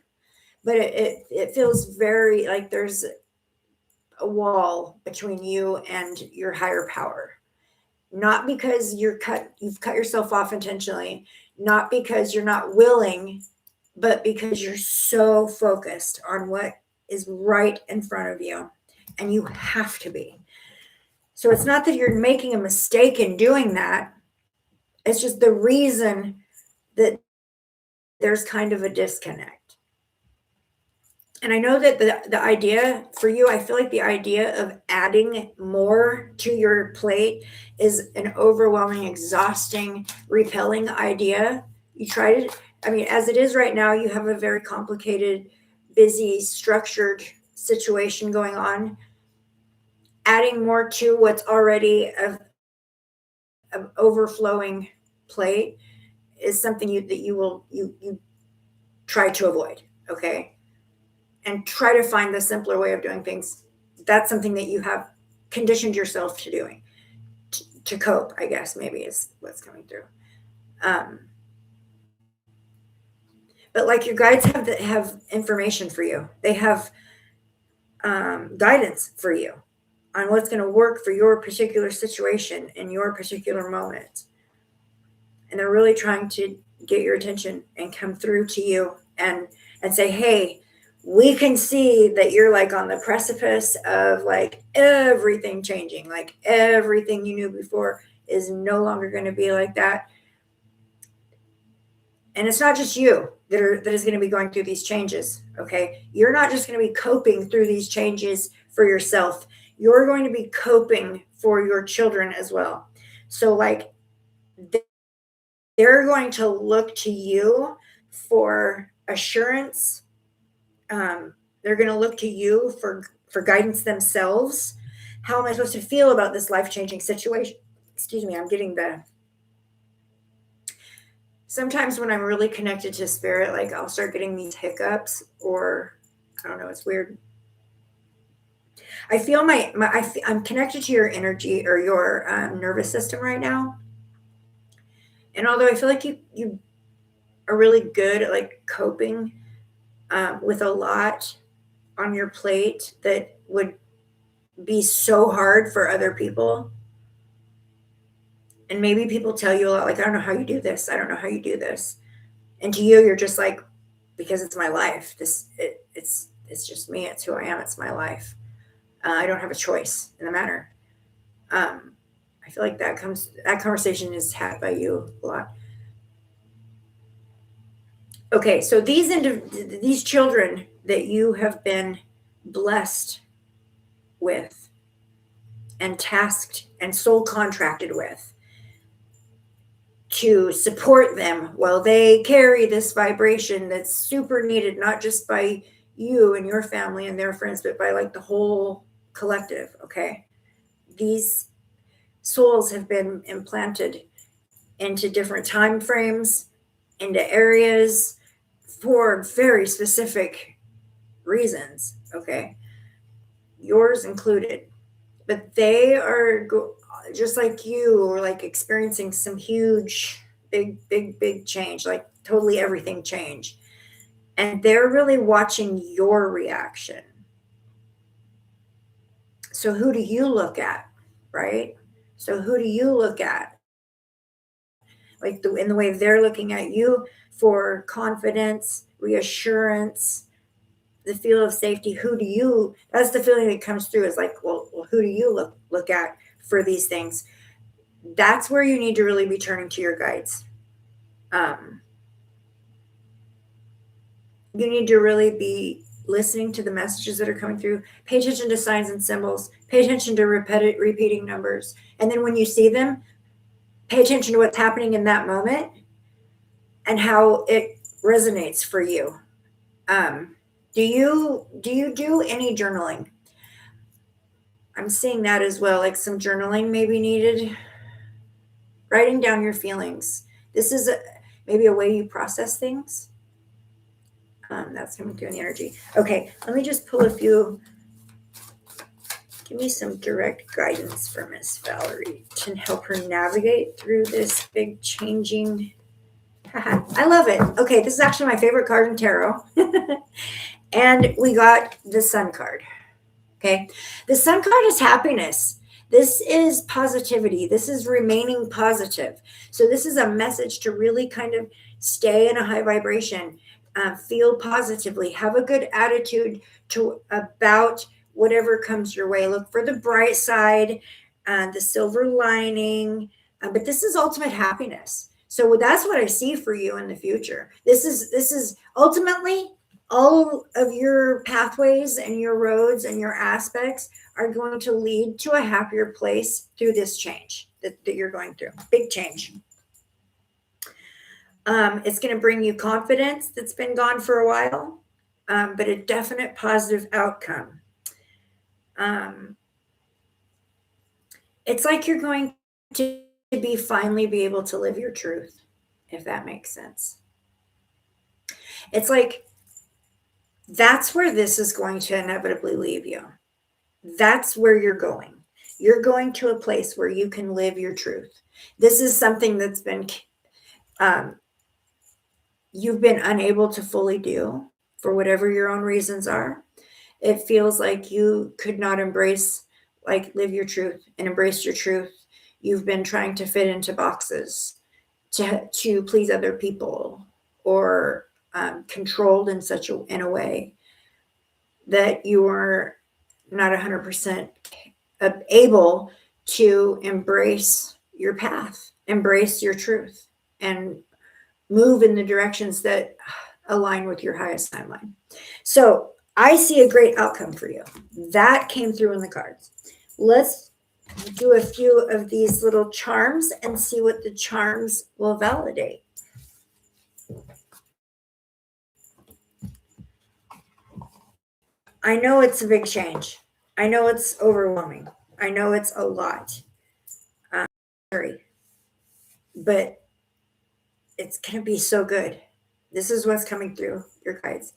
but it feels very like there's a wall between you and your higher power. Not because you've cut yourself off intentionally, not because you're not willing, but because you're so focused on what is right in front of you, and you have to be. So it's not that you're making a mistake in doing that. It's just the reason that there's kind of a disconnect. And I know that the idea for you, I feel like the idea of adding more to your plate is an overwhelming, exhausting, repelling idea. You try to, I mean, as it is right now, you have a very complicated, busy, structured situation going on. Adding more to what's already of overflowing plate is something that you try to avoid. Okay. And try to find the simpler way of doing things. That's something that you have conditioned yourself to doing to cope, I guess, maybe is what's coming through. But like your guides have information for you. They have guidance for you on what's going to work for your particular situation in your particular moment. And they're really trying to get your attention and come through to you and say, hey, we can see that you're like on the precipice of like everything changing, like everything you knew before is no longer going to be like that. And it's not just you that is going to be going through these changes. Okay. You're not just going to be coping through these changes for yourself. You're going to be coping for your children as well. So like they're going to look to you for assurance. They're going to look to you for guidance themselves. How am I supposed to feel about this life-changing situation? Excuse me, I'm getting sometimes when I'm really connected to spirit, like I'll start getting these hiccups, or I don't know, it's weird. I feel I'm connected to your energy or your nervous system right now. And although I feel like you are really good at like coping with a lot on your plate that would be so hard for other people. And maybe people tell you a lot, like, I don't know how you do this. I don't know how you do this. And to you, you're just like, because it's my life. It's just me. It's who I am. It's my life. I don't have a choice in the matter. I feel like that conversation is had by you a lot. Okay, so these children that you have been blessed with and tasked and soul contracted with to support them while they carry this vibration that's super needed, not just by you and your family and their friends, but by like the whole collective. Okay. These souls have been implanted into different time frames, into areas, for very specific reasons, okay? Yours included. But they are just like you, or like experiencing some huge, big change, like totally everything change. And they're really watching your reaction. So who do you look at, right? So who do you look at? Like in the way they're looking at you for confidence, reassurance, the feel of safety. Who do you? That's the feeling that comes through. Is like, well, who do you look at for these things? That's where you need to really be turning to your guides. Um, you need to really be listening to the messages that are coming through. Pay attention to signs and symbols. Pay attention to repeating numbers. And then when you see them, pay attention to what's happening in that moment and how it resonates for you. Do you do any journaling? I'm seeing that as well. Like some journaling may be needed. Writing down your feelings. This is maybe a way you process things. That's coming through in the energy. Okay, let me just pull a few. Give me some direct guidance for Miss Valerie to help her navigate through this big changing. I love it. Okay, this is actually my favorite card in tarot. And we got the Sun card. Okay, the Sun card is happiness. This is positivity. This is remaining positive. So, this is a message to really kind of stay in a high vibration, feel positively, have a good attitude about whatever comes your way. Look for the bright side, the silver lining. But this is ultimate happiness. So that's what I see for you in the future. This is ultimately all of your pathways and your roads and your aspects are going to lead to a happier place through this change that you're going through. Big change. It's going to bring you confidence that's been gone for a while, but a definite positive outcome. It's like you're going to finally be able to live your truth, if that makes sense. It's like that's where this is going to inevitably leave you. That's where you're going. You're going to a place where you can live your truth. This is something that's been you've been unable to fully do for whatever your own reasons are. It feels like you could not embrace, like live your truth and embrace your truth. You've been trying to fit into boxes to please other people, or controlled in in a way that you are not 100% able to embrace your path, embrace your truth, and move in the directions that align with your highest timeline. So I see a great outcome for you. That came through in the cards. Let's do a few of these little charms and see what the charms will validate. I know it's a big change. I know it's overwhelming. I know it's a lot. Sorry. But it's going to be so good. This is what's coming through your guides.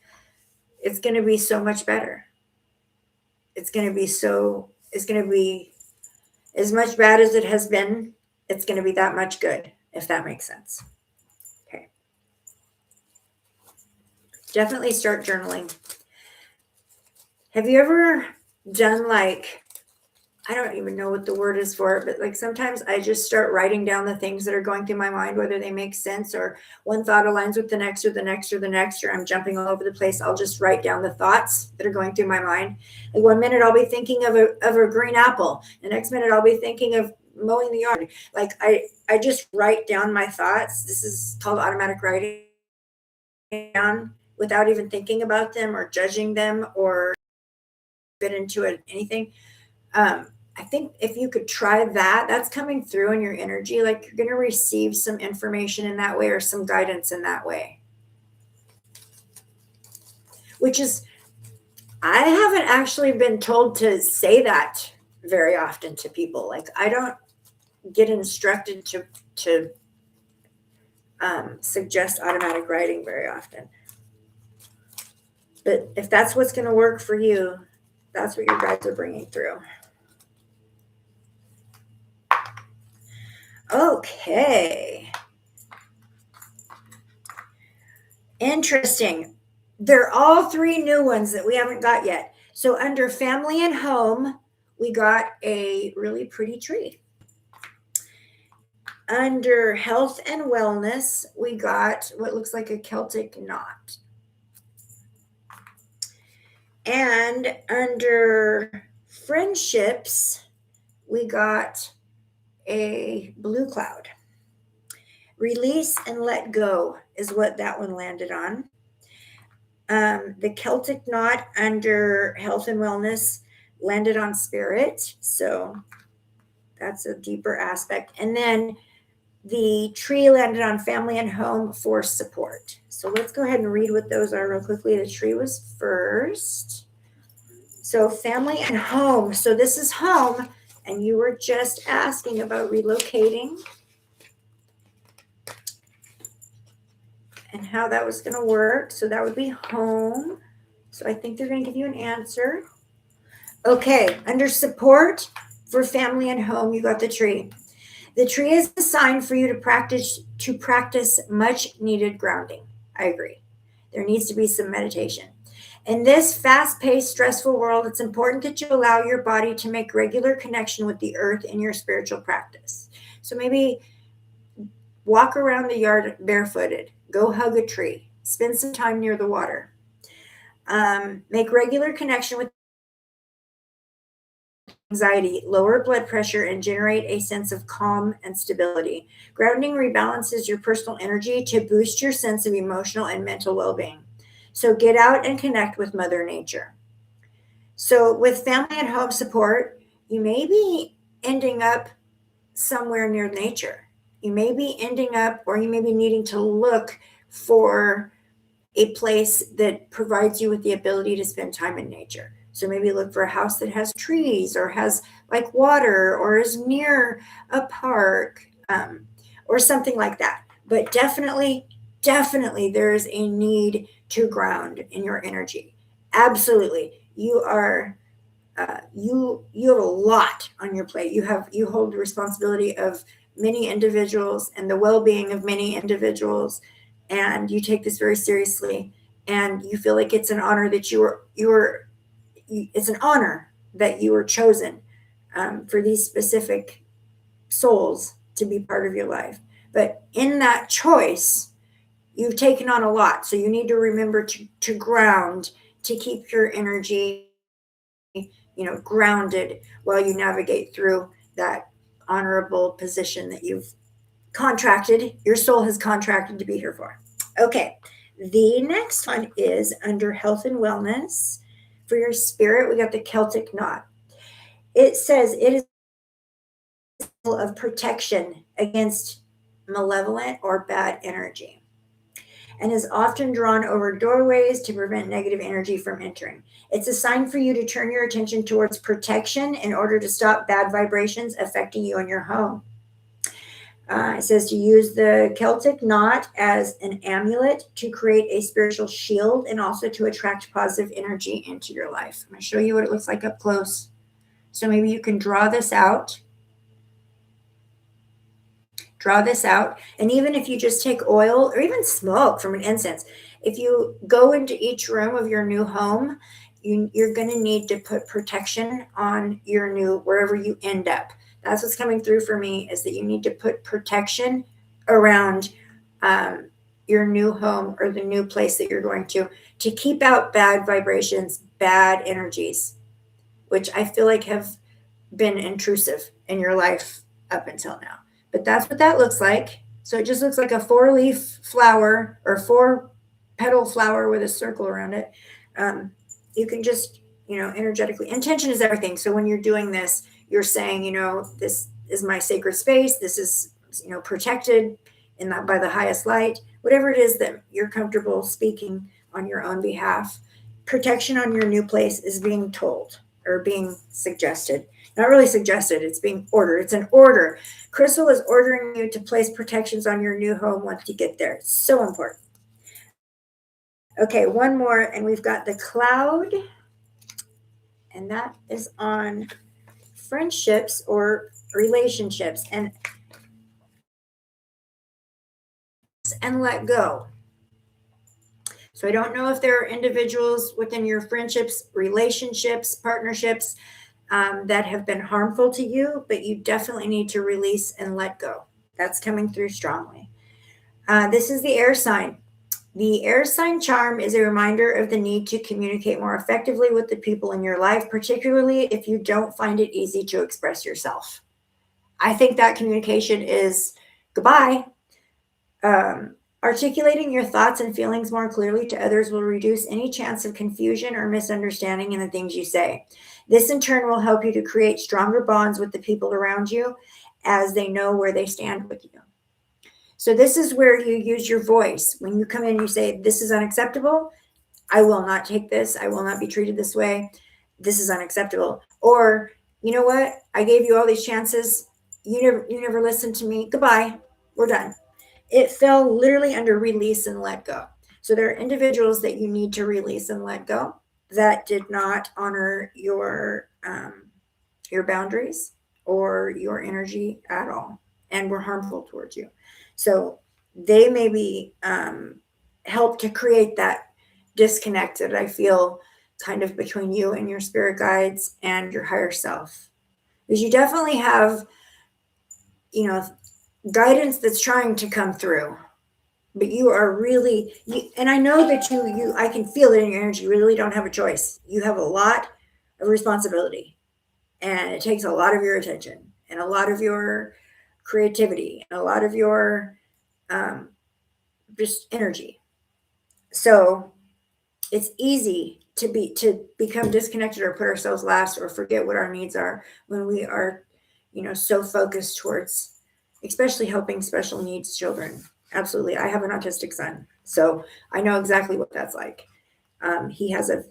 It's going to be so much better. It's going to be as much bad as it has been. It's going to be that much good, if that makes sense. Okay. Definitely start journaling. Have you ever done I don't even know what the word is for it, but sometimes I just start writing down the things that are going through my mind, whether they make sense or one thought aligns with the next or the next or the next, or I'm jumping all over the place. I'll just write down the thoughts that are going through my mind. Like one minute I'll be thinking of a green apple. The next minute I'll be thinking of mowing the yard. I just write down my thoughts. This is called automatic writing down without even thinking about them or judging them or fit into it, anything. I think if you could try that, that's coming through in your energy. You're going to receive some information in that way or some guidance in that way. Which is, I haven't actually been told to say that very often to people. I don't get instructed to suggest automatic writing very often. But if that's what's going to work for you, that's what your guides are bringing through. Okay. Interesting. They're all three new ones that we haven't got yet. So under family and home, we got a really pretty tree. Under health and wellness, we got what looks like a Celtic knot. And under friendships, we got a blue cloud. Release and let go is what that one landed on. The Celtic knot under health and wellness landed on spirit. So that's a deeper aspect. And then the tree landed on family and home for support. So let's go ahead and read what those are real quickly. The tree was first. So family and home. So this is home, and you were just asking about relocating and how that was going to work. So that would be home. So I think they're going to give you an answer. Okay, under support for family and home, you got the tree. The tree is a sign for you to practice much needed grounding. I agree. There needs to be some meditation. In this fast-paced, stressful world, it's important that you allow your body to make regular connection with the earth in your spiritual practice. So maybe walk around the yard barefooted, go hug a tree, spend some time near the water. Make regular connection with anxiety, lower blood pressure, and generate a sense of calm and stability. Grounding rebalances your personal energy to boost your sense of emotional and mental well-being. So get out and connect with Mother Nature. So with family and home support, you may be ending up somewhere near nature. You may be ending up, or you may be needing to look for a place that provides you with the ability to spend time in nature. So maybe look for a house that has trees or has like water or is near a park, or something like that. But definitely there is a need to ground in your energy. Absolutely. You are you have a lot on your plate. You hold the responsibility of many individuals and the well-being of many individuals, and you take this very seriously, and you feel like it's an honor that it's an honor that you were chosen for these specific souls to be part of your life. But in that choice, you've taken on a lot. So you need to remember to ground, to keep your energy, grounded while you navigate through that honorable position that your soul has contracted to be here for. Okay. The next one is under health and wellness. For your spirit, we got the Celtic knot. It says it is a symbol of protection against malevolent or bad energy, and is often drawn over doorways to prevent negative energy from entering. It's a sign for you to turn your attention towards protection in order to stop bad vibrations affecting you and your home. It says to use the Celtic knot as an amulet to create a spiritual shield and also to attract positive energy into your life. I'm going to show you what it looks like up close. So maybe you can draw this out. And even if you just take oil or even smoke from an incense, if you go into each room of your new home, you're going to need to put protection on wherever you end up. That's what's coming through for me, is that you need to put protection around your new home or the new place that you're going to keep out bad vibrations, bad energies, which I feel like have been intrusive in your life up until now. But that's what that looks like. So it just looks like a 4-leaf flower or 4-petal flower with a circle around it. You can just, energetically, intention is everything. So when you're doing this, you're saying, this is my sacred space. This is, protected by the highest light, whatever it is that you're comfortable speaking on your own behalf. Protection on your new place is being told or being suggested. Not really suggested, it's being ordered. It's an order. Crystal is ordering you to place protections on your new home once you get there. It's so important. Okay, one more, and we've got the cloud, and that is on friendships or relationships, and let go. So I don't know if there are individuals within your friendships, relationships, partnerships that have been harmful to you, but you definitely need to release and let go. That's coming through strongly. This is the air sign. The air sign charm is a reminder of the need to communicate more effectively with the people in your life, particularly if you don't find it easy to express yourself. I think that communication is goodbye. Articulating your thoughts and feelings more clearly to others will reduce any chance of confusion or misunderstanding in the things you say. This, in turn, will help you to create stronger bonds with the people around you as they know where they stand with you. So, this is where you use your voice. When you come in, you say, "This is unacceptable. I will not take this. I will not be treated this way. This is unacceptable." Or, "You know what? I gave you all these chances. You never listened to me. Goodbye. We're done." It fell literally under release and let go. So there are individuals that you need to release and let go that did not honor your boundaries or your energy at all and were harmful towards you. So they maybe help to create that disconnect that I feel kind of between you and your spirit guides and your higher self. Because you definitely have, you know, guidance that's trying to come through, but you are really and I know that you I can feel it in your energy. You really don't have a choice. You have a lot of responsibility, and it takes a lot of your attention and a lot of your creativity and a lot of your um, just energy. So it's easy to become disconnected or put ourselves last or forget what our needs are when we are, so focused towards especially helping special needs children. Absolutely. I have an autistic son, so I know exactly what that's like. He has a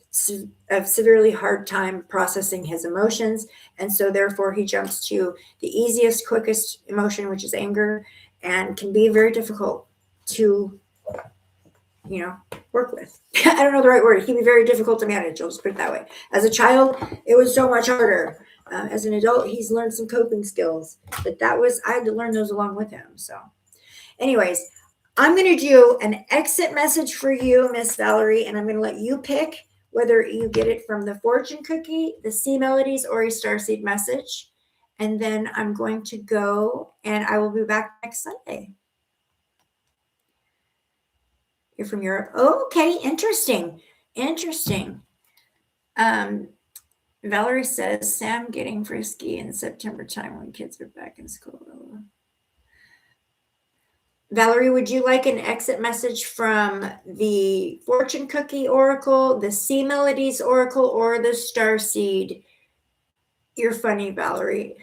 severely hard time processing his emotions, and so therefore he jumps to the easiest, quickest emotion, which is anger, and can be very difficult to work with. I don't know the right word. It can be very difficult to manage. I'll just put it that way. As a child, it was so much harder. As an adult, he's learned some coping skills, but I had to learn those along with him. So, anyways, I'm going to do an exit message for you, Miss Valerie, and I'm going to let you pick whether you get it from the fortune cookie, the sea melodies, or a starseed message. And then I'm going to go, and I will be back next Sunday. You're from Europe. Oh, okay, interesting. Interesting. Valerie says Sam getting frisky in September time when kids are back in school. Valerie, would you like an exit message from the fortune cookie oracle, the sea melodies oracle, or the star seed? You're funny, Valerie.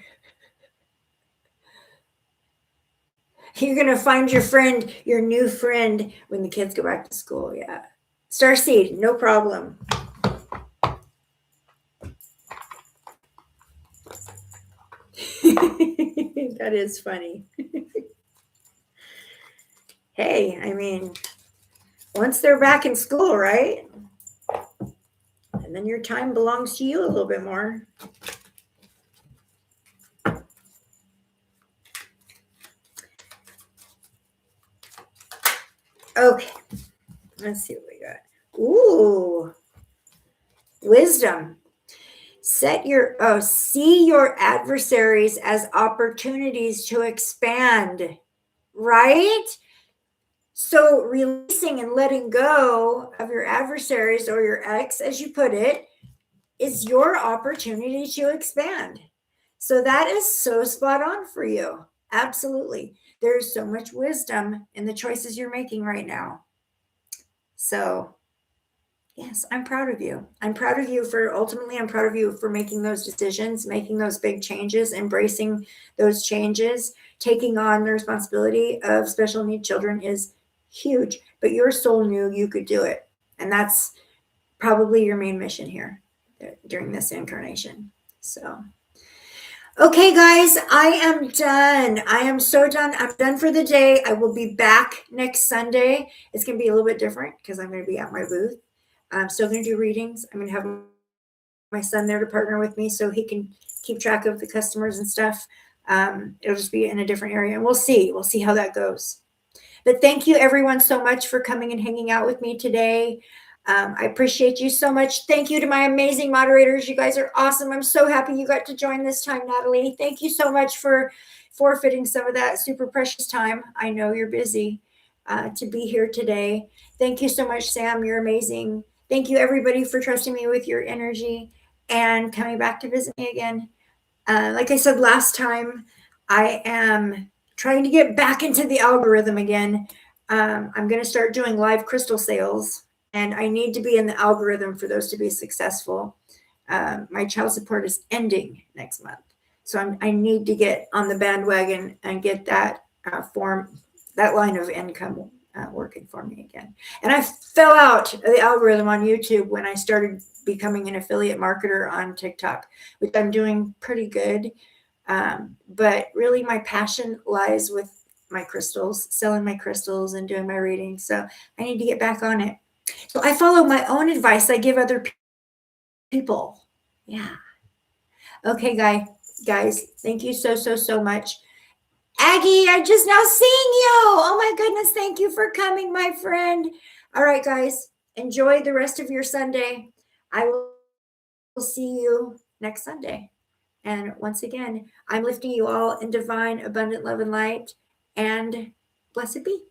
You're gonna find your new friend when the kids go back to school. Yeah. Star seed, no problem. That is funny. Hey, I mean, once they're back in school, right? And then your time belongs to you a little bit more. Okay, let's see what we got. Ooh, wisdom. See your adversaries as opportunities to expand, right? So releasing and letting go of your adversaries or your ex, as you put it, is your opportunity to expand. So that is so spot on for you. Absolutely. There's so much wisdom in the choices you're making right now. So, yes, I'm proud of you. I'm proud of you for making those decisions, making those big changes, embracing those changes, taking on the responsibility of special needs children is huge, but your soul knew you could do it. And that's probably your main mission here during this incarnation. So, Okay, guys, I am done. I am so done. I'm done for the day. I will be back next Sunday. It's going to be a little bit different because I'm going to be at my booth. I'm still going to do readings. I'm going to have my son there to partner with me so he can keep track of the customers and stuff. It'll just be in a different area, and we'll see. We'll see how that goes. But thank you, everyone, so much for coming and hanging out with me today. I appreciate you so much. Thank you to my amazing moderators. You guys are awesome. I'm so happy you got to join this time, Natalie. Thank you so much for forfeiting some of that super precious time. I know you're busy to be here today. Thank you so much, Sam. You're amazing. Thank you, everybody, for trusting me with your energy and coming back to visit me again. Like I said last time, I am trying to get back into the algorithm again. I'm going to start doing live crystal sales, and I need to be in the algorithm for those to be successful. My child support is ending next month, so I need to get on the bandwagon and get that that line of income working for me again. And I fell out of the algorithm on YouTube when I started becoming an affiliate marketer on TikTok, which I'm doing pretty good. But really, my passion lies with my crystals, selling my crystals and doing my readings. So I need to get back on it. So I follow my own advice I give other people. Yeah. Okay, guys, thank you so much. Aggie, I just now seen you. Oh my goodness, thank you for coming, my friend. All right, guys, enjoy the rest of your Sunday. I will see you next Sunday. And once again, I'm lifting you all in divine, abundant love and light. And blessed be.